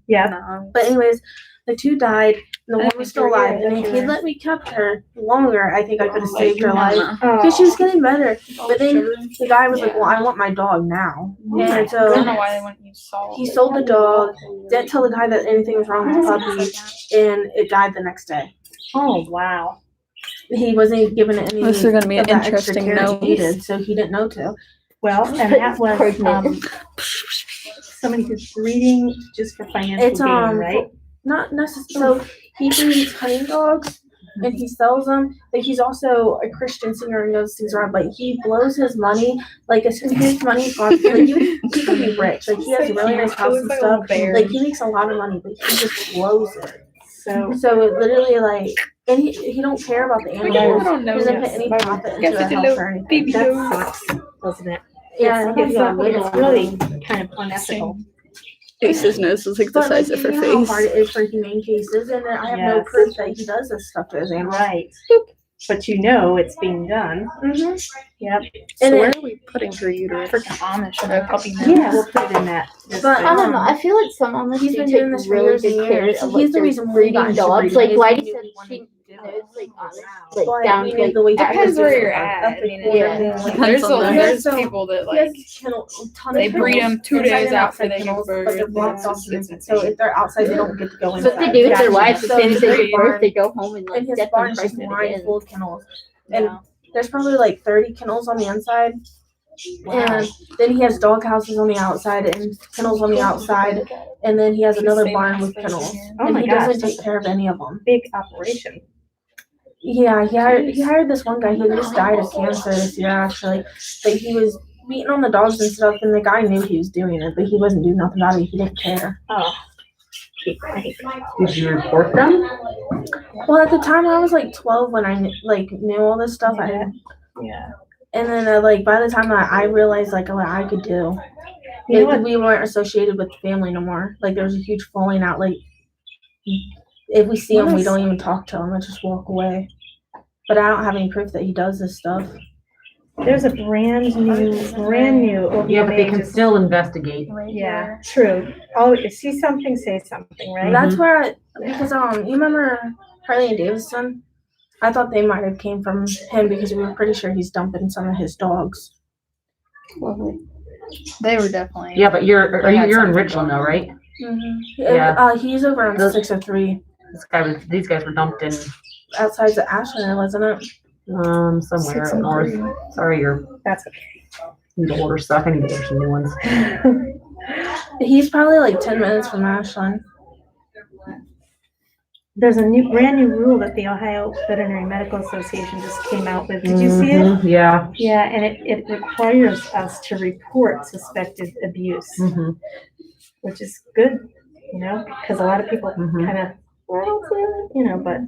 Yeah. No. But anyways, the 2 died, and the I one think was still you were alive. here, And I if think he'd you let me kept her longer, I think I could have saved her life. Oh. Because she was getting better. But then the guy was like, well, I want my dog now. And I don't so know why they wouldn't use salt. he sold the dog, didn't tell the guy that anything was wrong with the puppy, and it died the next day. Oh wow. He wasn't given it any This is gonna be of an that extra interesting care note. he needed, so he didn't know to. Well, and that was Pregnant. somebody who's breeding just for financial It's, gain, right? Not necessarily. So he breeds hunting dogs and he sells them, but he's also a Christian singer and knows things around. Like he blows his money, like as soon as his money's gone, like he could be rich. Like he has a really nice house and stuff. Like he makes a lot of money, but he just blows it. So it literally like, and he don't care about the animals. I don't know He doesn't put this. any profit Yes, into the it's a house little or anything. baby That dog. sucks, doesn't it? Yeah, It's really kind of unethical. Ace's nose is like the But like, size of you her know how hard face. it is for humane cases, and I have no Yes. proof that he does this stuff to his animals. Right. But you know it's being done. Mm-hmm. Yep. So And where it- are we putting her uterus? Freaking Amish and a puppy mill. Yeah, we'll put it in that. this But, thing. I don't know. I feel like some Amish He's do been take doing this for really years and good care years. of He's like the their reason why we breeding got into dogs. breeding. Like He Lighty knew said we wanted she to do knows it. like Amish But like down we to need like the way Depends where you're up at. I the mean, corner yeah. thing, like, There's Depends on the- there's so- people that he has like a ton they of breed kennels, them 2 inside days and after outside they give kennels, birth. but they're blocked off the inside. So if they're outside, they don't get to go But inside. they do with their Gotcha. wives as So soon as they his give birth, barn- they go home and like and his get them barn's just pregnant lined again. full of kennels. And there's probably like 30 kennels on the inside. And then he has dog houses on the outside and kennels on the outside. And then he has another Same barn house with that kennels. you're in. Oh And my he gosh, doesn't that's take care of any of them. big operation. Yeah, he hired this one guy. He just died of cancer this year, actually. But he was beating on the dogs and stuff, and the guy knew he was doing it, but he wasn't doing nothing about it. He didn't care. Oh. Did you report them? Well, at the time, I was like 12 when I knew all this stuff. Yeah. And then by the time I realized what I could do, You know what? we weren't associated with the family no more. Like there was a huge falling out. Like if we see him, we don't even talk to him. I just walk away. But I don't have any proof that he does this stuff. There's a brand new Yeah, but they can organization. still investigate. Yeah, true. Oh, if you see something, say something, right? That's where because you remember Harley and Davidson? I thought they might have came from him because we were pretty sure he's dumping some of his dogs. Lovely. They were definitely. Yeah, but you're They had in something Richland going though, right? Yeah. He's over on Those- 603 These guys were dumped in outside of Ashland, wasn't it? somewhere up north. Sorry, That's okay. need to order stuff. I need to order some new ones. He's probably like 10 minutes from Ashland. There's a brand new rule that the Ohio Veterinary Medical Association just came out with. Did you see it? Mhm, yeah. Yeah, and it requires us to report suspected abuse, Mhm. which is good, because a lot of people Mhm. kind of, but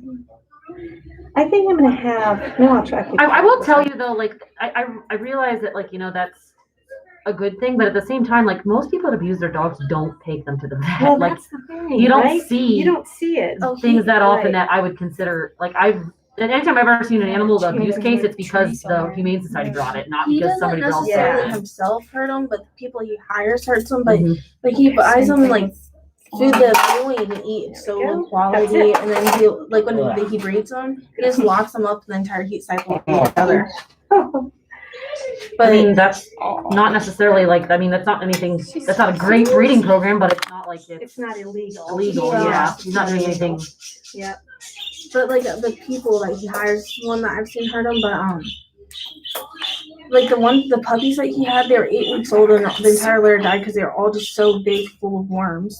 I think I'm gonna have, no, I'll try. I will tell you though, like I realize that like that's a good thing, but at the same time, like most people that abuse their dogs don't take them to the vet. Well, like that's the thing, you don't right? see You don't see it. things that often Right. that I would consider like anytime I've ever seen an animal abuse case, it's because the Humane Society brought it, not He because doesn't somebody else necessarily said it. himself hurt him, but the people he hires hurts him. But Mhm. like he buys Same them thing like with food that they won't even eat, so There we low go. quality. That's And then he like when he breeds them, he just locks them up the entire heat cycle together. I mean, that's not necessarily like that's not anything. That's not a great breeding program, but it's not like It's not illegal. illegal. Yeah, he's not doing anything. Yeah. But like the people that he hires, one that I've seen hurt him, but like the puppies that he had, they were 8 weeks old and the entire litter died because they were all just so big, full of worms.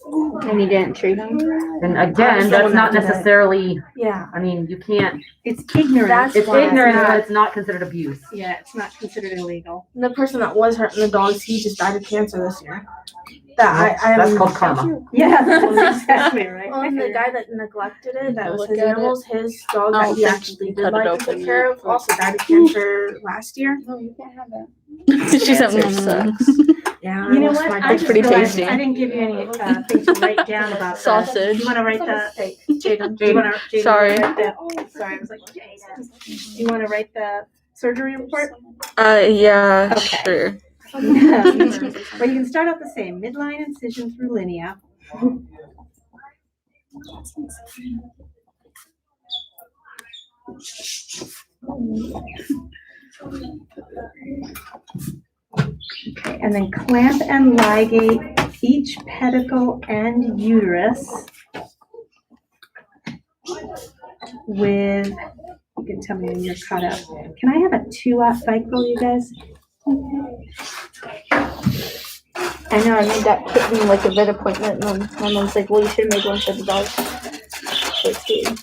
And he didn't treat them. And I was again, the that's one not that did it. necessarily. Yeah. I mean, you can't. It's ignorant. That's It's why ignorant, not- but it's not considered abuse. Yeah, it's not considered illegal. And the person that was hurting the dogs, he just died of cancer this year. That That's called karma. Yeah, that's exactly right. Oh, and the guy that neglected it, that was Look his at it. animals, his dog I that don't he think actually you did cut it like to open take care yet. of, also died of cancer last year. No, you can't have that. She's Cancer having sucks. Yeah, You know I lost what? my I dog. It's just pretty realized tasty. I didn't give you any things to write down about Sausage. You want to write the? Jaden. Do you want to? Sorry. Sorry, I was like, Jaden. Do you want to write the surgery report? Yeah, Okay. sure. Well, you can start out the same. Midline incision through linea. Okay, and then clamp and ligate each pedicle and uterus with, you can tell me when you're caught up. Can I have a 2-aught Vicryl, you guys? I know, I made that kitten like a vet appointment, and then my mom's like, well, you should have made one for the dog. So it's cute.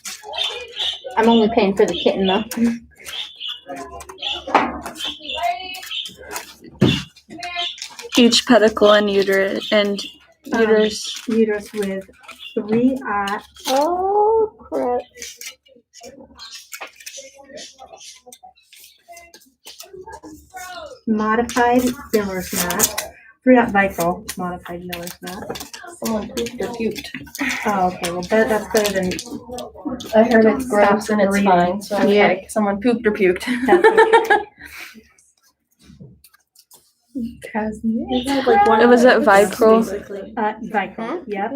I'm only paying for the kitten though. Each pedicle and uterus Uterus with 3-aught. Oh, crap. Modified Miller's knot. 3-aught Vicryl, modified Miller's knot. Someone pooped or puked. Oh, okay, well, that's better than, I heard it's gross and it's breathing. fine, so Yeah. okay. Someone pooped or puked. that's okay. It was at Vicryl. Vicryl, yep.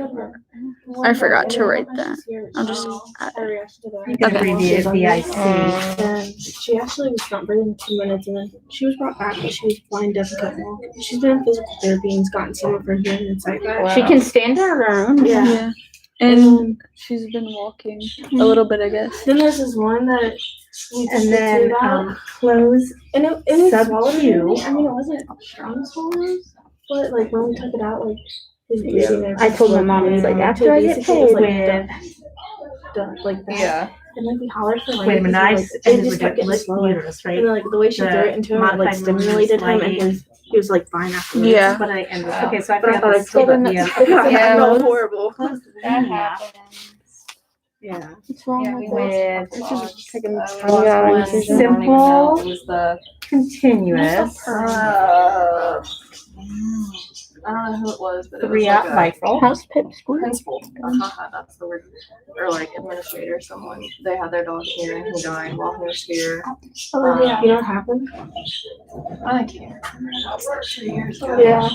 I forgot to write that. I'll just You can Okay. abbreviate VIC. And she actually was not breathing for 2 minutes, and then she was brought back, but she was blind, deaf, and couldn't walk. She's been in physical therapy and has gotten some of her hearing and sight back. She can stand on her own. Yeah. And she's been walking a little bit, I guess. Then there's this one that we And then, close and it sub swallowed Q. it. I mean, it wasn't strong swallows, but like when we took it out, like his breathing there. I told my mom, I was like, after I get Basically, it was, with, like that. Yeah. And like we hollered for like, wait a minute, I like, ended it just with kept getting lit slower. uterus, right? And then, like the way she The threw it into him, it like modified stimulated him, and Miller's he was like fine afterwards. Yeah. But I ended, okay, so I But I forgot thought to I say told the, her Yeah, that was it was horrible. close That linea happens. Yeah. What's wrong with With It's just taking Yeah, simple, It was the. continuous, I don't know who it was, but it was 3-aught like a Vicryl. house pip squeak. principal. That's the word. Or like administrator, someone. They had their dog here and he died while he was here. Oh yeah, you know what happened? I can't remember. That was like 2 years ago. Yeah.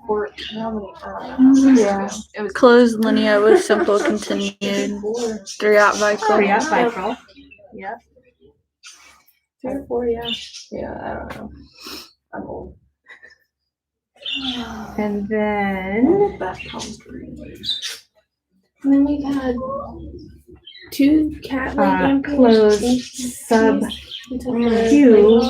Or how many? Yeah. It was Closed linea with simple continued 3-aught Vicryl. 3-aught Vicryl. Yep. 3 or 4, yeah. Yeah, I don't know. I'm old. And then And then we've had 2 cat close sub Q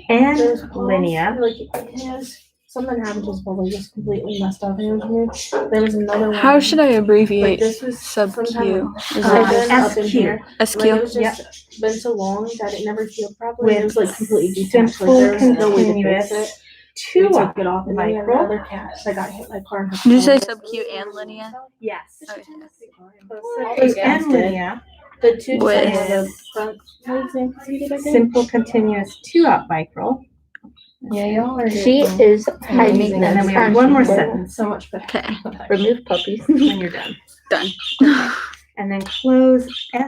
and Linnea. Something happened to his bubble, just completely messed up. And it was weird. There was another one. How should I Like abbreviate this was sub sometime- Q? Is I've it been up in SQ. here. SQ? Like, it was just been so long that it never healed properly. It was like completely detached. simple Like, there was no way to continuous fix it. two We up took it off, and then we had micro. another cat that got hit by a car. Did you say sub Q and Linnea? Yes. Okay. Close and Linnea. The 2 With- sides of the front. What is it? What did I say? Simple continuous 2-up micro. Yeah, y'all are. She is high Amazing. And then maintenance. we have aren't one you? more sentence So much better. Okay. Remove puppies. when you're done. Done. And then close SC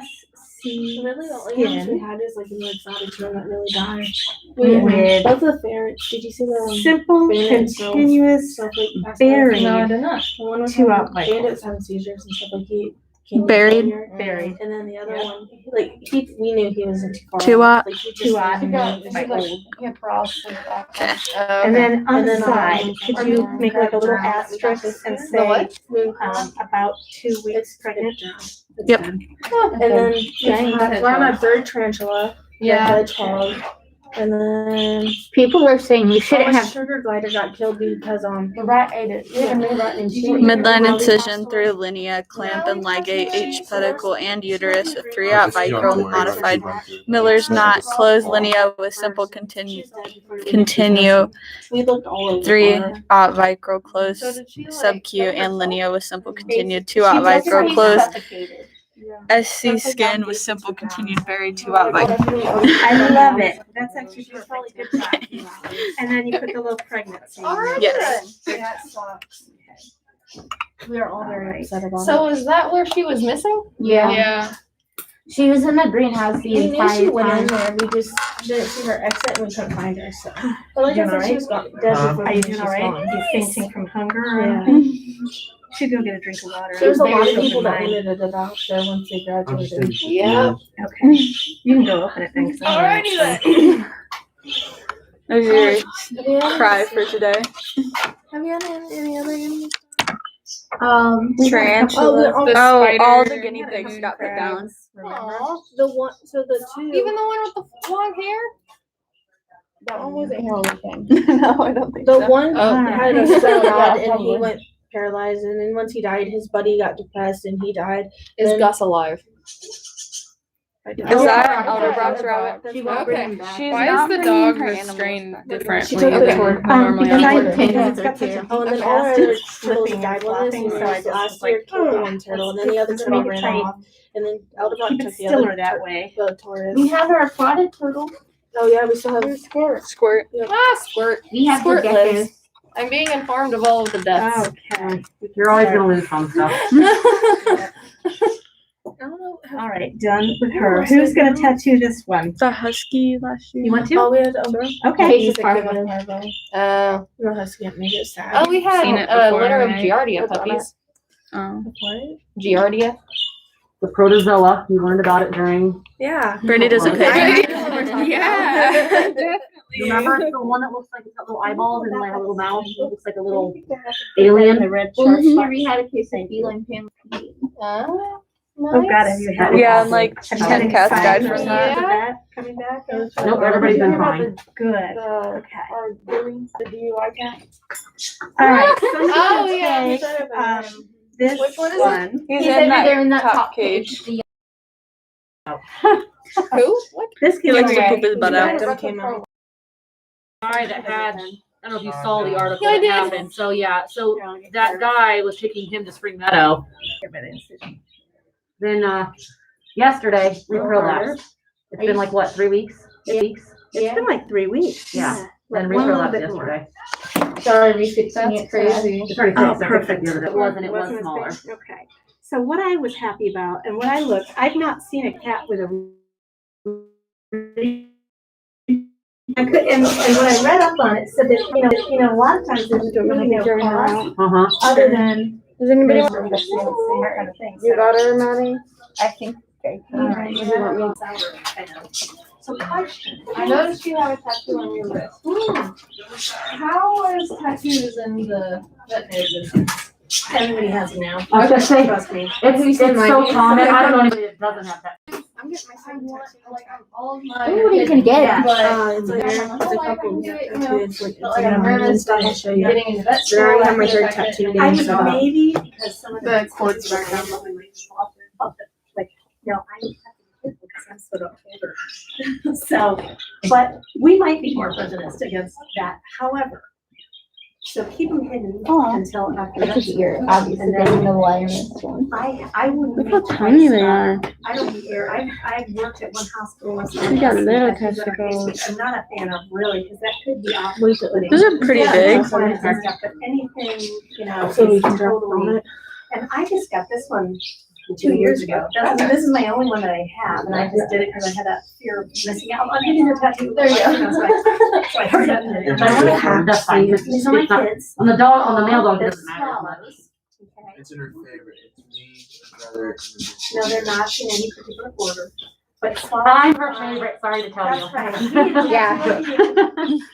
Really, the only ones we skin. had is like in the exotic one that really died. With Both the ferrets. Did you see the simple bandits continuous stuff like passed away? buried. No, I did not. The one was 2-up having, micro. bandit was having seizures and stuff like he came Buried? Buried. And then the other one, like we knew he was a too far. 2-up? Like, he just 2-up. was Like, old. yeah, cross and back. Okay. And then on And the then, side, could you make like a little asterisk and say, about 2 weeks pregnant? Yep. And then we're on our 3rd tarantula. Yeah. Hedgehog. And then People are saying you shouldn't our have. sugar glider got killed because The rat ate it. we had a new rat named Shorty. Midline incision through linear, clamp and ligate, H pedicle and uterus with 3-out vicryl modified Miller's knot, closed linea with simple continue We looked all over. 3-out vicryl closed sub Q and linea with simple continued 2-out vicryl closed SC skin with simple continued buried 2-out vicryl. I love it. That's actually really good job. And then you put the little pregnancy. Yes. That sucks. We are all very upset about it. So is that where she was missing? Yeah. Yeah. She was in the greenhouse the We knew she entire went in time. there, we just didn't see her exit and we couldn't find her, so. But like I Doing said, all she was gone, dead Huh? before Are you she doing was all right? gone. You fainting from hunger or Yeah. anything? Should go get a drink of water. There was a lot of Maybe people that open mine. wanted it out there once they graduated. Yeah. Okay. You can go open it then. 'cause I'm Alrighty then. That was your Have you had cry for today. Have you had any other animals? Tarantula. Oh, Oh, all the guinea pigs got put down. Aw, the one, so the 2. Even the one with the long hair? That one wasn't here all the time. No, I don't think The one Oh. had a stroke Yeah, and he probably. went paralyzed, and then once he died, his buddy got depressed and he died. Is Then- Gus alive? Is that Alderbrock's rabbit? She won't bring him Okay. back. She's Why not is the bringing dog her restrained animals back. differently She took the than tour. normally Because on I board? because it's got such a Oh, and then big all our ass, other it's turtles flipping died. and One of flopping, the so I seniors just last was like, year killed the one turtle, and then the other It's turtle really ran tight. off. And then Alderbrock Keep it took the stiller other that way. the Taurus. We have our aquatic turtle. Oh yeah, we still have Squirt. Squirt. Ah, Squirt. We have Squirt the lives. geckos. I'm being informed of all of the deaths. Okay. You're always gonna lose some stuff. I don't know. All right. Done with her. Who's gonna tattoo this one? The husky last year. You want to? Oh, we had Okay. Casey's farmland. Oh. No, that's gonna make it sad. Oh, we had Seen it a before, litter of right? Giardia puppies. Oh. What? Giardia. The protozoa, you learned about it during. Yeah. Brady doesn't I pay. know what we're talking Yeah, definitely. Remember the one that looks like it's got little eyeballs and like a little mouth? It looks like a little alien. The red Well, shark. here we had a case of feline pan. Oh, Oh God, have you had? Yeah, and like Have you had any cats died signs from of that. that coming back? Nope, everybody's been fine. Good. Okay. Our Billy, the DUI cat. All right. So I'm Oh, gonna yeah. take, this Which one is it? one. He's He's in over there in that that top top cage. cage. Who? What? This He likes to giveaway. poop his butt out. Them came out. Guy that had, I don't know if you saw the article Yeah, I that did. happened. So yeah, so that guy was taking him to Spring Meadow. Then yesterday we prolapsed. It's been like what, 3 weeks? 8 weeks? It's been like 3 weeks. Yeah. Then One little reprolapsed bit more. yesterday. Sorry, refixing That's it. crazy. It's already Oh, fixed. I fixed it perfect. the other day. It wasn't, it was Wasn't as smaller. big? Okay. So what I was happy about, and when I looked, I've not seen a cat with a. I could, and when I read up on it, said that a lot of times there's really no cause Uh-huh. other than. Does anybody there's want the same kind of thing. your So daughter, Maddie? I think Okay. Alright, You want me to- So question. I noticed you have a tattoo on your wrist. How is tattoos in the veterinary business? Everybody has it now. I was gonna say, Trust me. it's so common, I don't know anybody that doesn't have that. I'm getting my same tattoo like on all of my. Ooh, you can get it. But It's a couple. It's like, But like I'm nervous about getting into vet school. I already have my I third feel like tattoo I getting could- set up. Maybe because some of The cords are are down. Like, no, I don't have to because I'm sort of older. So, but we might be more prejudiced against that. However, so keep them hidden until after. It's just your obviously And then- getting the wireless one. I wouldn't. Look how make tiny they choice. are. I don't care. I've worked at one hospital. and They got little tattoos that are testicles. basic. I'm not a fan of really, because that could be off. Those are pretty big. But anything, you know. So we is can drop totally- on it. And I just got this one 2 years ago. This is my only one that I have, and I just did it because I had that fear of missing out on getting a tattoo. There you go. So I hurried up and did it. But I wanna have That's fine, fine. These are my it's not- kids. On the dog, on the male dog, it They're doesn't matter as much. swallows. Okay. It's in her favorite. It's me, my brother, and then No, they're not in any particular order, but swallows. I'm her favorite, sorry to tell you. That's right. Yeah.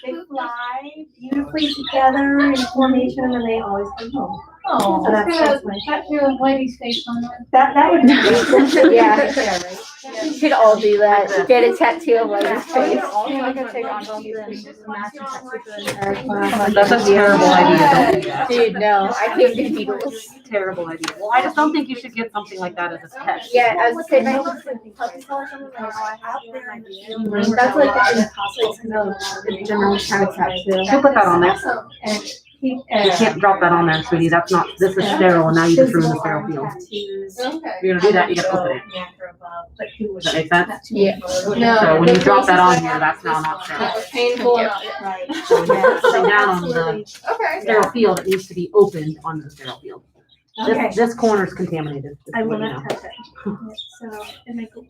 They fly beautifully together in formation, and then they always come home. Oh, So that's my tattoo of lady's face on it. that would be great. Yeah. Right? We should all do that. Get a tattoo of Lego's face. That's a terrible idea, don't do that. Dude, no, I can't do beetles. Terrible idea. Well, I just don't think you should get something like that as a pet. Yeah, I was saying, That's like the general kind of tattoo. She'll put that on there. and You can't drop that on there, sweetie. That's not, this is sterile, and now you just ruined the sterile field. Okay. If you're gonna do that, you gotta open it. Does that make sense? Yeah. So when you drop that on here, that's now not sterile. Painful enough. So you have to put it down on the Okay. sterile field, it needs to be opened onto the sterile field. Okay. This corner's contaminated. just I so will you not know. touch it. So, and I go,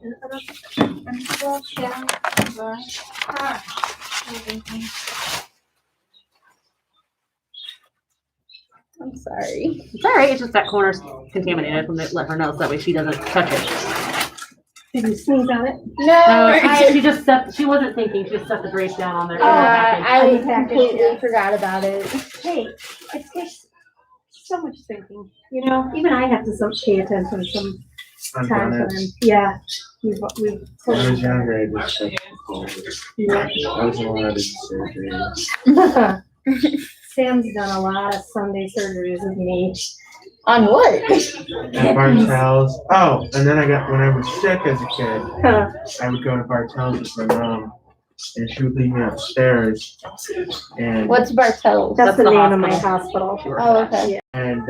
I'm sorry. It's all right, it's just that corner's contaminated, and let her know, so that way she doesn't touch it. did you sneeze on it? No, She just set, she wasn't thinking, she just set the brace down on there. I completely forgot about it. Hey, it takes so much thinking, you know, even I have to pay attention I've sometimes. done it. And yeah, we've. When I was younger, I did stuff. I wasn't allowed to do surgery. Sam's done a lot of Sunday surgeries with me. On what? At Bartell's. Oh, and then when I was sick as a kid, Huh. I would go to Bartell's with my mom, and she would leave me upstairs. And What's Bartell's? That's the the name of my hospital. hospital. Oh, okay. and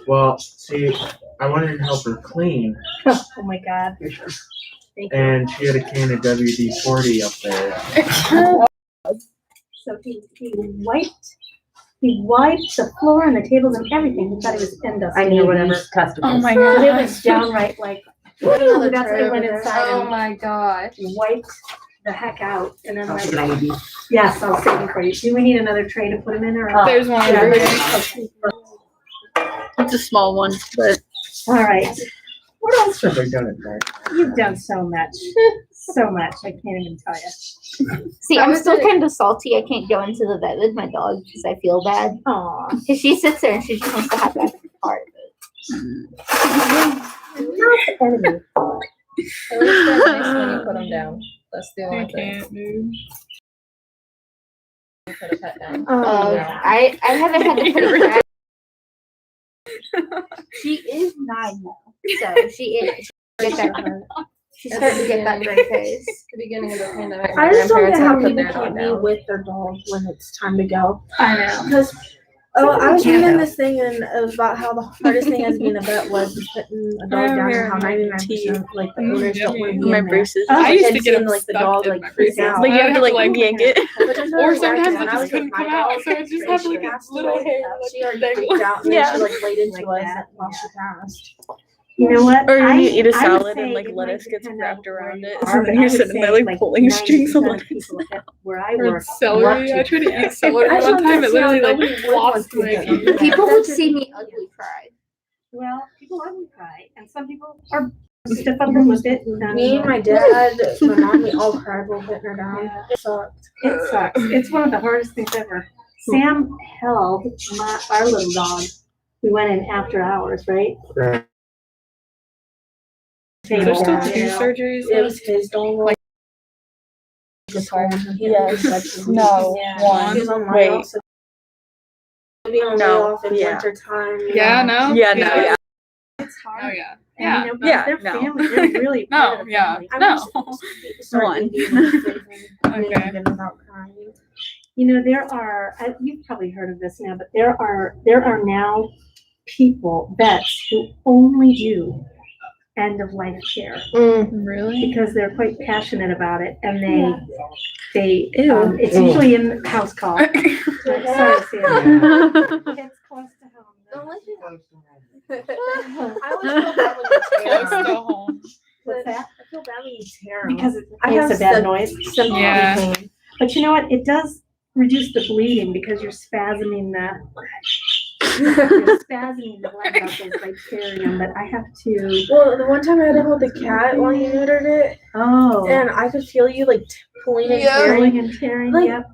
well, see, I wanted to help her clean, Oh my God. Thank you. and she had a can of WD-40 up there. So he wiped the floor and the tables and everything. He thought it was pen dust I or knew whatever. these testicles. Oh my So they god. was downright like, woo, that's why I went inside Oh and my gosh. wiped the heck out. And then I'll like, take it out with you. yes, I'll save them for you. Do we need another tray to put them in or? There's one Yeah, over there here. is. It's a small one, but All right. What else have I done at night? You've done so much. So much. I can't even tell you. See, I'm still kind of salty. I can't go into the vet with my dog because I feel bad. Aw. Because she sits there and she just wants to have that part of it. Not the enemy. At least they're nice when you put them down. That's the only thing. move. Put a pet down. I haven't had to put her down. She is 9 now, so she is. She's starting to get that gray face. The beginning of the pandemic. I just don't get how grandparents had to put people their dog can't be down. with their dog when it's time to go. I know. Because I was can't reading though. this thing and it was about how the hardest thing as being a vet was putting a dog down and how 99% like the owners don't want to be My in there. braces. Oh, I used to And get seeing, like the dog like freak out. Like you have to like yank it. But there's no Or reaction. sometimes it When I just was with couldn't my come out, dog, so it just when had she like a passed little away, hair. she already like, freaked out and Yeah. then she like laid into Like us that, while she passed. You know what? Or when you eat a I would salad say and like it lettuce might gets depend wrapped on where around you it, are, so but then I you're would sitting say, there like pulling 90% strings of of lettuce. people where I Or work. celery. love I tried to eat celery I one just time. It literally understand like nobody would want flopped to my do that. ear. People would see me ugly cry. Well, people ugly cry, and some people are Stiff upper lip it. Me, my dad, my mom, we all cried while putting her down. It sucked. It sucks. It's one of the hardest things ever. Sam held our little dog. We went in after hours, right? There's still Table. two surgeries. It was his dog. Like, Yes. No. He was on my Wait. also. Being on No. off in Yeah. winter time. Yeah, no? Yeah, no, yeah. It's hard. Oh, yeah. And, you know, because Yeah, they're no. family. They're really No, part of the yeah. family. I No. was starting to do Okay. even without crying. You know, there are, you've probably heard of this now, but there are now people, vets, who only do end of life care Really? because they're quite passionate about it, and they Ew. it's usually in the house call. Sorry, Sam. It's close to home. Don't let you- I always feel bad when you tear Close them. to home. What's that? I feel bad when you tear them. Because it I makes have a bad some- noise. some Yeah. pain. But you know what? It does reduce the bleeding because you're spasming the blood vessels by tearing them. But I have to. Well, the one time I had to hold the cat while he neutered it, Oh. and I could feel you like pulling and Yeah. tearing. Pulling and tearing. Like, Yep.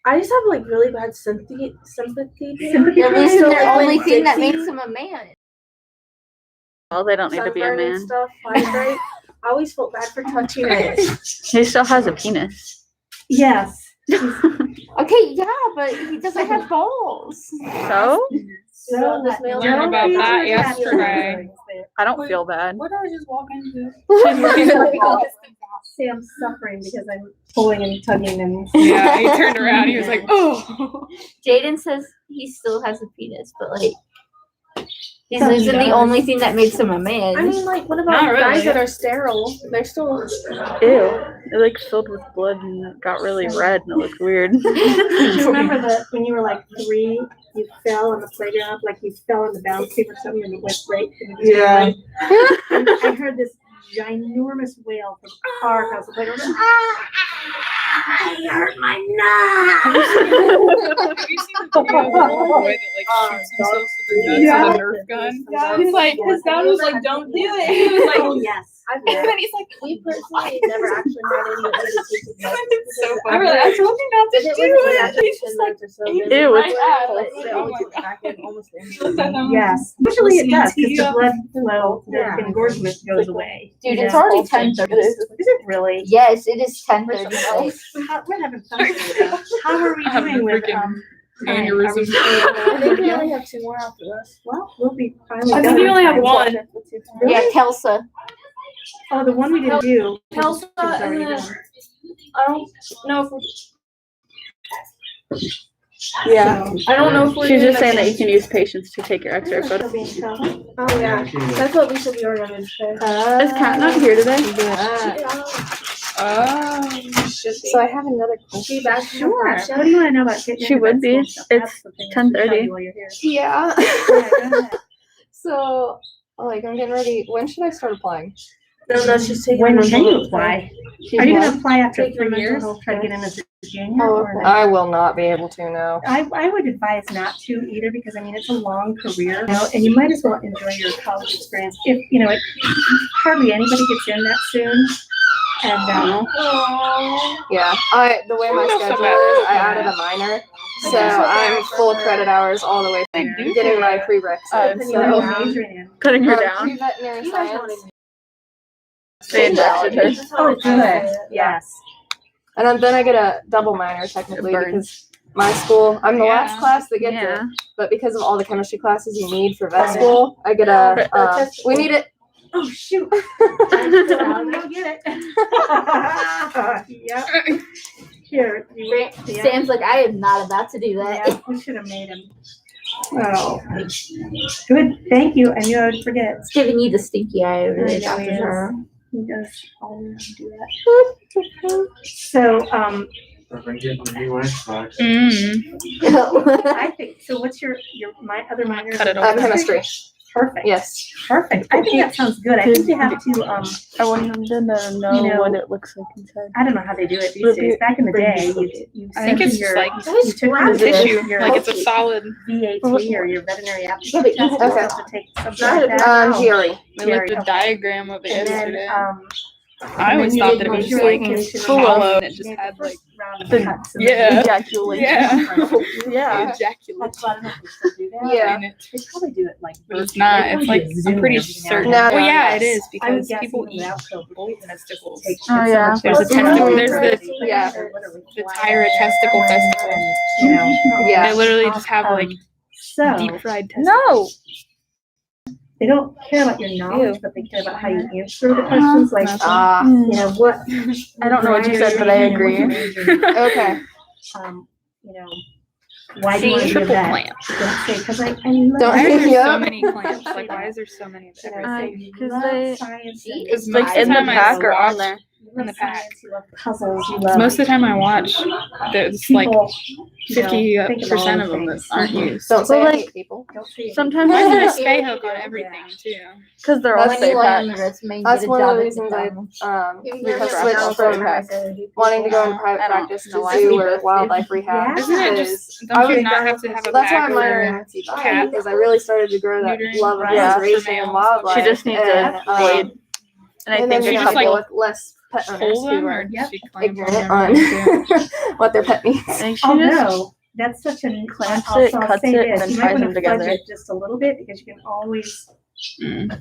I just have like really bad sympathy. Sympathy. You're losing So, the like, only when thing that Dixie- makes him a man. Well, they don't need to be a Sunburn and man. stuff, hydrate. I always felt bad for touching it. He still has a penis. Yes. Okay, yeah, but he doesn't have balls. So? So this male Learned about dog- that yesterday. I don't feel bad. What did I just walk into? Sam's suffering because I'm pulling and tugging and. Yeah, he turned around. He was like, "Oh." Jaden says he still has a penis, but like he's Some losing the does. only thing that makes him a man. I mean, like, what Not about really. guys that are sterile? They're still. Ew. It like filled with blood and it got really red and it looked weird. Do you remember that when you were like 3, you fell on the playground, like you fell on the bounce beam or something and it went right into the Yeah. And I heard this ginormous wail from far across the playground. Ah, I hurt my nut. Have you seen the video of the little boy that like shoots himself with the nuts with a Nerf gun? He's like, his dad was like, "Don't do it." He was Oh, like, yes. I've and then he's like, we personally never actually had any hesitation. "It's so funny." I told you not to do it. He's just like, Ew, right at But it. they Oh always my get God. back in almost instantly. Yes. Usually it does, because the Yeah. blood flow, Yeah. the engorgement goes away. Dude, You it's know? already 10:30. Is it really? Yes, it is 10:30. We're having fun today. How are we I'm doing with, freaking time? aneurysm. Are we- I think we only have 2 more after this. Well, we'll be finally. I think done we with only have time. one. Yeah, Kelsa. Oh, the one we didn't do. Kelsa is already and then- done. I don't know if we. Yeah, I don't know if we're. She's doing just saying the- that you can use patience to take your X-ray photo. Still being tough. Oh yeah, that's what we said we were gonna say. Is Kat not here today? Oh. So I have another question. She back Sure. What do you want to know about getting She into would vet be. school stuff? It's That's the thing I should tell 10:30. you while you're here. Yeah. Yeah, go ahead. So, like, I'm getting ready. When should I start applying? No, that's just taking. When a can you mental apply? She's Are you what? gonna apply after Take your 3 years? mental health Try to get in as a junior? Oh, or no? I will not be able to now. I would advise not to either, because I mean, it's a long career, you know, and you might as well enjoy your college experience. If, you know, hardly anybody gets in that soon. And, Yeah, the way my schedule is, I added a minor, so I'm full credit hours all the way through getting my prereqs. what are you majoring in? Cutting her down. Veterinary science. They injected her. Oh, good, yes. And then I get a double minor technically Burns. because my school, I'm the last Yeah. class that gets Yeah. it, but because of all the chemistry classes you need for vet school, I get a, we need it. Oh, shoot. I'll go get it. Yep. Here, you wait. Yeah. Sam's like, I am not about to do that. Yeah, we should have made him. Oh, good, thank you, I knew I would forget. It's giving you the stinky eye over I there, know Dr. he is. Zara. He does always do that. So, If I get the new Xbox. Mm. I think, so what's your my other minor? Cut it Chemistry. Perfect. Yes. Perfect. I think that sounds good. I think you have to, I wanted them to know, You know, what it looks like inside. I don't know how they do it these days. Back in the day, you I think sent it's your, like you took your tissue, your like it's a solid. VAT or your veterinary aptitude but you test. have You have to take something like that. GRE. We Jerry, looked at a okay. diagram of it And yesterday. then, I always thought that it was just like swallow and it just had like yeah. Ejaculation. Yeah. Yeah. Ejaculate. That's why I don't know if they still do that. Yeah. They probably do it like. But it's not. It's like I'm pretty certain. No, Well, no, yeah, no. it is I would because guess people even eat without COVID, bull it's testicles. take- Oh, it's yeah. so much There's a better. testicle. They're There's literally the yeah. literally The flying tire testicle around festival. and, you know, Yeah. They literally just have like so deep fried testicles. they don't care about your knowledge, but they care about how you answer the questions. Like, you know, what I don't know what you said, but I agree. Okay. You know, why do you want to be a Triple vet? clamp. Don't say because I love Don't- Why are there Yeah. so many clamps? Like why is there so many of you know, everything? say you 'cause love they- science and Because Like most of in the the time I pack or on watch, there? you in love the pack. science, you love puzzles, you love most of the time I watch, there's like people, you know, 50% think of them that things. aren't used. Don't say But, I like, hate people. Don't say Sometimes Why I is do there a spay hook on everything too? because they're all That's stay why packs. I'm resume, you That's get a one of job the at reasons McDonald's. I switched from wanting to go into private I don't practice to know why. zoo or wildlife rehab. Yeah. Isn't it because just I don't you would- not have to have a That's why pack I'm for minoring in cat? CBI because I really started to grow that Neutering, love of right, conservation for and males. wildlife. She just needs and, a blade. And I and think then she you just, have to like, deal with less pet owners Hold them who or are does she clamp them ignorant and on everything too? what their pet needs. I think she just Although, that's such an, clamps also, it, I'll cuts say it, this, and you might ties want them to fudge together. it just a little bit because you can always Mm.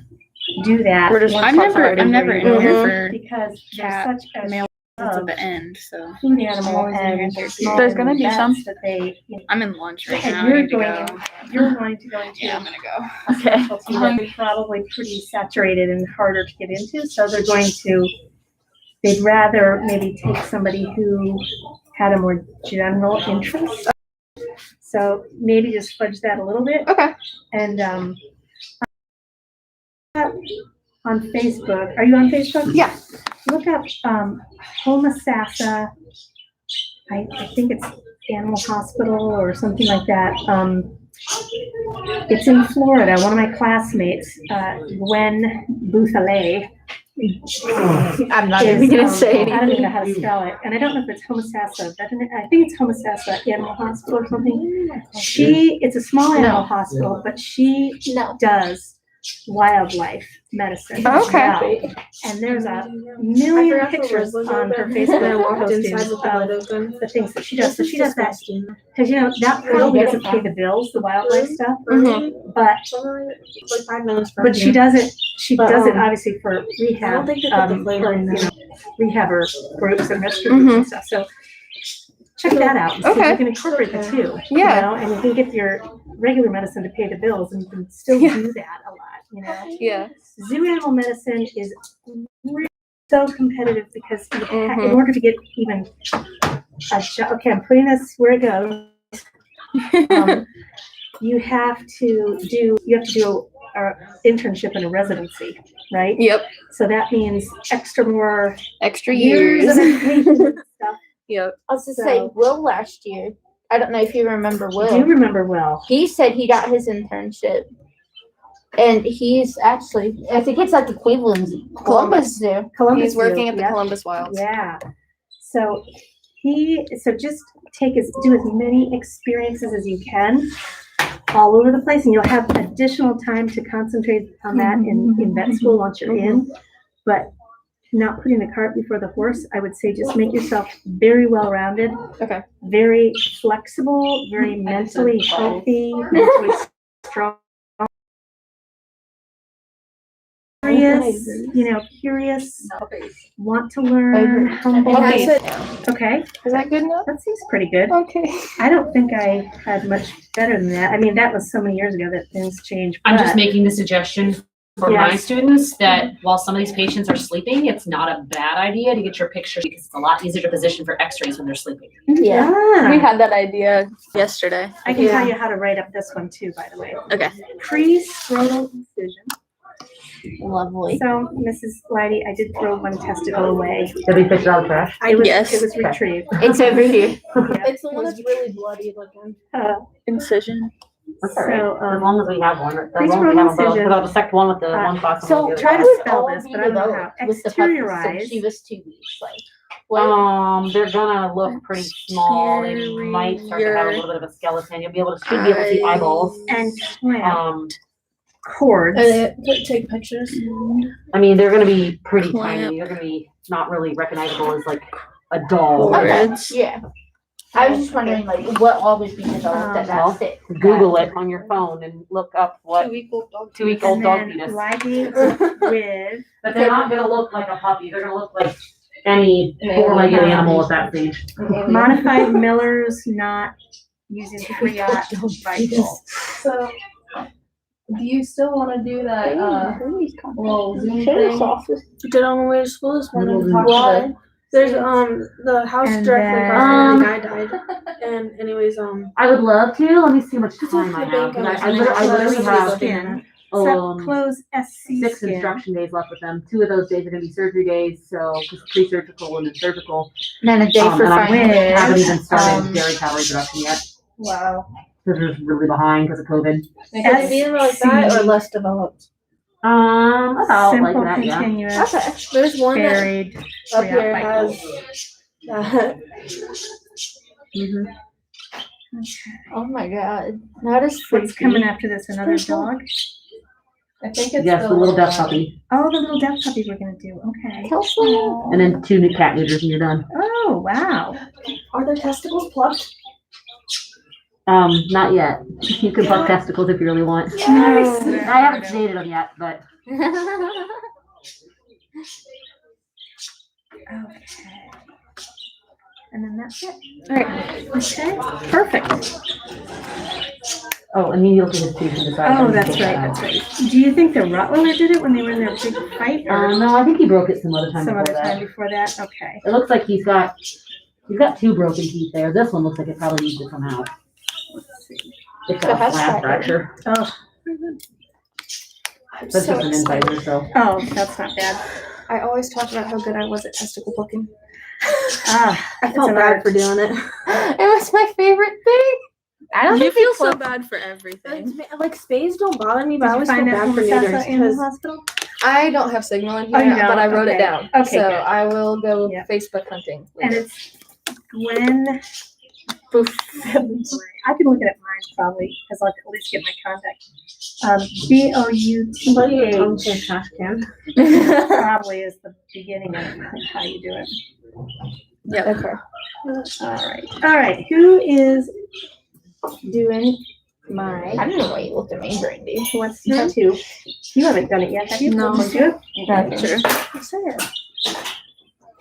do that. We're just once I'm it's never already I'm never ready. in here Mhm. for Because cat there's such a male ones love at the end, so food animal always in here and too. small There's gonna be vets some. that they, you know, I'm in lunch right and now. I you're need to going, go. you're going to go into Yeah, I'm gonna go. a specialty that's probably pretty saturated and harder to get into, so they'd rather maybe take somebody who had a more general interest. So maybe just fudge that a little bit. Okay. And, on Facebook, are you on Facebook? Yeah. Look up, Homosassa, I think it's Animal Hospital or something like that. It's in Florida. One of my classmates, Gwen Bouthallé. I'm not even gonna say I don't even know anything. how to spell it, and I don't know if it's Homosassa. I think it's Homosassa Animal Hospital or something. It's a small animal hospital, but she does wildlife medicine. as Okay. well. And there's a million pictures on her Facebook posting of the things that she does. So she does that, because you know, that probably doesn't pay the bills, the wildlife stuff, Mhm. but Like 5 minutes from but she here. does it, she But, does it um, obviously for rehab, think they put the for, flavor in you there. know, rehabber groups and rescue groups and stuff, so check that out, and see if Okay. you can incorporate the two. Yeah. You know, and you can get your regular medicine to pay the bills, and you can still Yeah. do that a lot, you know? Yeah. Zoo animal medicine is really so competitive because in Mhm. order to get even a job, okay, I'm putting this where it goes. You have to do a internship and a residency, right? Yep. So that means extra Years. of education and stuff. Yep. I was to So- say, Will last year, I don't know if you remember Do Will. you remember well? He said he got his internship. And he's actually, I think it's at the Columbus Zoo. Columbus He's working Zoo, at the yep. Columbus Wilds. Yeah. So just do as many experiences as you can all over the place, and you'll have additional time to concentrate on that in vet school once you're in. But not putting the cart before the horse, I would say just make yourself very well-rounded. Okay. Very flexible, very mentally healthy, mentally strong. Curious, want to learn, humble. Okay. Okay, Is that good enough? that seems pretty good. Okay. I don't think I had much better than that. I mean, that was so many years ago that things changed. I'm just but- making the suggestion for my Yes. students that while some of these patients are sleeping, it's not a bad idea to get your pictures because it's a lot easier to position for x-rays when they're sleeping. Yeah. We Yeah. had that idea yesterday. I can tell you how to write up this one too, by the way. Okay. Pre-scrotal incision. Lovely. So, Mrs. Lighty, I did throw one testicle away. Did we pitch it out of trash? Yes. It was retrieved. It's over here. Yeah. It's the one that's really bloody looking. Uh, Incision. That's all right. So, As long as we have one, as please long as we roll have them both, incision. because I'll dissect one with the one class. So and try try to to spell spell this, this, but I don't know how. with the puppy since Exteriorize. she was 2 weeks. Like, They're gonna look pretty small. They might start to have a little bit of a skeleton. You'll be able to should be able to see eyeballs. And clamp Um, cords. Take pictures. I mean, they're gonna be pretty Clamp. tiny. They're gonna be not really recognizable as like a doll. okay, yeah. I was just wondering, like, what all would be developed at Well, that stage. Google it on your phone and look up what 2-week-old dog. 2-week-old And dog then fetus. ligate with But they're not gonna look like a puppy. They're gonna look like any four-legged animal at that stage. modified Miller's not using Kriot Vital. So, do you still want to do that little Zoom thing? Did on the way to school this morning. Mhm. Talk to the- There's the house And directly then- across the guy died. And anyways, I would love to. Let me see how much It's time a I have. big I literally have Skin. um, Close SC 6 skin. instruction days left with them. 2 of those days are gonna be surgery days, so just pre-surgical and then surgical. And then a day for And I finals. haven't even started Um, dairy calorie production yet. Wow. Because we're just really behind because of COVID. Could it be like that or less developed? About Simple, like that, yeah. continuous, Okay. There's one that buried. up Kriot here Vital. has that. Mhm. Oh my god. That is What's freaky. coming after this? Another dog? I think it's Yes, the little deaf puppy. Oh, the little deaf puppy we're gonna do. Okay. Kelso. And then 2 new cat neuters and you're done. Oh, wow. Are their testicles plucked? Not yet. You can pluck testicles if you really want. Yes. I haven't sedated them yet, but Okay. And then that's it. All right. Okay. Perfect. oh, and you look at his tooth and decide. Oh, that's right. That's right. Do you think the Rottweiler did it when they were in their big fight, or No, I think he broke it some other time some before other that. time before that? Okay. It looks like he's got 2 broken teeth there. This one looks like it probably needs to come out. Let's see. It's So a how's slab that? fracture. Oh. That's just an incisor, so. Oh, that's not bad. I always talk about how good I was at testicle plucking. Ah, I felt bad for doing it. It was my favorite thing. I don't You think feel so so. bad for everything. Like spays don't bother me, but I Did you always feel find out bad from for the neuters Animal because Hospital? I don't have signal in here, Oh, you don't? but I wrote it Okay. down. Okay, So good. I will go Yep. Facebook hunting. And later. it's Gwen. I can look at mine probably because I'll at least get my contact. BOUTH probably is the beginning of how you do it. Yep. Okay. All right. Who is doing my? I don't know why you looked at me, Brandy. Who wants to do it too? You haven't done it yet, have you? No. Want to do it? Not sure. What's that?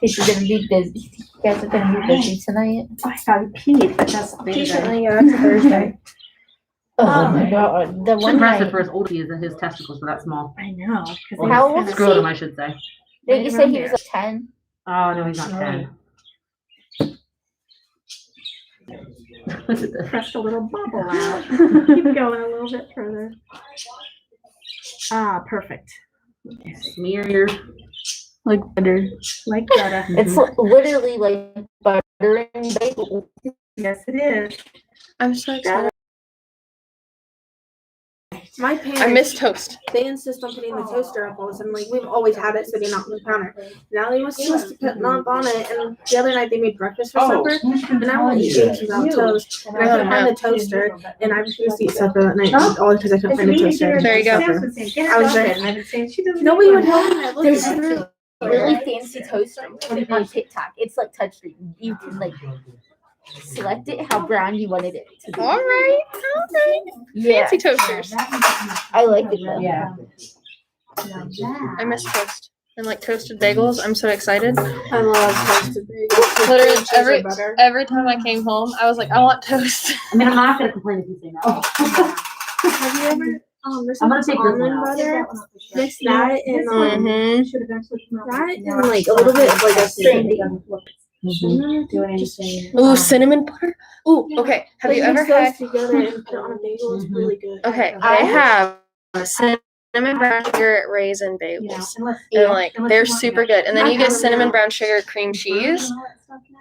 Is you gonna be busy? You guys are gonna be busy tonight? Oh, I thought he peed, but that's later. Decently, yeah, that's a Thursday. Oh my god. The It's one impressive night. for as old as he is that his testicles were that small. I know. 'Cause Well, they How was old kinda- is Scrotum, he? I should say. Did you say he was like 10? Oh, no, he's not 10. Look at this. Pressed a little bubble out. Keep going a little bit further. Ah, perfect. Smear your. Like butter. Like butter. It's literally like butter and bagel. Yes, it is. I'm so excited. My parents, I miss toast. they insist on putting the toaster up all of a sudden. Like, we've always had it sitting out on the counter. Now they want us to put knob on it. And the other night they made breakfast for supper. And I wanted to eat without toast. And I couldn't find the toaster. And I refused to eat supper that night. All because I couldn't find the toaster. There you go. I was there. And I've been saying she doesn't. Nobody would help me. I looked There's at her. a really fancy toaster on TikTok. It's like touchscreen. You can like select it how brown you wanted it to be. All right. Okay. Yeah, Fancy toasters. I like it though. Yeah. I miss toast. And like toasted bagels. I'm so excited. I love toasted bagels. Literally Cheese or every butter. every time I came home, I was like, I want toast. I mean, I'm not gonna complain if you say no. Have you ever there's I'm gonna some take this one almond out. butter? Mix that and Mm-hmm. Should have actually come out. that and like a little bit of like a sandy. Doing anything. Ooh, cinnamon butter. Ooh, okay. Have Like, you ever mix those had? together and put it on a bagel? It's really good. Okay, I have a cinnamon brown sugar raisin bagels, and like they're super good. And then you get cinnamon brown sugar cream cheese.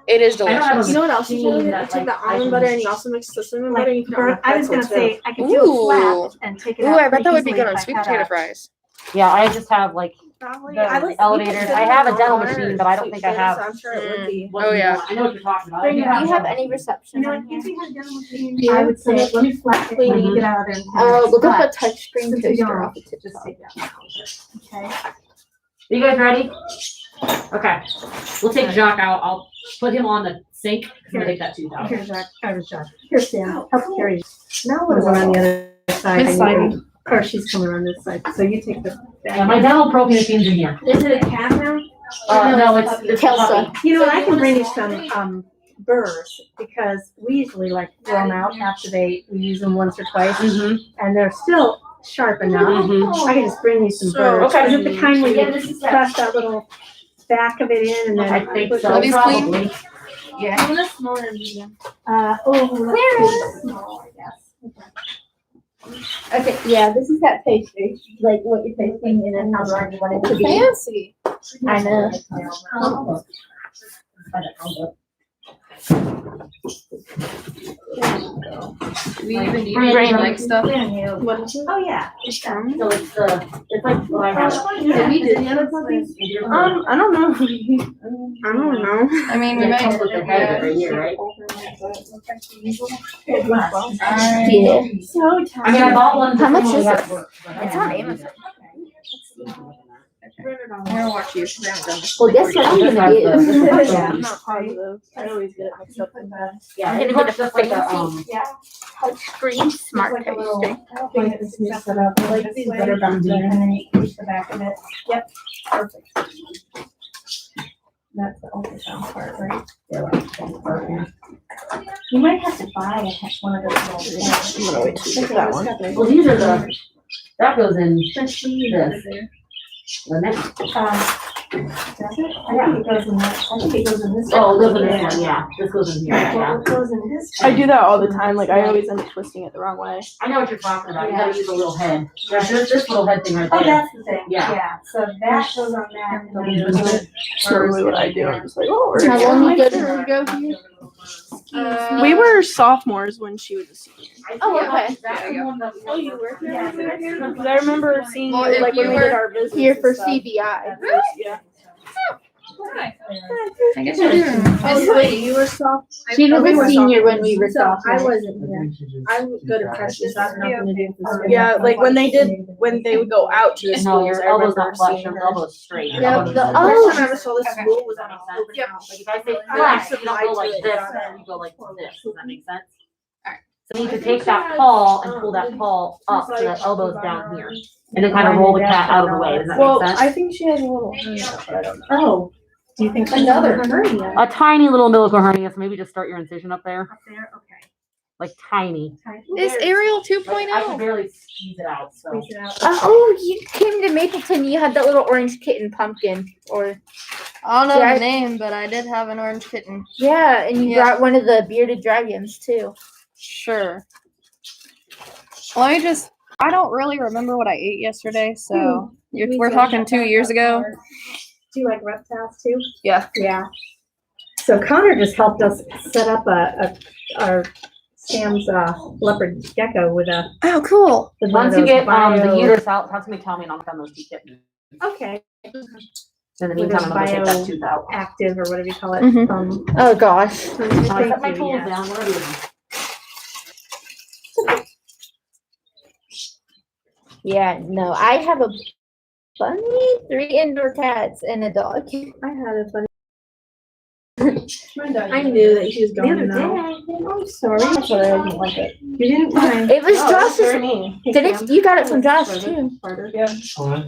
It is I don't have delicious. You know what else you machine can do? that, You take the like, I almond can- butter and you also mix the cinnamon butter and you Like, put it on the I was gonna pretzel, too. say, I could do a Ooh. flat and take it Ooh, out. I bet pretty that would be easily good on if I sweet had potato a- fries. Yeah, I just have like Probably. the I like elevators. you can I sit have a on dental our machine, but I don't sweet think I potato, have. so I'm sure it would be. what Oh, you yeah. want. I know what you're talking about. Bring I it think I out. Do you have one. any reception You know, on if here? you had dental machine, Yeah. I would say, let me flat it when you get out and. Look up a touchscreen Since you toaster don't, off the tip just top. take that. Okay. Are you guys ready? Okay. We'll take Jacques out. I'll put him on the sink. I'm gonna take that tooth out. Here's Jack, Here, Sam, help carry. Now we'll go on the other side. This and you- Or she's coming around this side, so you take the. Yeah, my dental propane machine's in here. Is it a cat now? No, it's Kelsa. puppy. You know what, I can bring you some, burrs, because we usually like throw them out after we use them once or twice, Mm-hmm. and they're still sharp enough. Mhm. I can just bring you some So, burrs. okay. Is it the kind where Yeah, this you is that. press that little back of it in and then? I think push so, Are these clean? probably. Yeah. Even a smaller and medium. Let's see, small, I guess. Okay, yeah, this is that pastry, like what you're tasting and then how large you want it to be. Fancy. I know. Do we even need Brand brain new. like stuff? What is it? Oh, yeah. It's, So it's like what I have. Did we do the other puppies? I don't know. I don't know. I mean, we Yeah, it might. comes with the head right here, right? Yeah. So I mean, I bought one. How much before we is got it? to work, but I It's haven't on used Amazon. I'm gonna watch you. 'Cause I haven't done this. Well, guess what I'm This gonna has get? the- Yeah. I'm not positive. I always get it mixed up in that. Yeah, I'm it gonna looks get a just like a, fancy touchscreen smart Like a little, toaster. I'll bring it this mix it up, like these better buttons there, and then you push the back of it. Yep, perfect. That's the ultrasound part, right? You might have to buy one of those little. I'm gonna wait till you get that one. well, these are the, that goes in this. The next. Does it? I think it goes in that, I think it goes in this. Oh, it goes in this one, yeah. This goes in here, yeah. Well, it goes in this. I do that all the time. Like I always end up twisting it the wrong way. I know what you're talking about. You gotta use a little head. There's this little head thing right Oh, there. that's the thing, Yeah. yeah, so that goes on that. and then there's a- That's normally what I do. I'm just like, oh, we're How long you good. go here? We were sophomores when she was a senior. Oh, okay. That's the one that we- Oh, you were here? Yeah. Because I remember seeing Well, you if like when you we were did our visits. Here and for stuff. CBI. Yeah. I guess you're doing. Oh, wait, you were soft. She was we were a senior when sophomores. we were So I sophomores. wasn't here. I'm good at practice. I have nothing to do with this. Yeah, like when they would go out to the No, schools. your I elbow's remember not flush, seeing your her. elbow's straight. Your Yeah, elbow's the straight. first time I ever saw this school was on a open Yep. house. Like if I say I flash, like you don't go like to this, it. you go like this. Does that make sense? Alright. So you need to take that paw and pull that paw up so that elbow's down here. And then kind of roll the cat out of the way. Does that Well, make sense? I think she has a little hernia, but I don't know. Oh, do you think? Another hernia? A tiny little umbilical hernia, so maybe just start your incision up there, Up there, okay. like tiny. Is Ariel Like, I can 2.0? barely squeeze it out, so. Squeeze it out. Oh, you came to Mapleton. You had that little orange kitten pumpkin, or I don't know Yeah. the name, but I did have an orange kitten. yeah, and you Yeah. brought one of the bearded dragons too. Sure. Let me just. I don't really remember what I ate yesterday, so we're talking 2 years ago. Do you like reptiles too? Yeah. Yeah. So Connor just helped us set up our Sam's leopard gecko with a. Oh, cool. with one of Once you those get the bio- uterus out, talk to me, tell me, and I'll come those two kittens. Okay. In the With meantime, a I'm gonna take that bio- tooth out. Active or whatever you call it. Mhm. Oh gosh. Thank I set my you, tools yeah. down, what are you doing? Yeah, no, I have a bunny, 3 indoor cats, and a dog. I had a funny. I knew that he was The going other to day, know. I'm sorry. I'm sorry, I didn't like it. You didn't mind. It was Oh, that's Josh's. very mean. Did it? You got it from Josh too. Yeah.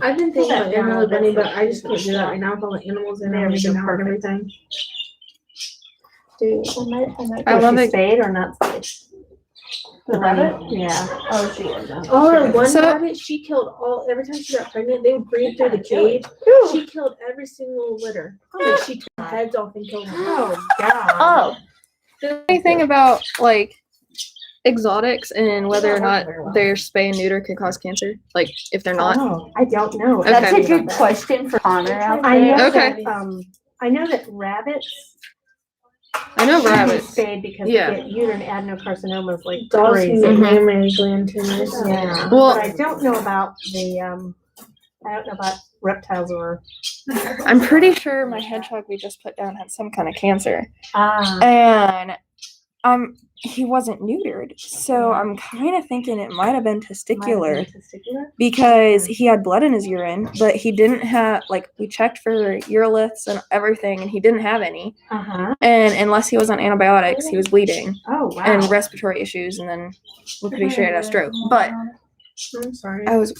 I've been thinking about getting another bunny, but I just can't do that right now with all the animals in there and everything. Dude, I love it. Spayed or not spayed? The rabbit? Yeah. oh, she was. Oh, one So- rabbit, she killed all. Every time she got pregnant, they would bring it through the cage. She killed every single litter. Like, she took the heads off and killed them. Oh, God. Oh, Anything about like exotics and whether or not their spay and neuter can cause cancer? Like if they're not. Oh, I don't know. that's Okay. a good question for Connor out I there. know Okay. that, I know that rabbits I know should be rabbits. spayed because Yeah. they get uterine adenocarcinomas like Dogs crazy. can get Mhm. mammary gland tumors. Yeah. Well- But I don't know about reptiles or. I'm pretty sure my hedgehog we just put down had some kind of cancer. Ah. And he wasn't neutered. So I'm kind of thinking it might have been testicular. Because he had blood in his urine, but he didn't have, like, we checked for uroliths and everything, and he didn't have any. Uh-huh. And unless he was on antibiotics, he was bleeding Oh, wow. and respiratory issues, and then we're pretty sure he had a stroke. But I'm sorry. I was,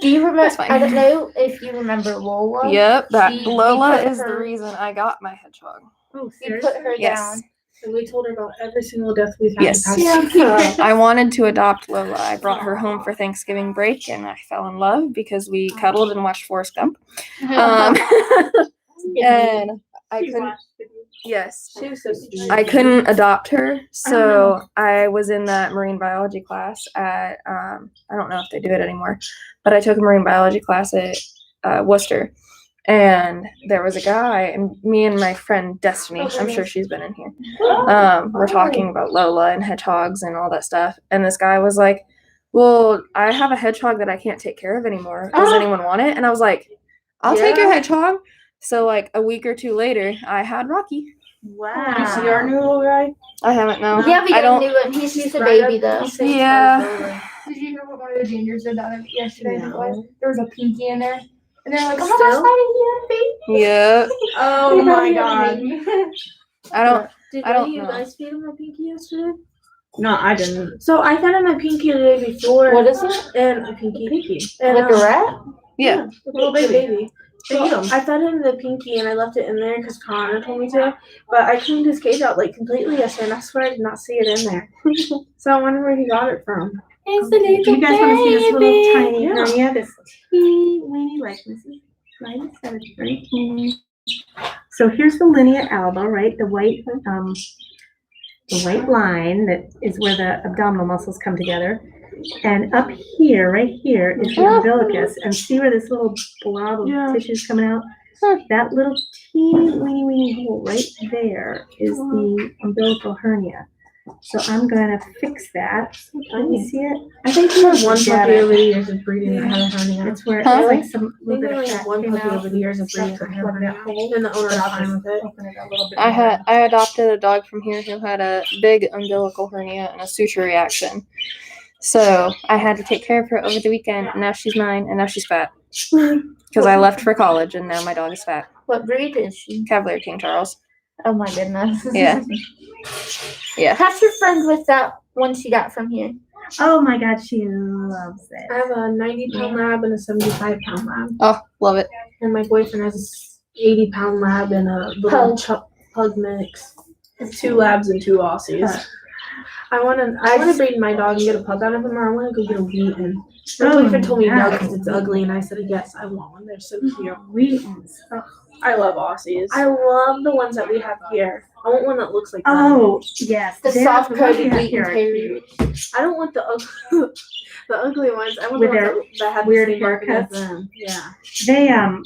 Do you remember? That's fine. I don't know if you remember Lola. yep, that We Lola put is the her- reason I got my hedgehog. Oh, We put her Yes. down. And we told her about every single death we've had. Yes. in the past. I wanted to adopt Lola. I brought her home for Thanksgiving break, and I fell in love because we cuddled and watched Forrest Gump. And I couldn't. Yes. She was so sweet. I couldn't adopt her, so I was in that marine biology class at I don't know if they do it anymore, but I took a marine biology class at Worcester, and there was a guy, and me and my friend Destiny, I'm sure she's been in here, we're talking about Lola and hedgehogs and all that stuff, and this guy was like, well, I have a hedgehog that I can't take care of anymore. Does anyone want it? And I was like, I'll take your hedgehog. So like a week or two later, I had Rocky. Wow. You see our new little guy? I haven't no. Yeah, we I got a don't. new one. He's just a right baby up- though. he's six Yeah. months old. Did you hear what one of the juniors did down yesterday? I think it was? No. There was a pinky in there. And they're like, oh my gosh, Daddy, Yeah. Oh my god. I don't. Did I don't any of you know. guys feed him a pinky yesterday? No, I didn't. So I fed him a pinky the day before. What is it? And a pinky. And, Like a rat? Yeah. a little baby. They So eat 'em. I fed him the pinky and I left it in there because Connor told me to. But I cleaned his cage out like completely yesterday, and I swear I did not see it in there. So I wonder where he got it from. It's the little Do you guys want to see this little tiny Yeah. hernia? This teeny weeny, like this is right. So it's very teeny. So here's the linea alba, right? The white line that is where the abdominal muscles come together. And up here, right here, is the umbilicus. And see where this little blob of Yeah. tissue is coming out? That little teeny weeny hole right there is the umbilical hernia. So I'm gonna fix that. Can you see it? I think we have one Yeah. puppy over the years of breeding that had a hernia. It's where Huh? it's like some I think little we bit only of have fat one came puppy out. over the years of breeding Stuff that to had a plug that hernia. hole. And the owner's fine with it. Open it a little bit I more. adopted a dog from here who had a big umbilical hernia and a suture reaction. So I had to take care of her over the weekend, and now she's mine, and now she's fat. Because I left for college, and now my dog is fat. What breed is she? Cavalier King Charles. Oh my goodness. Yeah. Yeah. How's your friend with that one she got from here? Oh my God, she loves I it. have a 90-pound lab and a 75-pound lab. Oh, love it. And my boyfriend has a 80-pound lab and a little pug mix. 2 labs and 2 Aussies. I wanna breed my dog and get a pup out of him, or I wanna go get a Wheaten. My Oh, boyfriend told me no yeah. because it's ugly, and I said yes, I want one. They're so cute. Wheatens. I love Aussies. I love the ones that we have here. I want one that looks like that. Oh, yes. The they're soft the ones we coated have Wheaten here are Terrier. I don't want the ugly, the ugly ones. I want With the their ones that have weird the same market as haircuts. them. Yeah.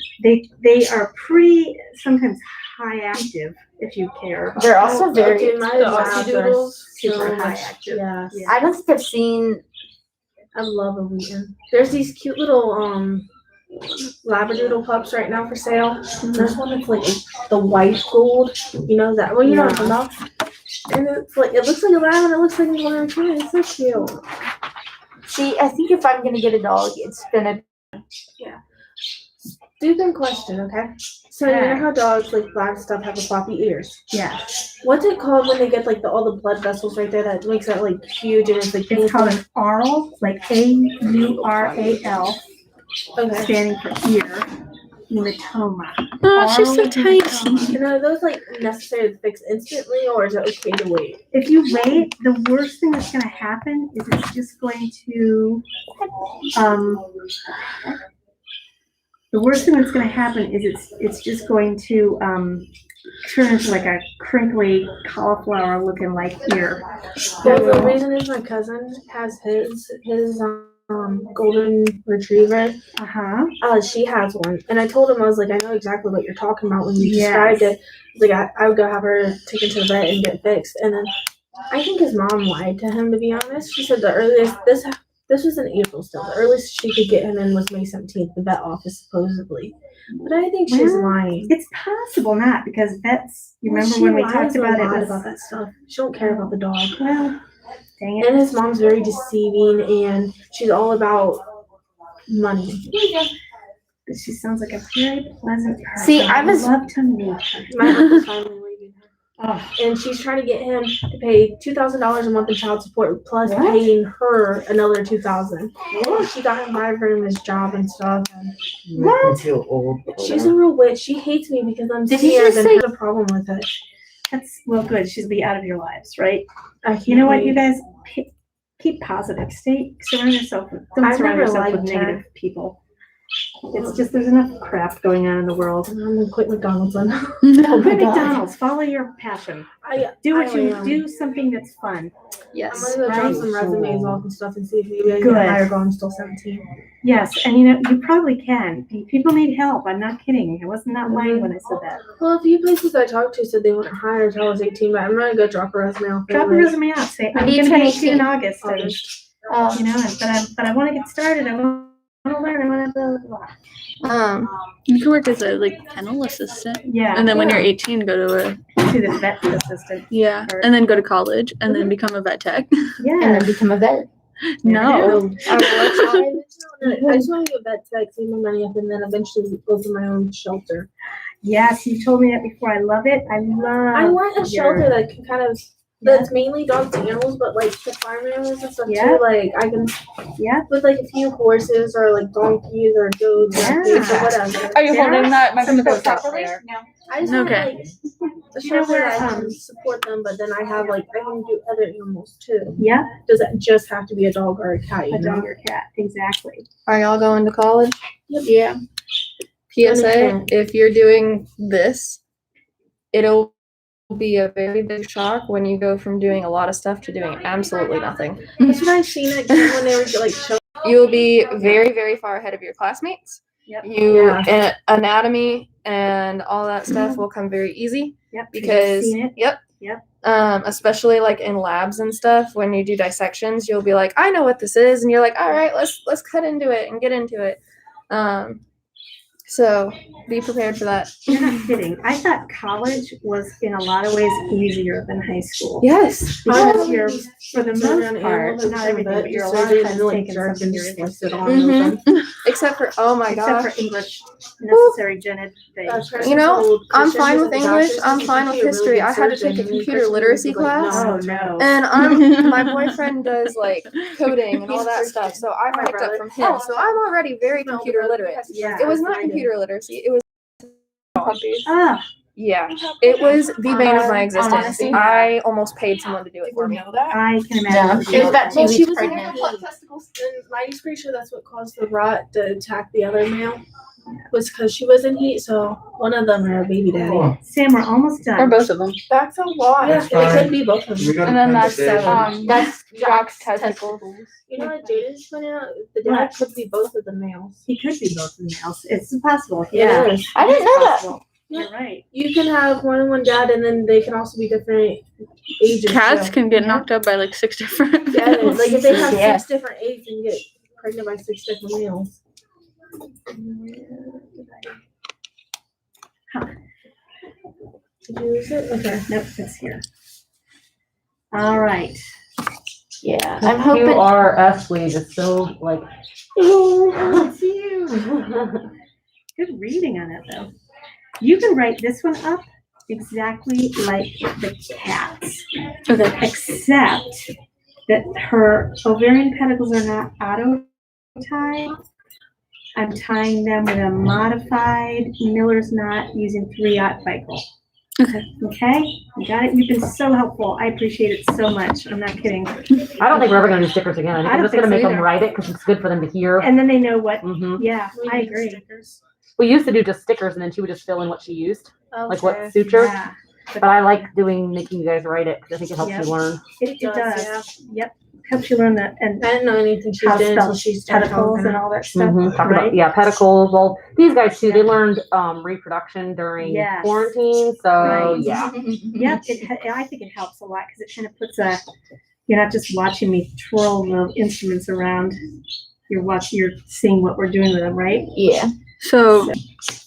They are pretty sometimes high active if you care. They're also very. Dude, my the labs Aussie are Doodles, super so high much- active. Yes. Yeah. I don't think I've seen. I love a Wheaten. There's these cute little Labradoodle pups right now for sale. There's one that's like the white gold. You know that? Well, you know what I'm talking about. And it's like it looks like a lab and it looks like a lion too. It's so cute. See, I think if I'm gonna get a dog, it's gonna. Stupid question, okay? So you know how dogs like black stuff have the floppy ears? Yeah. What's it called when they get like all the blood vessels right there that makes that like huge and it's like It's called an aural, like AURAL, okay. standing for ear hematoma. Oh, she's so Aural tiny. hematoma. And are those like necessary to fix instantly, or is it okay to wait? If you wait, the worst thing that's going to happen is it's just going to, the worst thing that's going to happen is it's just going to turn into like a crinkly cauliflower looking like ear. Well, the reason is my cousin has his golden retriever. Uh-huh. She has one, and I told him, I was like, I know exactly what you're talking about when you Yes. described it. Like I would go have her taken to the vet and get fixed, and then I think his mom lied to him. To be honest, she said the earliest this was in April still. The earliest she could get him in was May 17th. The vet office supposedly, but I think she's Well, lying. It's possible not, because vets, you Well, remember she when we lies talked a about it? lot was- about that stuff. She don't care about the dog. Well, dang it. And his mom's very deceiving, and she's all about money. She sounds like a very pleasant person. See, I was- love to meet her. My uncle's finally leaving her. Oh, And she's trying to get him to pay $2,000 a month in child support, plus What? paying her another $2,000. She got him fired from his job and stuff. And What? Feel old. she's a real witch. She hates me because I'm Did you scared just and say- had a problem with it. that's, well, good. She'll be out of your lives, right? I can't You know what, you wait. guys, keep positive. Surround yourself with, don't I've surround never yourself with liked her. negative people. It's just, there's enough crap going on in the world. I'm gonna quit McDonald's then. Oh, quit McDonald's. Follow your passion. Do what I you am. do, something that's fun. I'm gonna go drop right. some resumes off and stuff and see if maybe I can Good. get hired while I'm still 17. Yes, and you know, you probably can. People need help. I'm not kidding. I was not lying when I said that. Well, a few places I talked to said they wouldn't hire until I was 18, but I'm gonna go drop a resume off. Drop a anyways. resume out. Say, When I'm do you gonna turn be 18 in 18? August, and, you know, but I want to get started. I want to learn. I want to blah, blah, blah. You can work as a kennel assistant, Yeah. and then when you're 18, go to to the vet assistant. and then go to college, and then become a vet tech. Yeah. And then become a vet. No, I just want to be a vet tech, save my money up, and then eventually open my own shelter. Yes, you told me that before. I love it. I want a shelter that can kind of that's mainly dogs and animals, but like the farm animals and stuff Yeah. too. Like I can, with like a few horses or like donkeys or goats or pigs or whatever. Are you holding that Some of microphone those out properly? there. I just Okay. want like a You know shelter where, that I can support them, but then I have like I can do other animals too. Yeah, Does it just have to be a dog or a cat? You a know? dog or cat. Exactly. Are y'all going to college? Yeah. PSA, if you're doing this, it'll be a very big shock when you go from doing a lot of stuff to doing absolutely nothing. That's what I seen it when they were like showing. You'll be very, very far ahead of your classmates. Yep. And anatomy and all that stuff will come very easy Yep. because You've seen it. yep. Yep. Especially like in labs and stuff, when you do dissections, you'll be like, I know what this is, and you're like, all right, let's cut into it and get into it. So be prepared for that. You're not kidding. I thought college was in a lot of ways easier than high school. Yes. Because you're, for the most part, not everything, but you're a lot of times taking something you're interested in. Except for, oh my Except gosh. for English, necessary gen things. You know, I'm fine with English. I'm fine with history. I had to take a computer literacy class. Oh, no. And my boyfriend does like coding and all that stuff. So I picked up from him. So I'm already very computer literate. Yeah. It was not computer literacy. It was Ah, yeah. It was the bane of my existence. Honestly. I almost paid someone to do it for me. I can imagine. She was about 2 Well, she weeks was in pregnant. her testicles, and Mighty's pretty sure that's what caused the rot to attack the other male. Was because she was in heat, so one of them are a baby daddy. Sam, we're almost Or done. both of them. That's a lot. Yeah, it could be both of them. We And then that's That's Jack's testicles. You know what Jada's pointing out? The dad could be both of the males. He could be both males. It's possible. Yeah. Yeah. I didn't know that. Possible. You're right. You can have more than one dad, and then they can also be different ages. Cats too. can get knocked up by like 6 different. Yeah, like if they have Yeah. 6 different eggs, you can get pregnant by 6 different males. Did you lose it? Okay. Nope, it's here. All right. Yeah, I'm hoping. QRS sleeve is so like. It's you. Good reading on it, though. You can write this one up exactly like the cat's. Okay. Except that her ovarian pedicles are not auto tied. I'm tying them with a modified Miller's knot using 3/0 cycle. Okay. Okay? You got it? You've been so helpful. I appreciate it so much. I'm not kidding. I don't think we're ever gonna do stickers again. I think I I'm don't just gonna think make so them either. write it because it's good for them to hear. And then they know what. hmm Yeah, I agree. We used to do just stickers, and then she would just fill in what she used, like what Okay. suture. Yeah, But I like making you guys write it because I think it helps Yep. you learn. it does, does. yeah. Yep. helps you learn that and I didn't know anything she how to did until spell she started pedicles talking. and all that stuff. Mhm, talk right? about, yeah, pedicles. Well, these guys too, they learned reproduction during Yes. quarantine. So Right. yeah. Yep, I think it helps a lot because it kind of puts you're not just watching me twirl the instruments around. You're seeing what we're doing with them, right? Yeah. So,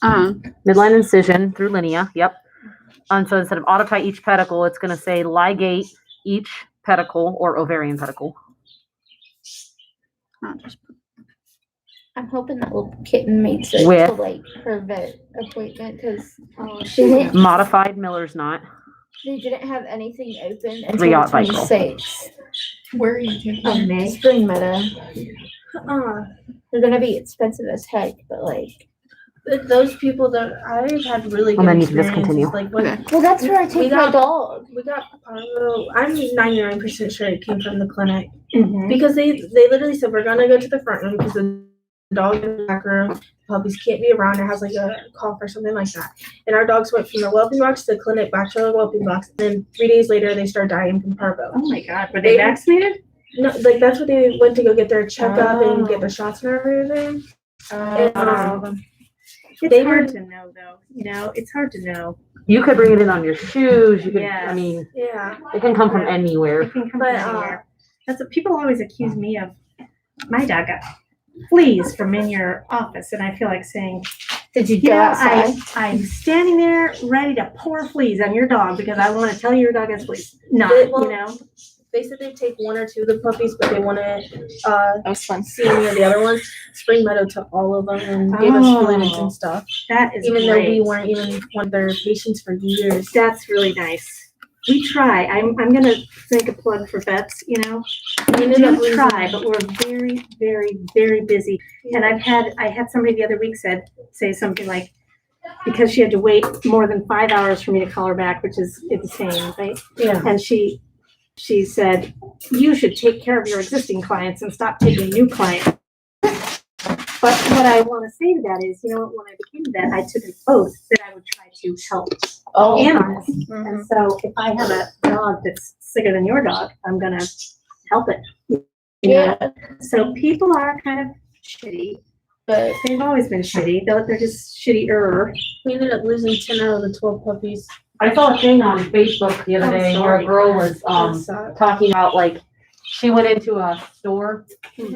Midline incision through linea. Yep. And so instead of autopsy each pedicle, it's going to say ligate each pedicle or ovarian pedicle. I'm hoping that little kitten makes it With- to like her vet appointment because she didn't. Modified Miller's knot. They didn't have anything open until Three-aught the Vicryl. 26th. Where are you taking May. Spring Meadow. They're gonna be expensive as heck, but like. Those people that I've had really And good then you can just experiences. continue. Like when Well, that's where I take my dog. we got Parvo, I'm 99% sure it came from the clinic Mm-hmm. because they literally said we're gonna go to the front room because the dog in the back room, puppies can't be around. It has like a cough or something like that. And our dogs went from the whelping box to the clinic back to the whelping box. And then 3 days later they started dying from Parvo. Oh my God, were they vaccinated? No, like that's what they went to go get their checkup and get their shots and everything. It's They hard were- to know though. You know, it's hard to know. You could bring it in on your shoes. You could, I Yes. mean, Yeah. it can come from anywhere. It can come But, from anywhere. That's what people always accuse me of. My dog got fleas from in your office, and I feel like saying, Did you you go know, outside? I'm standing there ready to pour fleas on your dog because I want to tell you your dog has fleas. No, Well, you know. They said they take 1 or 2 of the puppies, but they want to That was fun. see any of the other ones. Spring Meadow took all of them and gave us fluids and stuff. That is Even though great. we weren't even one of their patients for years. That's really nice. We try. I'm gonna make a plug for vets. You know, we ended up do losing- try, but we're very, very, very busy. And I had somebody the other week say something like, because she had to wait more than 5 hours for me to call her back, which is insane, right? Yeah. And she said, you should take care of your existing clients and stop taking new clients. But what I want to say to that is, you know, when I became a vet, I took an oath that I would try to help animals. And so if I have a dog that's sicker than your dog, I'm going to help it. You know? Yeah. So people are kind of shitty, but they've always been shitty. They're just shittier. We ended up losing 10 out of the 12 puppies. I saw a thing on Facebook the other I'm day where sorry. a girl was That sucked. talking about like she went into a store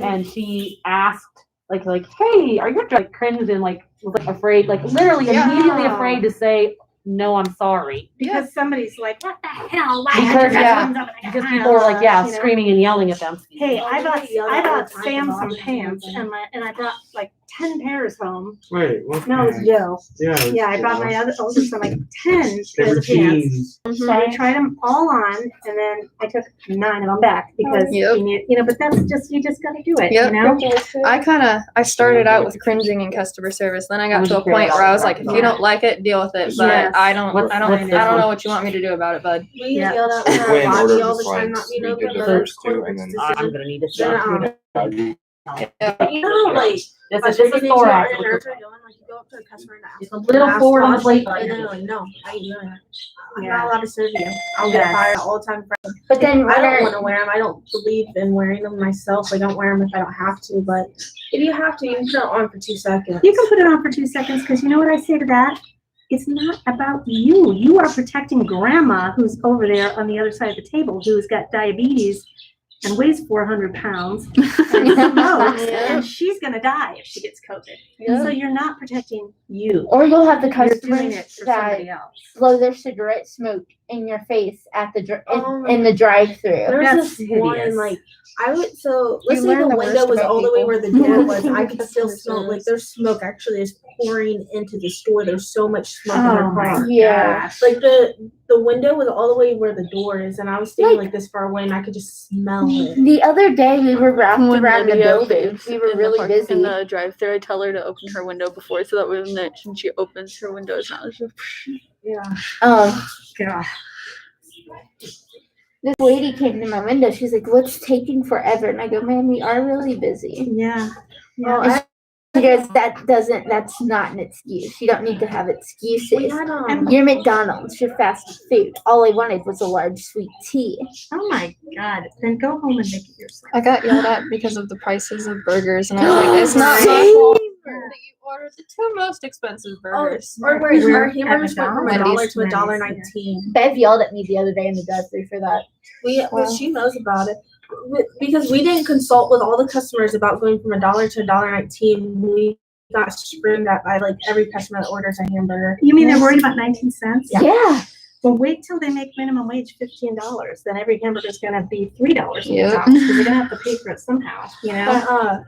and she asked like hey, are you like cringed and like was like afraid, like literally immediately afraid to say no, I'm sorry. Because somebody's like, what the hell? Why Because yeah, because people are like, yeah, you know? screaming and yelling at them. Hey, I bought time Sam for some dogs. pants and I brought like 10 pairs home. Wait, what? No, it was Joe. Yeah. it was Yeah, I brought my older son like 10 They were pairs of pants. jeans. So I tried them all on and then I took 9 of them back because, Yep. you know, but that's just, you just gotta do it, Yep. you know? I started out with cringing in customer service. Then I got to a point where I was like, if you don't like it, deal with it. But Yes. I don't What's this know one? what you want me to do about it, bud. We Yeah. yelled out Way in our in lobby order all the before time, not, you know, we did the the other first two, and then- I'm gonna need this. Then, Yeah. you know, like, This is thorax. Like, you go up to a customer and ask It's a little ask forward on the us, plate. and they're like, no, I ain't doing that. I'm Yeah. not allowed to serve you. I'll get Yes. fired all the time. But then I don't when want to wear them. I don't believe in wearing them myself. I don't wear them if I don't have to. But if you have to, you can put it on for 2 seconds. You can put it on for 2 seconds because you know what I say to that? It's not about you. You are protecting grandma who's over there on the other side of the table who's got diabetes and weighs 400 pounds and smokes, and she's gonna die if she gets COVID. So you're not protecting you. or you'll have the You're doing customers it for that somebody else. blow their cigarette smoke in your face at the Oh my in the drive-through. There's That's this one, hideous. like, I would, so, let's You say learn the the window worst was about all the way people. where the door was, I could Customer still smell, like, service. there's smoke actually is pouring into the store. There's so much smoke in their Oh my car. Yeah. gosh. Like, the window was all the way where the door is, and I was standing Like- like this far away, and I could just smell it. The other day we were wrapped When around the Lydia building. lives We were in the really park- busy. In the drive-thru, I tell her to open her window before, so that when she opens her window, it's not just. Yeah. God. This lady came to my window. She's like, "What's taking forever?" And I go, "Man, we are really busy." Yeah. Well, And I Because that's not an excuse. You don't need to have excuses. We had, You're McDonald's, you're fast food. All I wanted was a large sweet tea. Oh my God, then go home and make it yourself. I got yelled at because of the prices of burgers, and I was like, it's not my fault that you ordered the two most expensive burgers. Or We're where our at hamburgers went from $1 to Wendy's. $1.19. Bev yelled at me the other day in the drive-thru for that. She knows about it. Because we didn't consult with all the customers about going from $1 to $1.19. We got screamed at by like every customer that orders a hamburger. You mean they're worried about 19 cents? Yeah. Well, wait till they make minimum wage $15. Then every hamburger's gonna be $3 Yep. because they're gonna have to pay for it somehow, you know?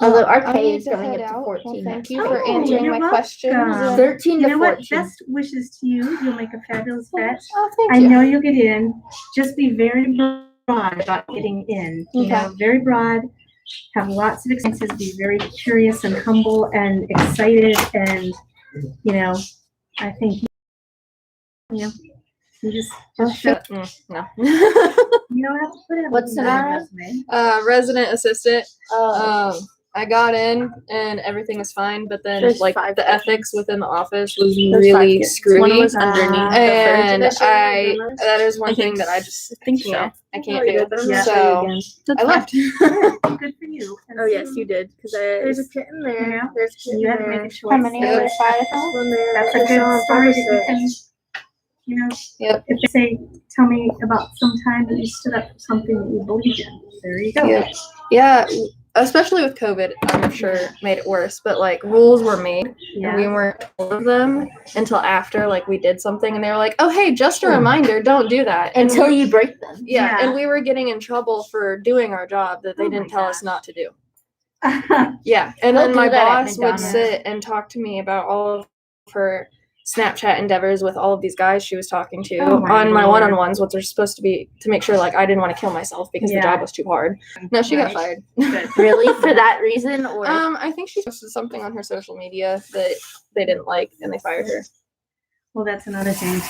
But, Although our I pay need is to going head up to out. 14. Well, thank you Oh, for answering you're my questions. welcome. 13 You to know what? 14. Best wishes to you. You'll make a fabulous bet. Oh, thank I you. know you'll get in. Just be very broad about getting in. You know, very broad. Have lots of experiences. Be very curious and humble and excited. And you know, I think you just show. No. You don't have to put it. What's on the your resume? Resident assistant. Oh. I got in and everything was fine, but then There's like 5 the ethics within the office was There's 5 really kids. screwy. One was underneath the fridge And edition, I remember? that is one I thing think that I just think so. can't I Oh, can't you do. did, but I'm not So sure again. I left. Good for you. And Oh yes, see, you did. Because there's a kitten there. Yeah. There's a kitten You had to there. make a choice. How many Yep. are there? 5? One there. That's a There's good only story 5 that or you can, 6. you know, Yep. if they say, tell me about some time that you stood up for something that you believed in. There you go. Yep. Yeah, especially with COVID, I'm sure made it worse. But like rules were made, and we weren't told of them until after like we did something, and they were like, "Oh, hey, just a reminder, don't do that." And Until you break them. yeah, Yeah. and we were getting in trouble for doing our job that they Oh didn't my tell us gosh. not to do. Yeah, and They'll then do my that at boss would McDonald's. sit and talk to me about all of her Snapchat endeavors with all of these guys she was talking to Oh my on my Lord. one-on-ones, what they're supposed to be to make sure like I didn't want to kill myself because the Yeah. job was too hard. No, she got Right. fired. Really? For that reason? Or I think she posted something on her social media that they didn't like and they fired her. Well, that's another thing.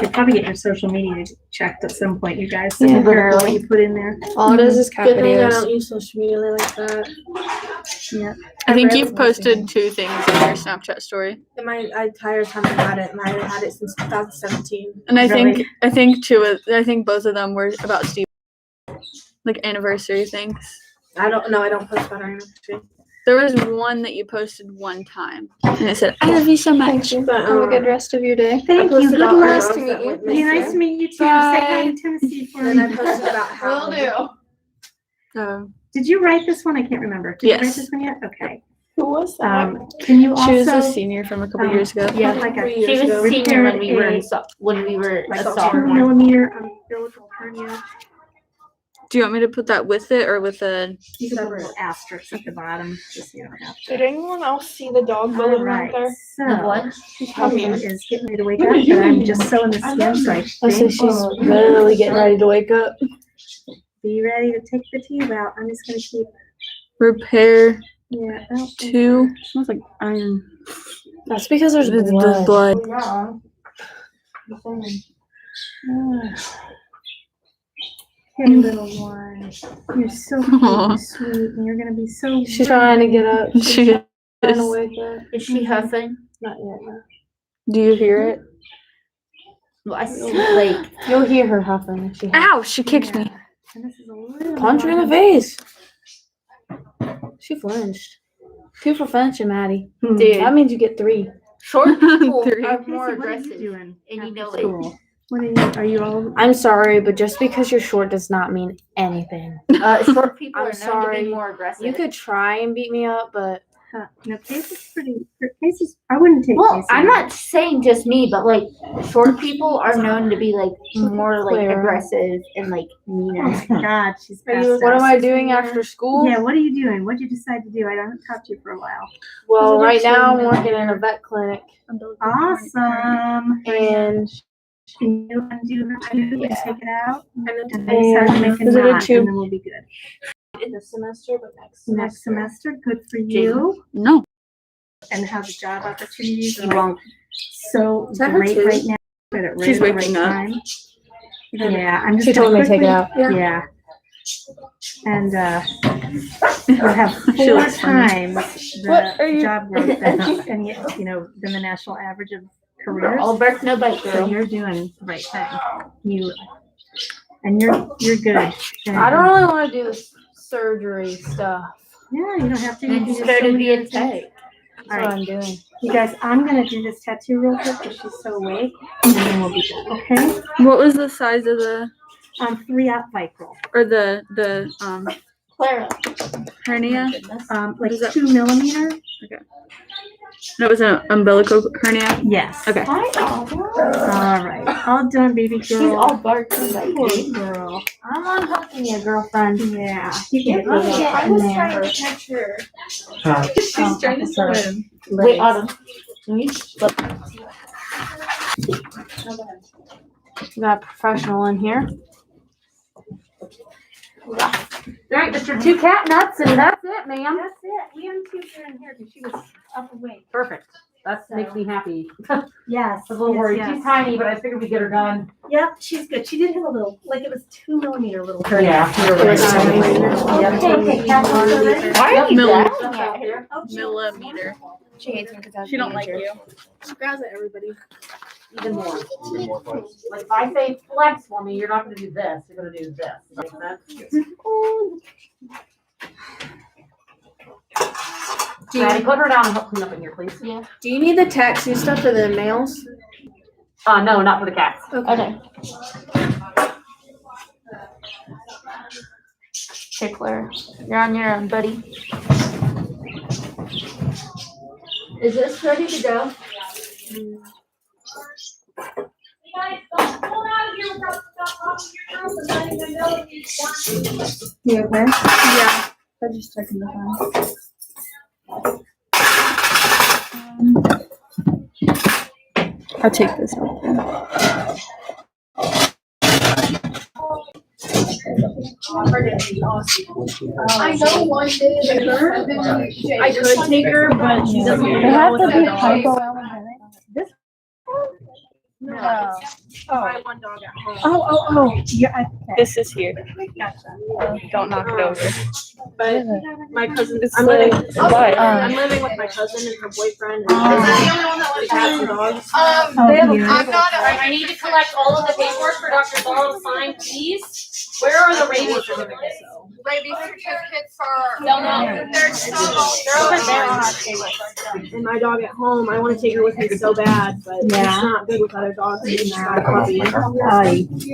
You'll probably get your social media checked at some point, you guys. So Yeah. be careful what you put in there. All it is cat Good thing I videos. don't use social media like that. Yeah. I think rarely you've post posted 2 things on your Snapchat story. And I entire time I had it, and I had it since 2017. And I Really? think I think both of them were about Steve, like anniversary things. I don't post about our anniversary. There was one that you posted one time, and it said, "I love you so much." But Have a good rest of your day. Thank you. posted Good about luck. our Nice dogs to that meet you. went Be nice missing. to meet you too. Say Bye. hi to Tennessee for Then I me. posted about how Did you write this one? I can't remember. Did you write Yes. this one yet? Okay. Who was that? Can you She was a also senior from a couple um, years ago. yeah, like 3 a years she was ago. a senior when we were Repaired in when we were like a a 2 sophomore. millimeter umbilical hernia? Do you want me to put that with it or with a? You can put a little asterisk at the bottom. Just you don't have to. Did anyone else see the dog All balloon right. out there? So. What? Kelly is getting ready to wake up, but I'm just so in the skin, so I think literally getting ready to wake up. be ready to take the tube out. I'm just gonna keep, Repair yeah. I don't think- 2. Smells like iron. That's because there's There's blood. blood. Hey, little one, you're so cute Aw. and sweet, and you're gonna be so. She's trying to get up. She's She trying to is. wake up. Is she huffing? Not yet. No. Do you hear it? Well, I see like You'll hear her huffing if she Ow! She kicked me. And this is a little. punch her in the face. She flinched. 2 for flinching, Maddie. dude. That means you get 3. Short people 3. are Casey, more what are you aggressive, doing and you after know it. school? What are you all? I'm sorry, but just because you're short does not mean anything. Short people I'm are known to sorry. be more aggressive. You could try and beat me up, but No, Casey's pretty. Casey's. I wouldn't take. Well, Casey. I'm not saying just me, but like short people are known to be like more like Clear. aggressive and like Oh meaner. my God, she's. are you, past what am us. I doing after school? Yeah, what are you doing? What did you decide to do? I haven't talked to you for a while. Well, Is it right now I'm actually- working in a vet clinic, Awesome. and Can you undo the tube and take it out? And and then decide to make a is it a knot, tube? and then we'll be good. in this semester, but Next semester, good for you. No. And have the job opportunities She are won't. so Is that her great too? right now. But at She's right waking up. time. Yeah, I'm just. She told gonna me to take it quickly- out. Yeah. And we'll have She 4 looks funny. times What are the you- job growth than than the national average of careers. All bark, no bite, So girl. you're doing the right thing. You're good. I don't really want to do this surgery stuff. Yeah, you don't have to. You can It's just better show to me be your a thing. tech. All That's what right, I'm doing. you guys, I'm gonna do this tattoo real quick because she's so awake, and then we'll be done. Okay? What was the size of the 3-op vicryl. or the Clara. hernia? Like is that? 2 millimeter. That was an umbilical hernia. Yes. Okay. Hi, Alma. All right. All done, baby girl. She's all bark, no bite. Poor babe. girl. I'm on helping you, girlfriend. Yeah. You can get I rid was of trying that. to catch her. She's trying to swim. Wait, Autumn. Can you flip? We got a professional in here. All right, Mr. Two Cat Nuts, and that's it, ma'am. That's it. We haven't kept her in here because she was up awake. Perfect. That makes me happy. Yes. I was a little worried. yes. She's tiny, but I figured we'd get her done. Yep, she's good. She did have a little, like it was 2 millimeter little. Yeah, you're right. Okay, Catherine. Why are you Milli- grabbing out here? Millimeter. She hates me because She don't like you. She grabs at everybody. Even more. Like if I say flex for me, you're not gonna do this, you're gonna do this. Does that make sense? Maddie, put her down and help clean up in here, please. Yeah. Do you need the tattoo stuff for the males? No, not for the cats. Okay. Tickler. You're on your own, buddy. Is this ready to go? You okay? Yeah. I'm just checking the time. I'll take this out. I know one day that I could take her, but she doesn't. They have to be hypoallergenic. No. I one dog at home. Oh. Yeah, okay. This is here. Gotcha. Don't knock it over. But my cousin, It's I'm living. what? I'm living with my cousin and her boyfriend. And cats and dogs. Oh, I'm not. I need to collect all of the paperwork for Dr. Ball to sign, please. Where are the rabies certificates? Rabies certificates are. No. They're so. They're over there on our table. And my dog at home, I want to take her with me so bad, but it's Yeah. not good with other dogs. It's not a puppy. Do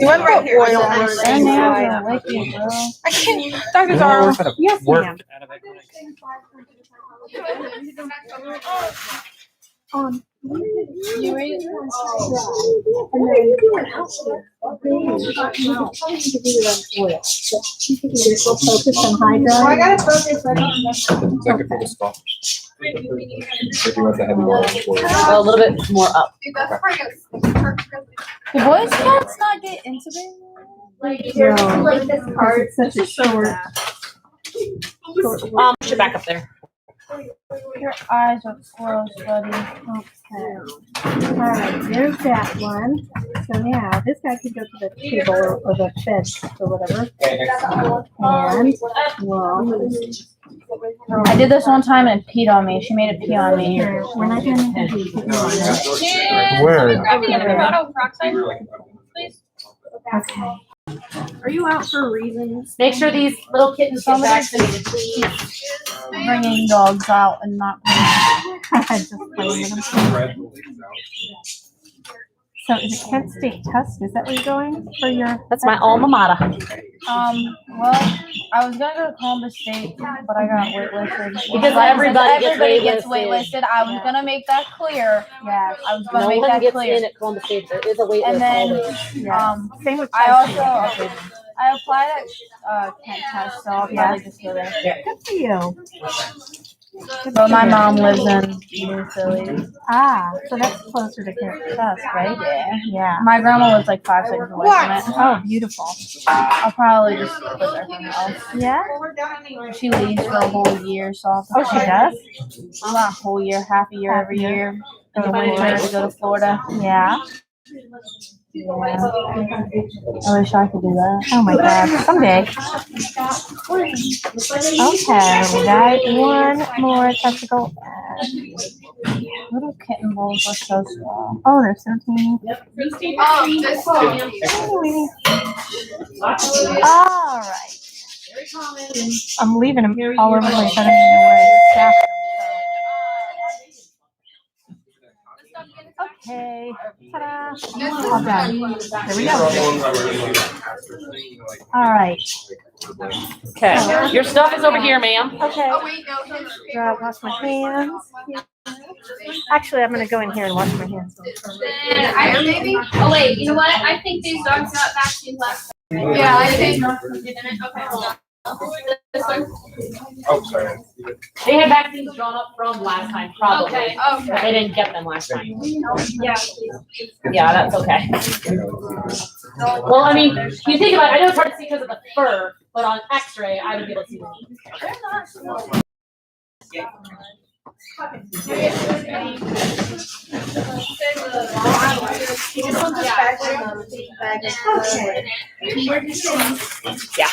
one right here. Oil on Their her. nails are wicked, bro. I can. Dr. Zara. Yes, ma'am. Focus on hydro. I gotta focus on. Second for the stop. If you want the heavy one for it. A little bit more up. Dude, that's pretty good. Do Boy Scouts not get intubated? Like, here's like this card. It's such a short. Push it back up there. Your eyes are closed, buddy. Okay. All right, there's that one. So now this guy can go to the table or the bed or whatever. And well, I did this one time and it peed on me. She made it pee on me. we're not gonna have you. Where? Okay. Are you out for reasons? Make sure these little kittens get vaccinated. Bringing dogs out and not. Just playing with them. So is it Kent State Test? Is that where you're going for your? That's my alma mater. Well, I was gonna go to Columbus State, but I got waitlisted. Because everybody gets waitlisted. I was gonna make that clear. Yeah. I was gonna No make one that gets clear. in at Columbus State. There is a wait And list then, always. Same with I testing. also I applied at Kent Test, so I'll probably just go there. Good for you. But my mom lives in New Philly. Ah, so that's closer to Kent Test, right? Yeah. Yeah. My grandma lives like 5 seconds away from it. Oh, beautiful. I'll probably just live there for now. Yeah. She leaves for a whole year, so I'll Oh, she does? not a whole year, half a year every year. And then when I to go to Florida. Yeah. Yeah. I wish I could do that. Oh my god, someday. Okay, we got one more testicle. Little kitten balls are so small. Oh, they're so teeny. All right. I'm leaving them all over the place. I don't even know where I stacked them. Okay. Ta-da. All done. There we go. All right. Okay, your stuff is over here, ma'am. Okay. Wash my hands. Actually, I'm gonna go in here and wash my hands. Maybe. Oh wait, you know what? I think these dogs got vaccines last time. Yeah, I think. This one. Oh, sorry. They had vaccines drawn up from last time, probably. Okay. But they didn't get them last time. Yeah. Yeah, that's okay. Well, I mean, you think about it, I know it's hard to see because of the fur, but on X-ray, I would be able to see the meat. Yeah.